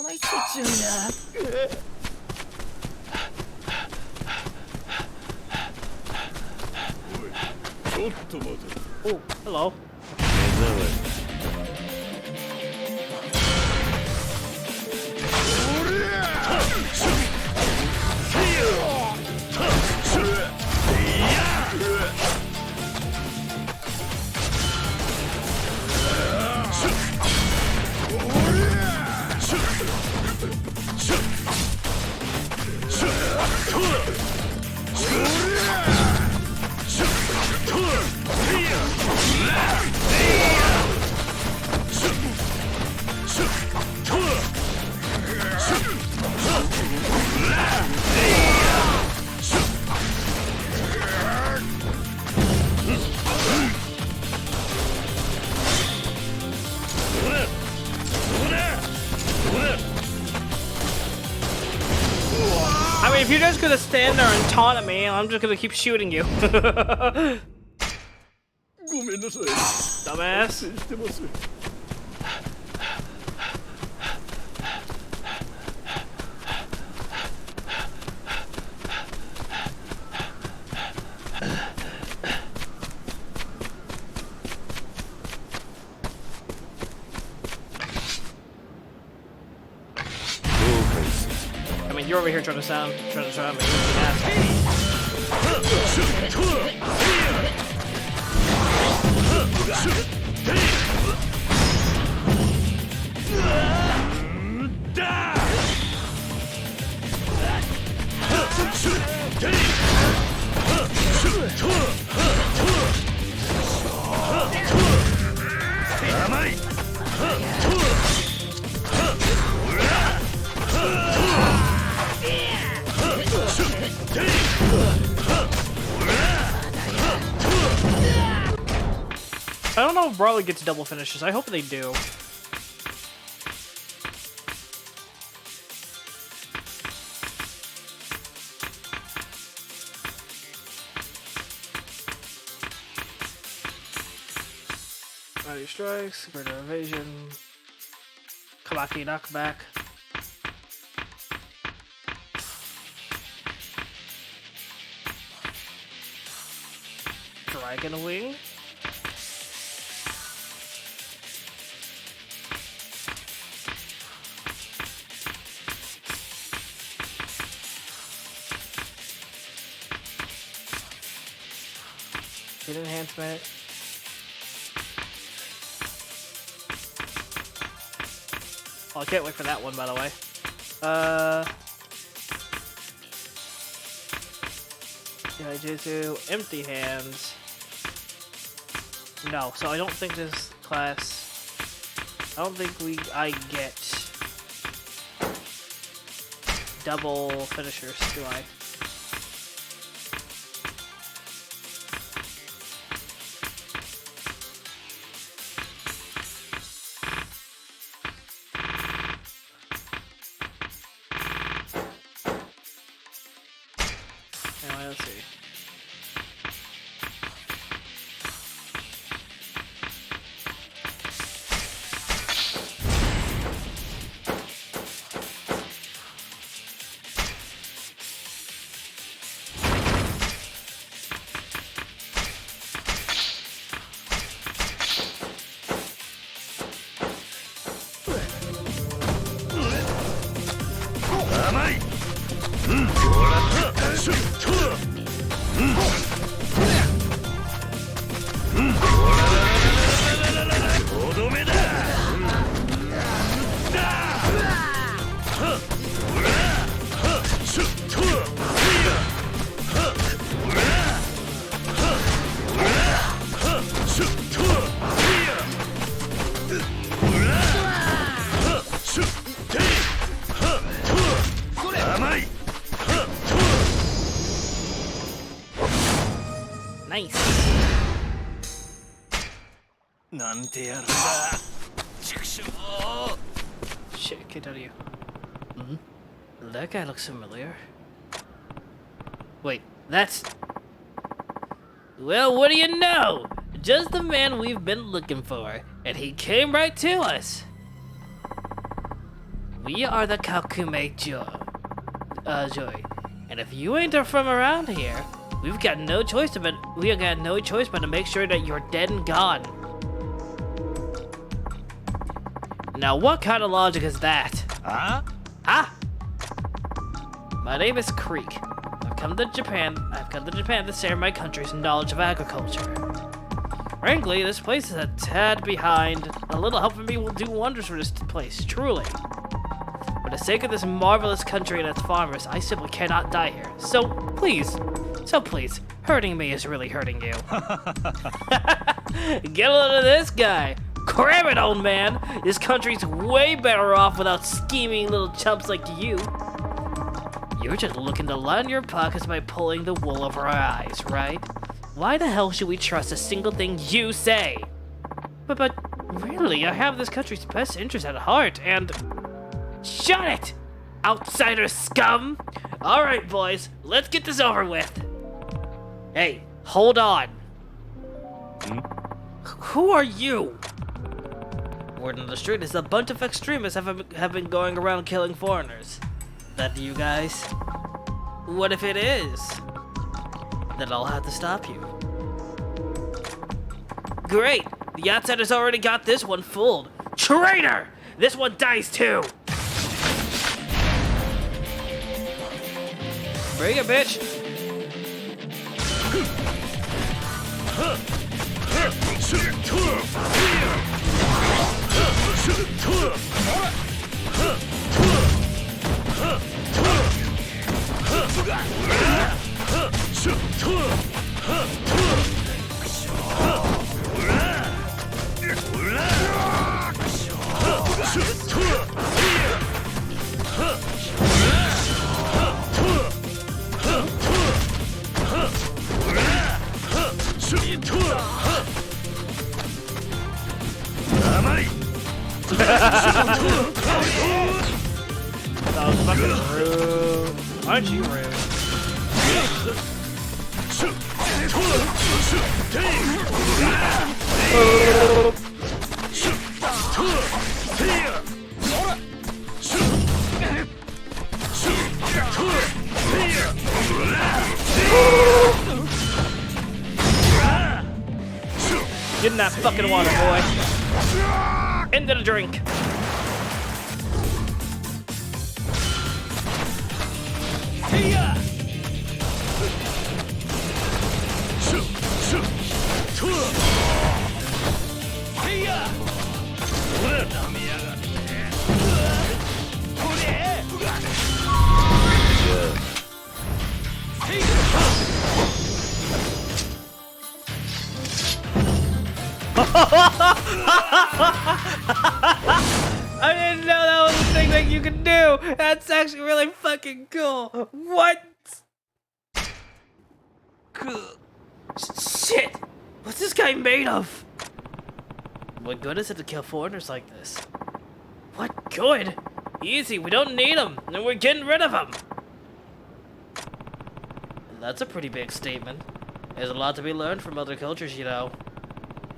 ょっと待て。 Oh, hello. I mean, if you're just gonna stand there and taunt at me, I'm just gonna keep shooting you. ごめんなさい。 Dumbass. してます。 I mean, you're over here trying to sound me. I don't know if Brawler gets double finishes. I hope they do. Body strikes, greater evasion, Kabaki knockback. Dragon wing. Hit enhancement. Oh, I can't wait for that one, by the way. Yeah, Jitsu, empty hands. No, so I don't think this class. I don't think I get double finishers, do I? Anyway, let's see. Nice. Shit, get out of you. That guy looks familiar. Wait, that's... Well, what do you know? Just the man we've been looking for, and he came right to us. We are the Kakume Joy, and if you ain't from around here, we've got no choice but to make sure that you're dead and gone. Now, what kind of logic is that? Huh? Ah! My name is Creek. I've come to Japan to share my country's knowledge of agriculture. Frankly, this place is a tad behind. A little help from me will do wonders for this place, truly. For the sake of this marvelous country and its farmers, I simply cannot die here. So please, hurting me is really hurting you. Get a load of this guy. Grab it, old man. This country's way better off without scheming little chumps like you. You're just looking to line your pockets by pulling the wool over our eyes, right? Why the hell should we trust a single thing you say? But really, I have this country's best interest at heart, and... Shut it! Outsider scum! Alright, boys, let's get this over with. Hey, hold on. Who are you? Word on the street is a bunch of extremists have been going around killing foreigners. That you guys? What if it is? Then I'll have to stop you. Great! The outsiders already got this one fooled. Traitor! This one dies too! Bring it, bitch! That was fucking rude. Aren't you rude? Get in that fucking water, boy. Into the drink. I didn't know that was a thing that you could do. That's actually really fucking cool. What? Shit. What's this guy made of? What good is it to kill foreigners like this? What good? Easy, we don't need them, and we're getting rid of them. That's a pretty big statement. There's a lot to be learned from other cultures, you know.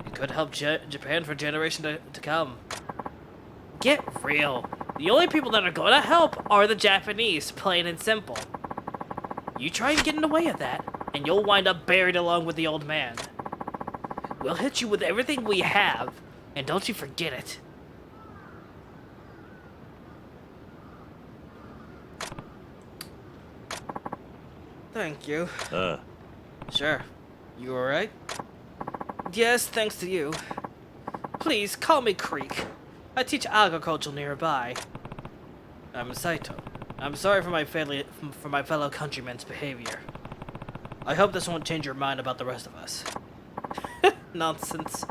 It could help Japan for generations to come. Get real. The only people that are gonna help are the Japanese, plain and simple. You try and get in the way of that, and you'll wind up buried along with the old man. We'll hit you with everything we have, and don't you forget it. Thank you. Sure. You alright? Yes, thanks to you. Please, call me Creek. I teach agriculture nearby. I'm Saito. I'm sorry for my fellow countrymen's behavior. I hope this won't change your mind about the rest of us. Nonsense.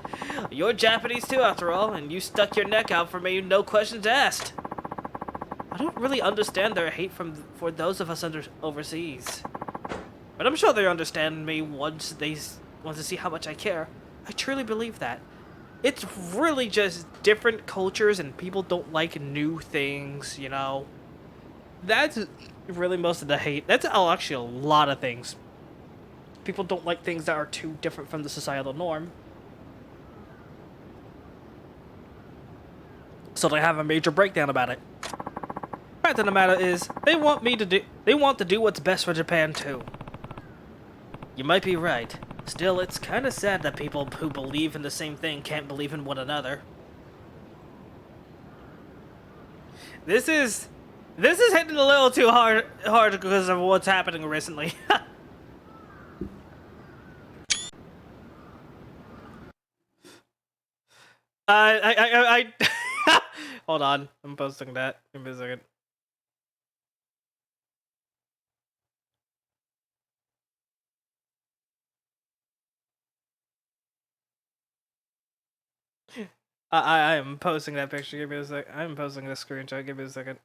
You're Japanese too, after all, and you stuck your neck out for me, no questions asked. I don't really understand their hate for those of us overseas. But I'm sure they understand me once they see how much I care. I truly believe that. It's really just different cultures and people don't like new things, you know. That's really most of the hate. That's actually a lot of things. People don't like things that are too different from the societal norm. So they have a major breakdown about it. Fact of the matter is, they want to do what's best for Japan too. You might be right. Still, it's kind of sad that people who believe in the same thing can't believe in one another. This is hitting a little too hard because of what's happening recently. Hold on. I'm posting that. Give me a second. I am posting that picture. Give me a sec. I'm posting this screenshot. Give me a second.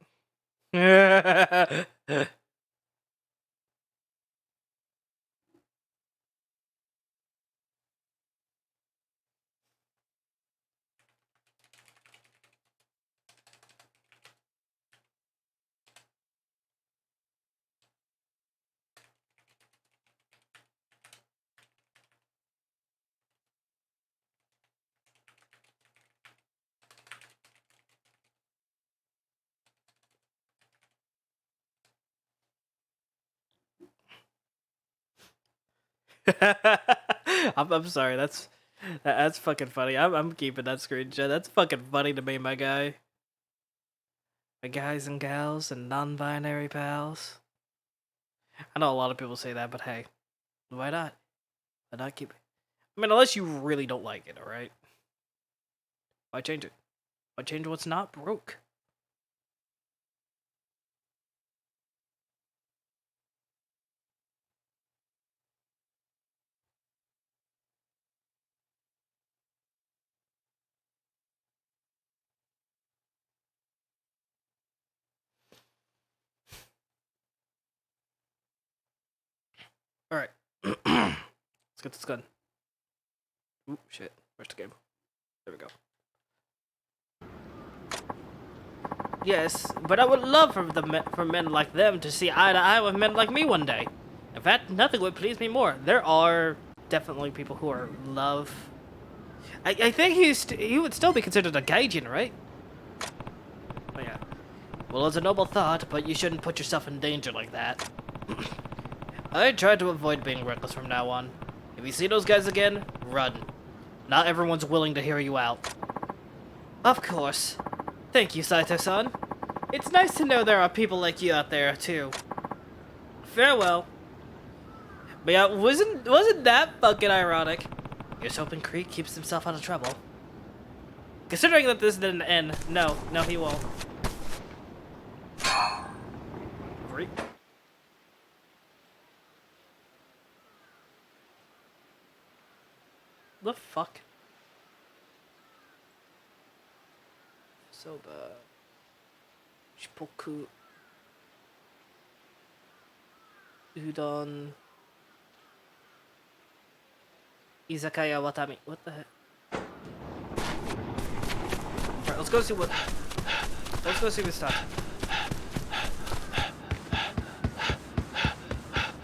I'm sorry. That's fucking funny. I'm keeping that screenshot. That's fucking funny to me, my guy. My guys and gals and non-binary pals. I know a lot of people say that, but hey, why not? Why not keep it? I mean, unless you really don't like it, all right? Why change it? Why change what's not broke? Alright. Let's get this gun. Oop, shit. Where's the game? There we go. Yes, but I would love for men like them to see eye to eye with men like me one day. In fact, nothing would please me more. There are definitely people who are love. I think he would still be considered a gaijin, right? Oh, yeah. Well, it's a noble thought, but you shouldn't put yourself in danger like that. I try to avoid being reckless from now on. If you see those guys again, run. Not everyone's willing to hear you out. Of course. Thank you, Saito-san. It's nice to know there are people like you out there, too. Farewell. But yeah, wasn't that fucking ironic? Here's hoping Creek keeps himself out of trouble. Considering that this didn't end, no, he won't. Creek. The fuck? Soba. Shippoku. Udon. Izakaya Watami. What the heck? Alright, let's go see what's stuff.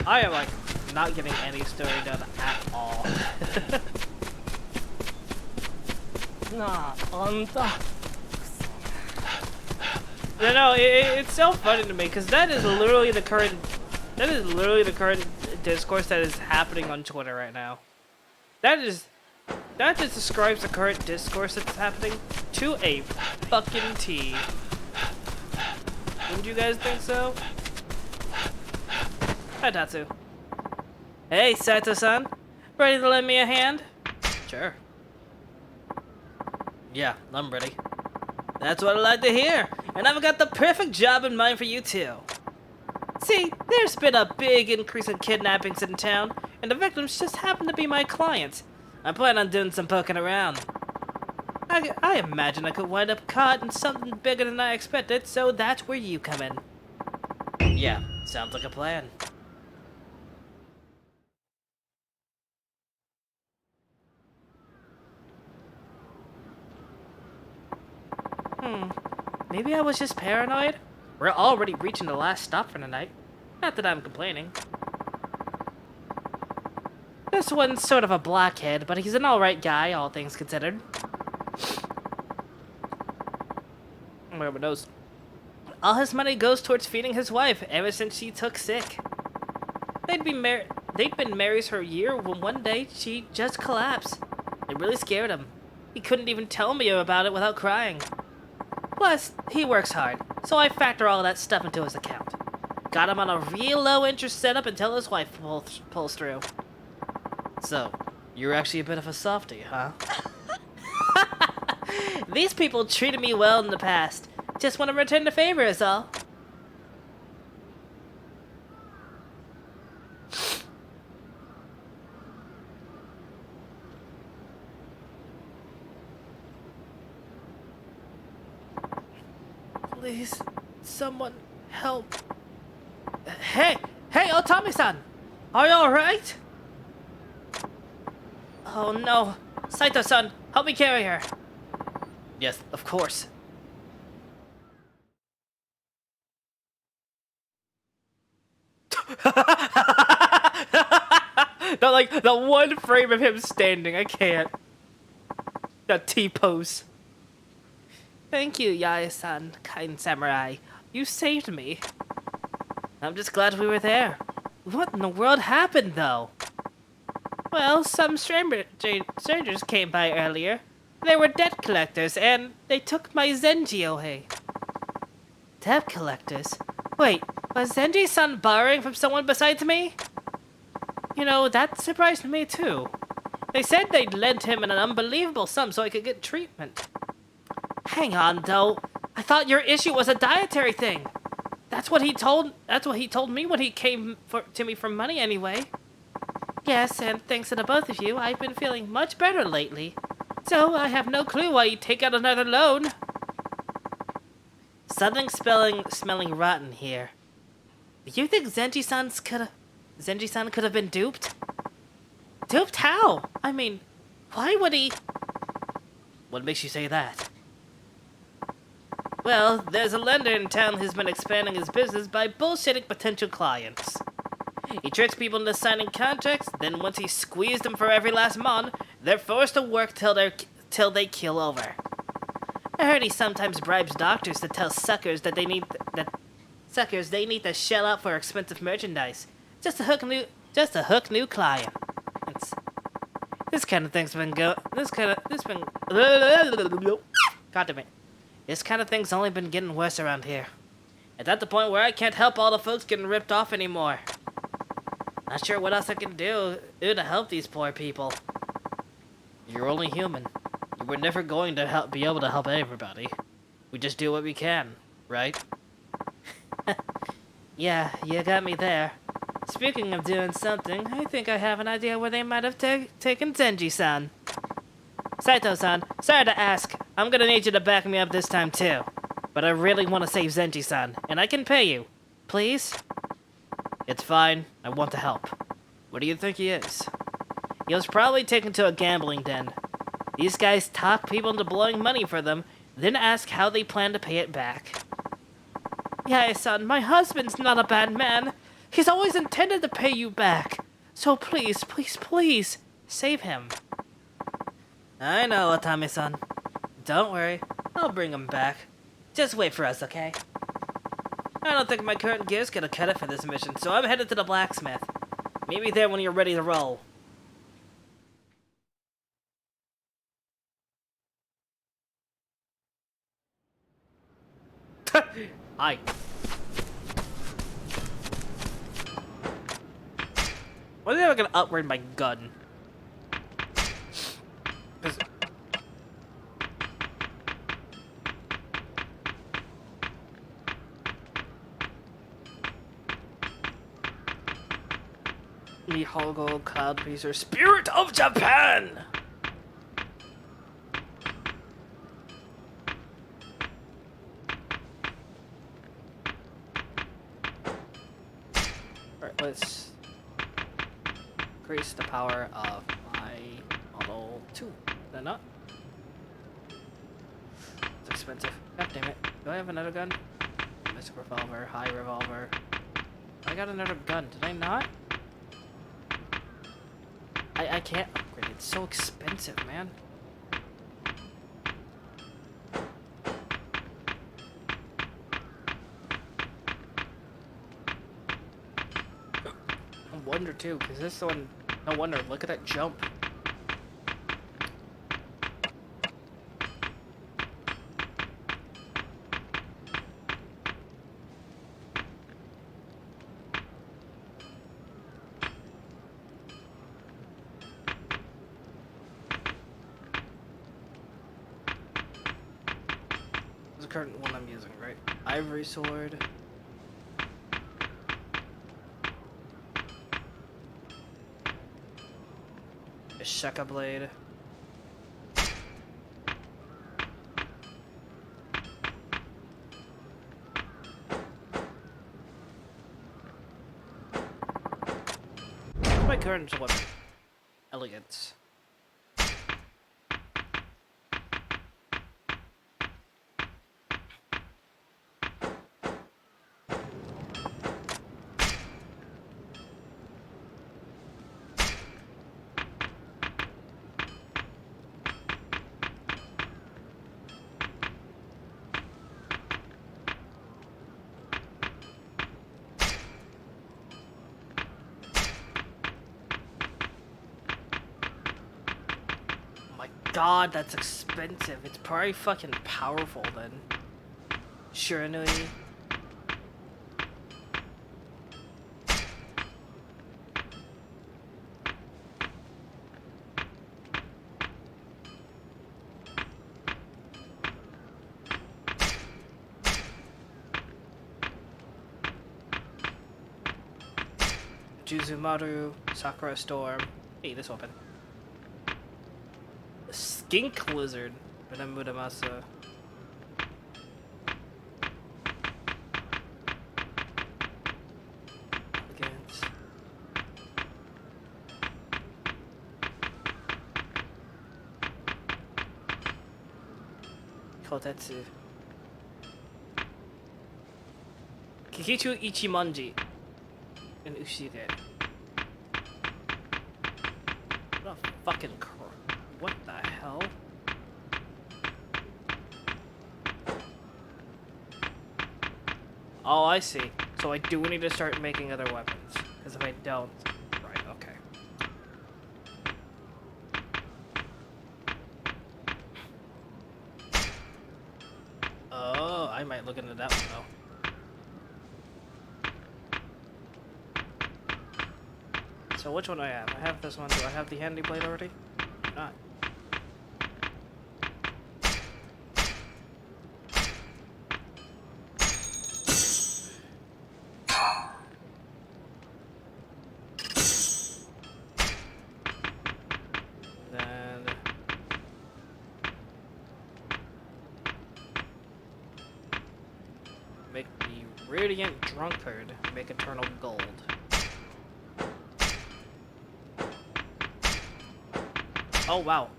I am like not getting any story done at all. Nah, anta. No, it's so funny to me because that is literally the current discourse that is happening on Twitter right now. That just describes the current discourse that's happening to a fucking T. Wouldn't you guys think so? Hi, Tatsu. Hey, Saito-san. Ready to lend me a hand? Sure. Yeah, I'm ready. That's what I like to hear. And I've got the perfect job in mind for you, too. See, there's been a big increase in kidnappings in town, and the victims just happen to be my clients. I plan on doing some poking around. I imagine I could wind up caught in something bigger than I expected, so that's where you come in. Yeah, sounds like a plan. Maybe I was just paranoid? We're already reaching the last stop for the night. Not that I'm complaining. This one's sort of a blockhead, but he's an alright guy, all things considered. Whoever knows. All his money goes towards feeding his wife ever since she took sick. They'd been married for a year when one day she just collapsed. It really scared him. He couldn't even tell me about it without crying. Plus, he works hard, so I factor all that stuff into his account. Got him on a real low interest setup until his wife pulls through. So, you're actually a bit of a softie, huh? These people treated me well in the past. Just want to return the favor is all. Please, someone help. Hey, Otami-san! Are you alright? Oh no. Saito-san, help me carry her. Yes, of course. Not like the one frame of him standing, I can't. That T-pose. Thank you, Yae-san, kind samurai. You saved me. I'm just glad we were there. What in the world happened, though? Well, some strangers came by earlier. They were debt collectors, and they took my Zenji away. Debt collectors? Wait, was Zenji-san borrowing from someone besides me? You know, that surprised me, too. They said they'd lent him an unbelievable sum so I could get treatment. Hang on, though. I thought your issue was a dietary thing. That's what he told me when he came to me for money anyway. Yes, and thanks to the both of you, I've been feeling much better lately. So I have no clue why you'd take out another loan. Something smelling rotten here. Do you think Zenji-san could have been duped? Duped how? I mean, why would he? What makes you say that? Well, there's a lender in town who's been expanding his business by bullshitting potential clients. He tricks people into signing contracts, then once he's squeezed them for every last mon, they're forced to work till they keel over. I heard he sometimes bribes doctors to tell suckers that they need to shell out for expensive merchandise just to hook new clients. This kind of thing's been God damn it. This kind of thing's only been getting worse around here. It's at the point where I can't help all the folks getting ripped off anymore. Not sure what else I can do to help these poor people. You're only human. You were never going to be able to help everybody. We just do what we can, right? Yeah, you got me there. Speaking of doing something, I think I have an idea where they might have taken Zenji-san. Saito-san, sorry to ask. I'm gonna need you to back me up this time too. But I really want to save Zenji-san, and I can pay you. Please? It's fine. I want to help. Where do you think he is? He was probably taken to a gambling den. These guys talk people into blowing money for them, then ask how they plan to pay it back. Yeah, son, my husband's not a bad man. He's always intended to pay you back. So please, please, please, save him. I know, Atami-san. Don't worry. I'll bring him back. Just wait for us, okay? I don't think my current gear's gonna cut it for this mission, so I'm headed to the blacksmith. Meet me there when you're ready to roll. Hi. Why are they ever gonna upgrade my gun? 'Cause Mihogo Cloud Piercer, Spirit of Japan! Alright, let's increase the power of my Model 2. Is that not? It's expensive. God damn it. Do I have another gun? Mystic Revolver, High Revolver. I got another gun. Did I not? I can't upgrade it. It's so expensive, man. I wonder too, because this one, no wonder, look at that jump. The current one I'm using, right? Ivory sword. A Shaka blade. What's my current weapon? Elegance. God, that's expensive. It's probably fucking powerful then. Shiranui. Juzumaru, Sakura Storm. Hey, this weapon. Skink Lizard, Muramasa. Against Kotetsu. Kikichu Ichimonji. And Ushide. What a fucking what the hell? Oh, I see. So I do need to start making other weapons. Because if I don't... Right, okay. Oh, I might look into that one, though. So which one do I have? I have this one. Do I have the handy blade already? Not. Then make the Radiant Drunkard make Eternal Gold. Oh, wow.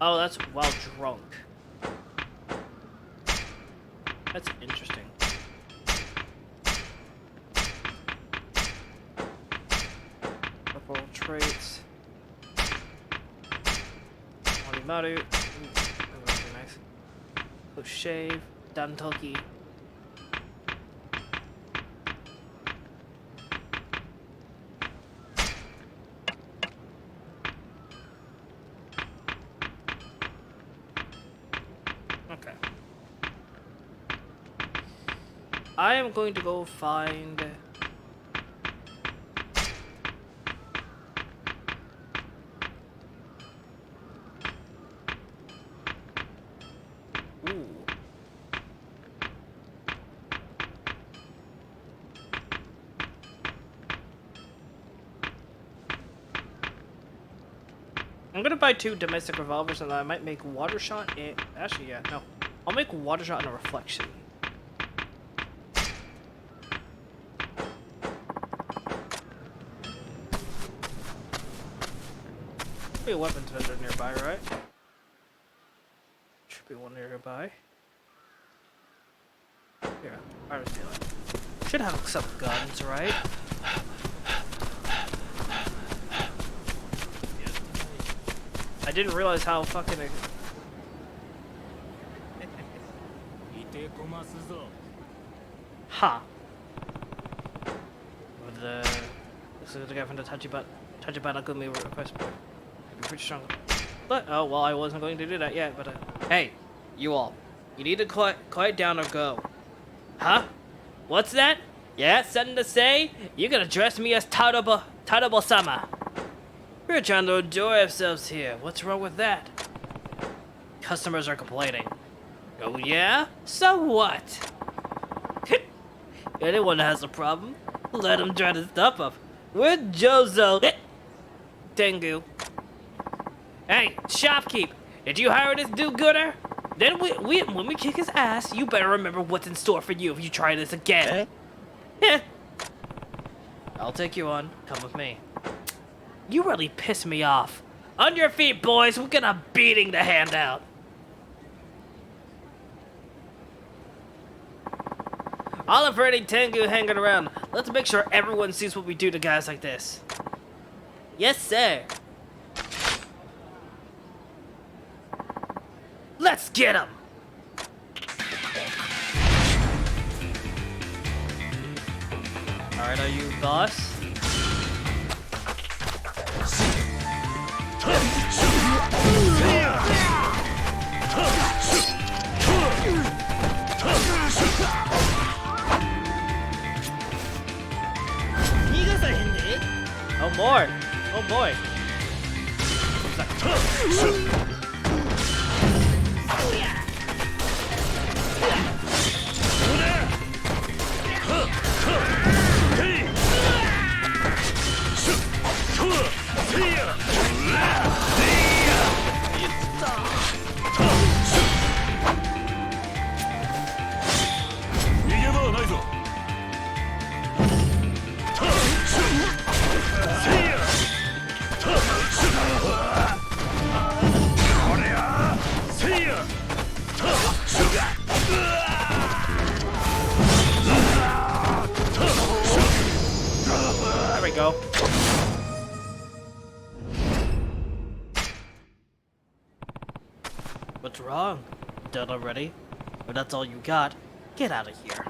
Oh, that's while drunk. That's interesting. Purple traits. Morimaru. That would be nice. Close shave. Dantoki. I am going to go find... Ooh. I'm gonna buy 2 domestic revolvers and I might make water shot and... Actually, yeah, no. I'll make water shot and a reflection. Should be a weapons vendor nearby, right? Should be one nearby. Here, Iris Taylor. Should have some guns, right? I didn't realize how fucking... Ha! This is the guy from the Tachibana Gumi request board. Could be pretty strong. But, oh, well, I wasn't going to do that yet, but, hey, you all. You need to quiet down or go. Huh? What's that? Yeah, something to say? You're gonna dress me as Tadabo-sama. We're trying to enjoy ourselves here. What's wrong with that? Customers are complaining. Oh, yeah? So what? Anyone has a problem, let him try to stop up. We're Jozo Tengu. Hey, shopkeep, did you hire this do-gooder? Then when we kick his ass, you better remember what's in store for you if you try this again. Eh? I'll take you on. Come with me. You really piss me off. On your feet, boys. We're gonna beating the hand out. All of Freddy Tengu hanging around. Let's make sure everyone sees what we do to guys like this. Yes, sir. Let's get him. Alright, are you boss? Oh, more! Oh boy! you go. What's wrong? Done already? Or that's all you got? Get out of here.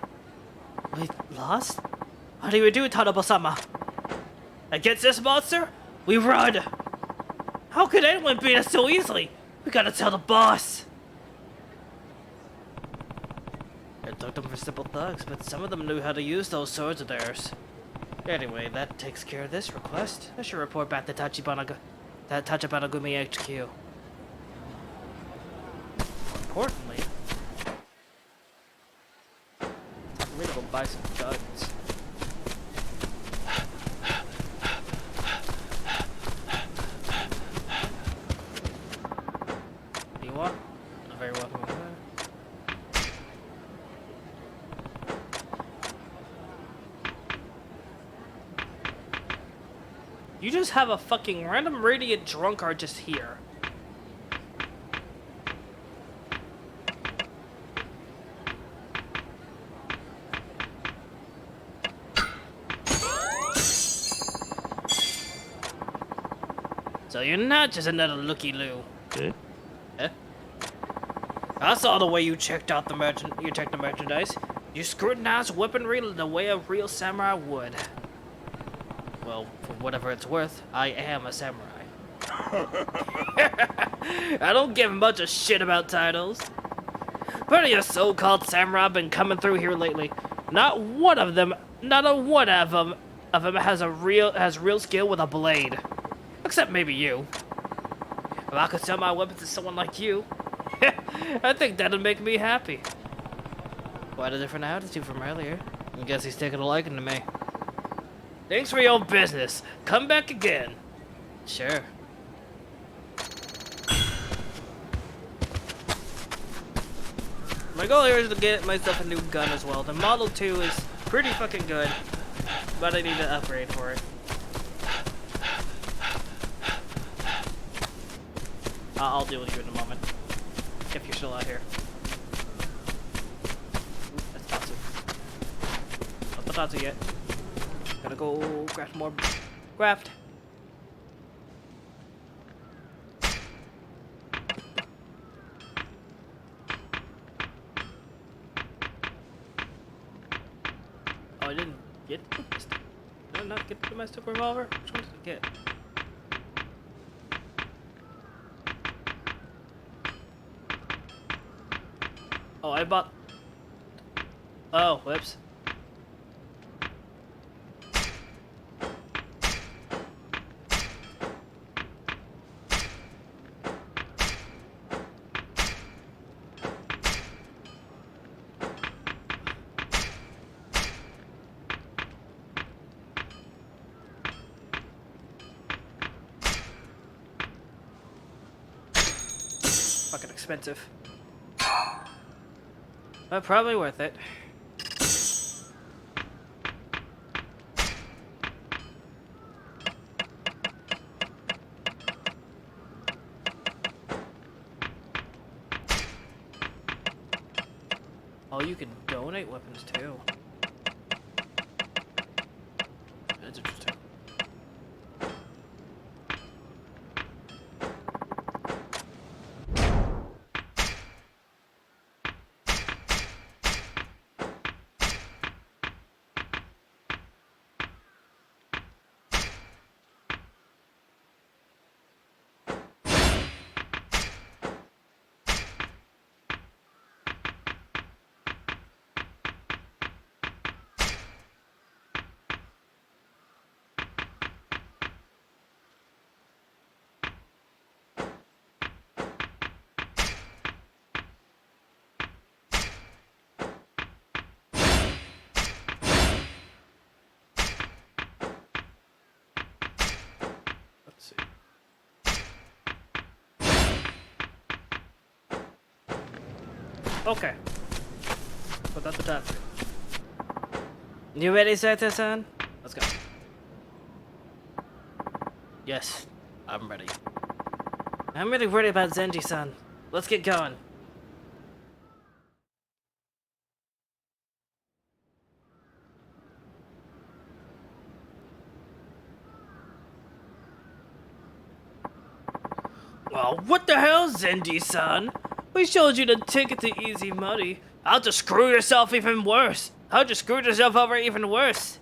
Wait, lost? How do we do, Tadabo-sama? Against this monster? We run! How could anyone beat us so easily? We gotta tell the boss! I took them for simple thugs, but some of them knew how to use those swords of theirs. Anyway, that takes care of this request. I should report back to Tachibana Gumi HQ. More importantly, I'm gonna go buy some guns. You want? You're very welcome. You just have a fucking random radiant drunkard just here. So you're not just another looky-loo. Eh? Eh? I saw the way you checked out the merchandise. You scrutinized weaponry the way a real samurai would. Well, for whatever it's worth, I am a samurai. I don't give much a shit about titles. Plenty of so-called samurai been coming through here lately. Not one of them has real skill with a blade. Except maybe you. If I could sell my weapons to someone like you, I think that'd make me happy. Quite a different attitude from earlier. I guess he's taking a liking to me. Thanks for your business. Come back again. Sure. My goal here is to get myself a new gun as well. The Model 2 is pretty fucking good, but I need to upgrade for it. I'll deal with you in a moment. If you're still out here. Ooh, that's Tatsu. Not the Tatsu yet. Gotta go craft more craft. Oh, I didn't get the domestic. Did I not get the domestic revolver? Which one did I get? Oh, I bought... Oh, whoops. Fucking expensive. But probably worth it. Oh, you can donate weapons too. That's interesting. Let's see. Okay. Put that to top. You ready, Sato-san? Let's go. Yes, I'm ready. I'm really worried about Zenji-san. Let's get going. Well, what the hell, Zendi-san? We showed you the ticket to easy money. I'll just screw yourself even worse. How'd you screw yourself over even worse?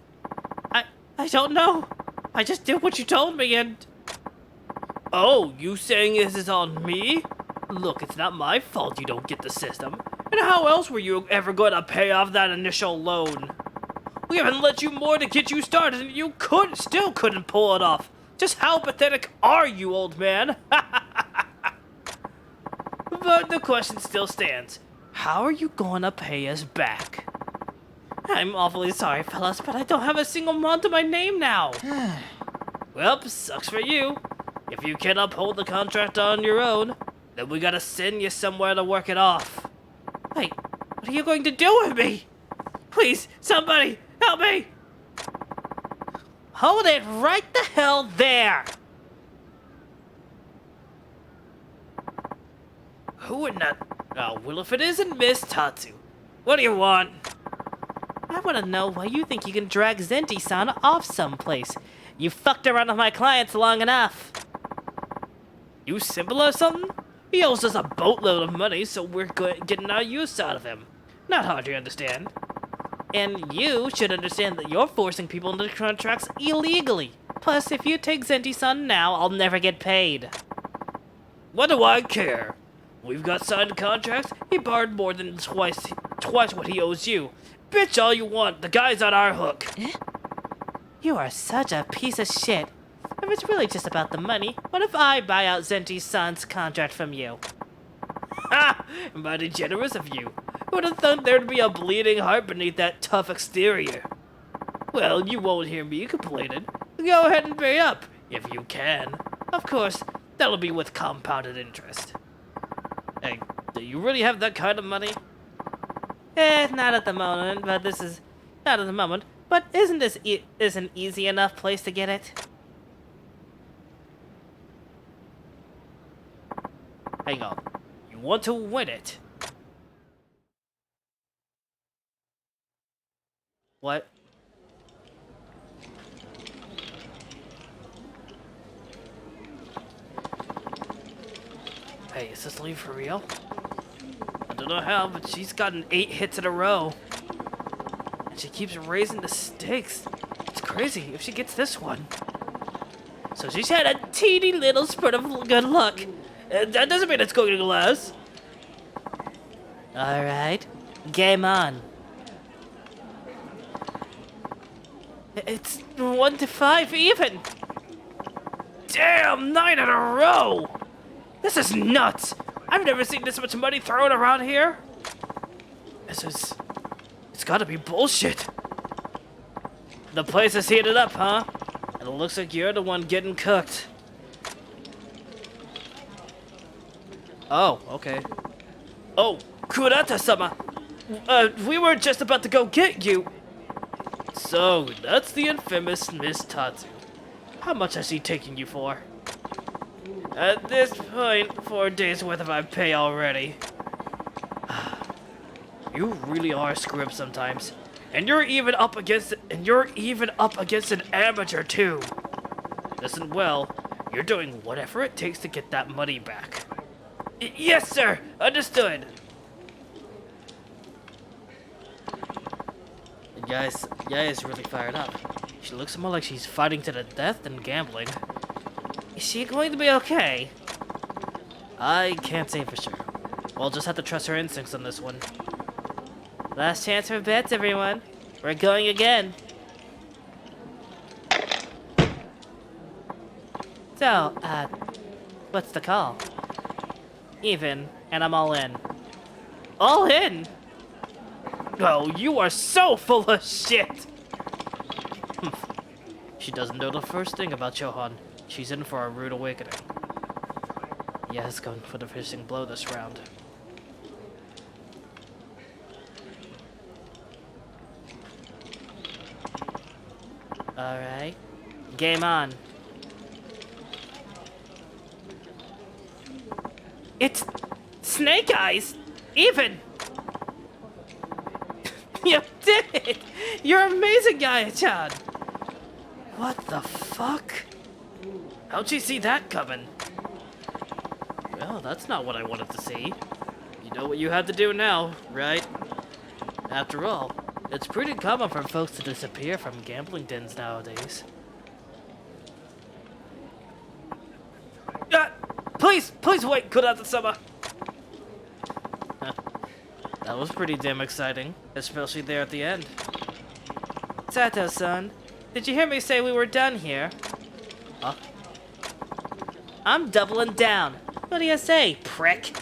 I don't know. I just did what you told me and... Oh, you saying this is on me? Look, it's not my fault you don't get the system. And how else were you ever going to pay off that initial loan? We haven't let you more to get you started and you still couldn't pull it off. Just how pathetic are you, old man? But the question still stands. How are you gonna pay us back? I'm awfully sorry, fellas, but I don't have a single month to my name now. Well, sucks for you. If you can't uphold the contract on your own, then we gotta send you somewhere to work it off. Wait, what are you going to do with me? Please, somebody, help me! Hold it right the hell there! Who would not... Oh, well, if it isn't Miss Tatsu, what do you want? I want to know why you think you can drag Zenti-san off someplace. You fucked around with my clients long enough. You simple or something? He owes us a boatload of money, so we're getting our use out of him. Not hard to understand. And you should understand that you're forcing people into contracts illegally. Plus, if you take Zenti-san now, I'll never get paid. What do I care? We've got signed contracts. He borrowed more than twice what he owes you. Bitch all you want. The guy's on our hook. You are such a piece of shit. If it's really just about the money, what if I buy out Zenti-san's contract from you? Ha! Mighty generous of you. Who would have thought there'd be a bleeding heart beneath that tough exterior? Well, you won't hear me complaining. Go ahead and pay up, if you can. Of course, that'll be with compounded interest. Hey, do you really have that kind of money? Not at the moment, but this is... Not at the moment, but isn't this an easy enough place to get it? Hang on. You want to win it? What? Hey, is this Lee for real? I don't know how, but she's gotten 8 hits in a row. And she keeps raising the stakes. It's crazy if she gets this one. So she's had a teeny little spurt of good luck. That doesn't mean it's going to last. Alright, game on. It's 1 to 5 even. Damn, 9 in a row. This is nuts! I've never seen this much money thrown around here! It's gotta be bullshit! The place is heated up, huh? And it looks like you're the one getting cooked. Oh, okay. Oh, Kurata-sama! We were just about to go get you! So, that's the infamous Miss Tatsu. How much has she taken you for? At this point, 4 days worth of my pay already. You really are a screw-up sometimes. And you're even up against an amateur too. Listen well, you're doing whatever it takes to get that money back. Yes, sir! Understood! Yaya is really fired up. She looks more like she's fighting to the death than gambling. Is she going to be okay? I can't say for sure. We'll just have to trust her instincts on this one. Last chance for bets, everyone. We're going again. So, what's the call? Even, and I'm all in. All in? Oh, you are so full of shit! She doesn't know the first thing about Chohan. She's in for a rude awakening. Yes, going for the finishing blow this round. Alright. Game on. It's Snake Eyes! Even! You did it! You're amazing, Gaia-chan! What the fuck? How'd you see that coming? Oh, that's not what I wanted to see. You know what you have to do now, right? After all, it's pretty common for folks to disappear from gambling dens nowadays. Please wait, Kurata-sama! That was pretty damn exciting, especially there at the end. Sato-san, did you hear me say we were done here? Huh? I'm doubling down. What do you say, prick?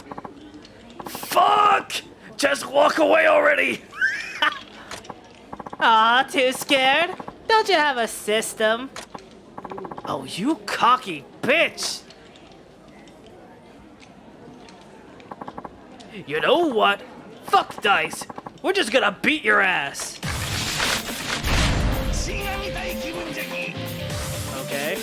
Fuck! Just walk away already! Aw, too scared? Don't you have a system? Oh, you cocky bitch! You know what? Fuck dice! We're just gonna beat your ass! Okay.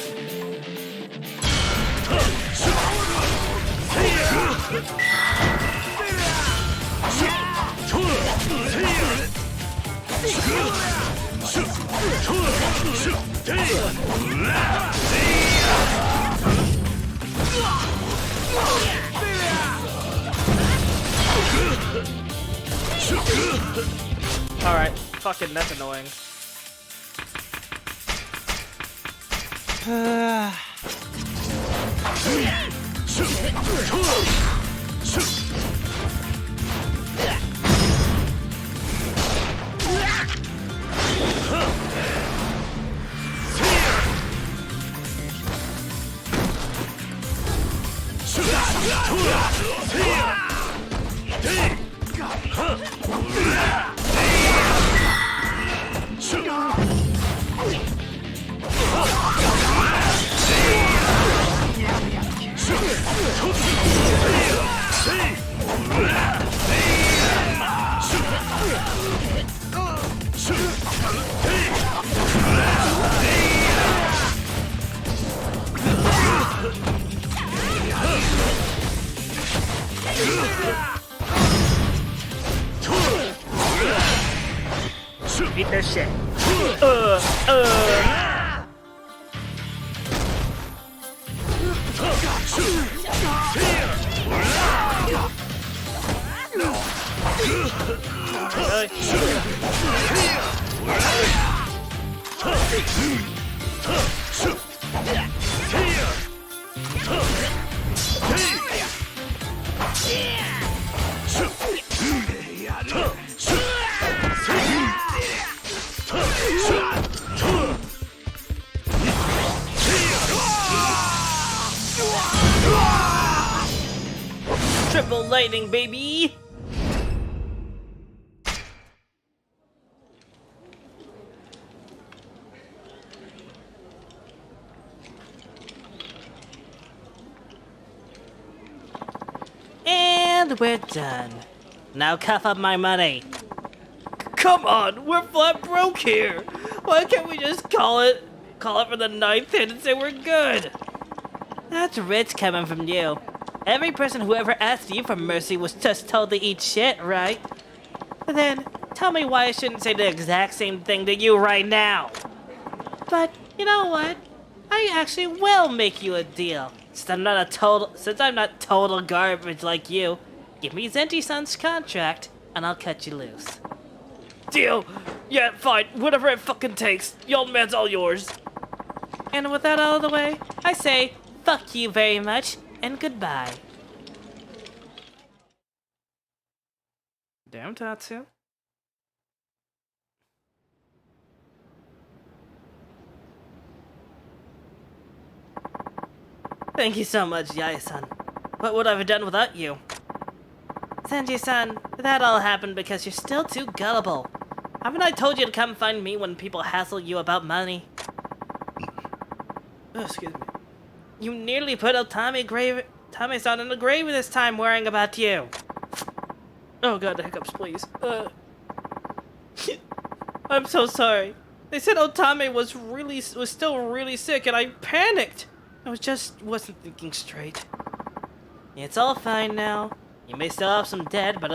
Alright, fucking that's annoying. Beat their shit. Triple lightning, baby! And we're done. Now cough up my money. Come on, we're flat broke here! Why can't we just call it for the ninth hit and say we're good? That's rich coming from you. Every person who ever asked you for mercy was just told to eat shit, right? But then, tell me why I shouldn't say the exact same thing to you right now. But, you know what? I actually will make you a deal. Since I'm not total garbage like you, give me Zenji-san's contract, and I'll cut you loose. Deal! Yeah, fine, whatever it fucking takes. The old man's all yours. And with that out of the way, I say, fuck you very much, and goodbye. Damn, Tatsu. Thank you so much, Yai-san. What would I have done without you? Sanji-san, that all happened because you're still too gullible. Haven't I told you to come find me when people hassle you about money? Oh, excuse me. You nearly put Otame-san in the grave this time worrying about you. Oh god, the hiccups, please. I'm so sorry. They said Otame was still really sick and I panicked. I wasn't thinking straight. It's all fine now. You may still have some debt, but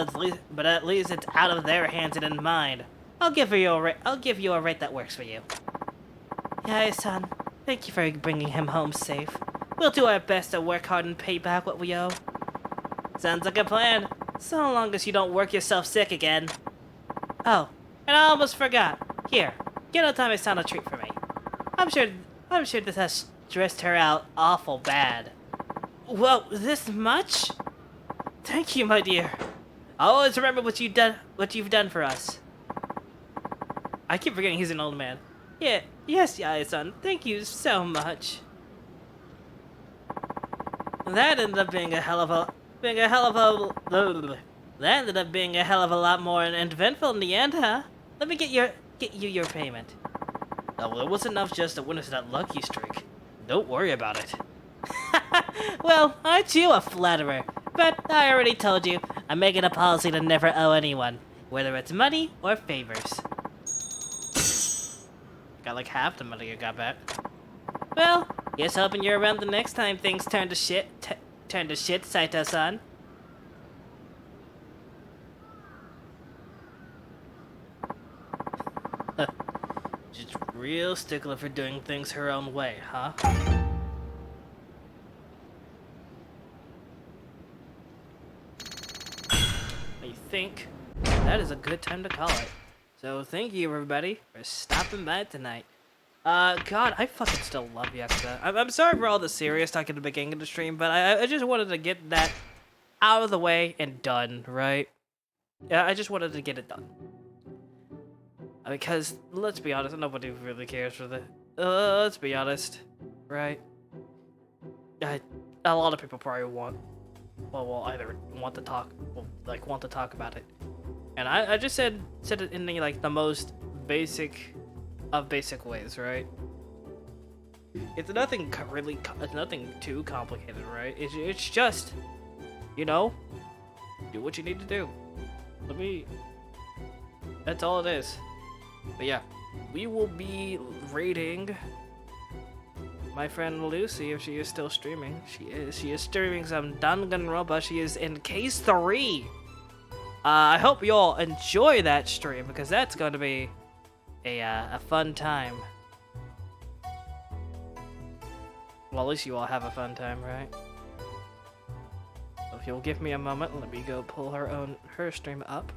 at least it's out of their hands and in mine. I'll give you a rate that works for you. Yaya-san, thank you for bringing him home safe. We'll do our best to work hard and pay back what we owe. Sounds like a plan. So long as you don't work yourself sick again. Oh, and I almost forgot. Here, get Otame-san a treat for me. I'm sure this has stressed her out awful bad. Whoa, this much? Thank you, my dear. I'll always remember what you've done for us. I keep forgetting he's an old man. Yeah, yes, Yae-san, thank you so much. That ended up being a hell of a lot more eventful in the end, huh? Let me get you your payment. Oh, well, it wasn't enough just to win us that lucky streak. Don't worry about it. Well, aren't you a flatterer? But I already told you, I'm making a policy to never owe anyone, whether it's money or favors. Got like half the money you got back. Well, here's hoping you're around the next time things turn to shit, Saito-san. Just real stickler for doing things her own way, huh? I think that is a good time to call it. So thank you everybody for stopping by tonight. God, I fucking still love Yakuza. I'm sorry for all the serious talk at the beginning of the stream, but I just wanted to get that out of the way and done, right? Yeah, I just wanted to get it done. Because, let's be honest, nobody really cares for the... let's be honest, right? A lot of people probably want... Well, either want to talk... Well, like, want to talk about it. And I just said it in the, like, the most basic of basic ways, right? It's nothing really... It's nothing too complicated, right? It's just... You know? Do what you need to do. That's all it is. But yeah, we will be rating my friend Lucy if she is still streaming. She is streaming some Danganronpa. She is in case 3. I hope you all enjoy that stream because that's going to be a fun time. Well, at least you all have a fun time, right? So if you'll give me a moment, let me go pull her stream up.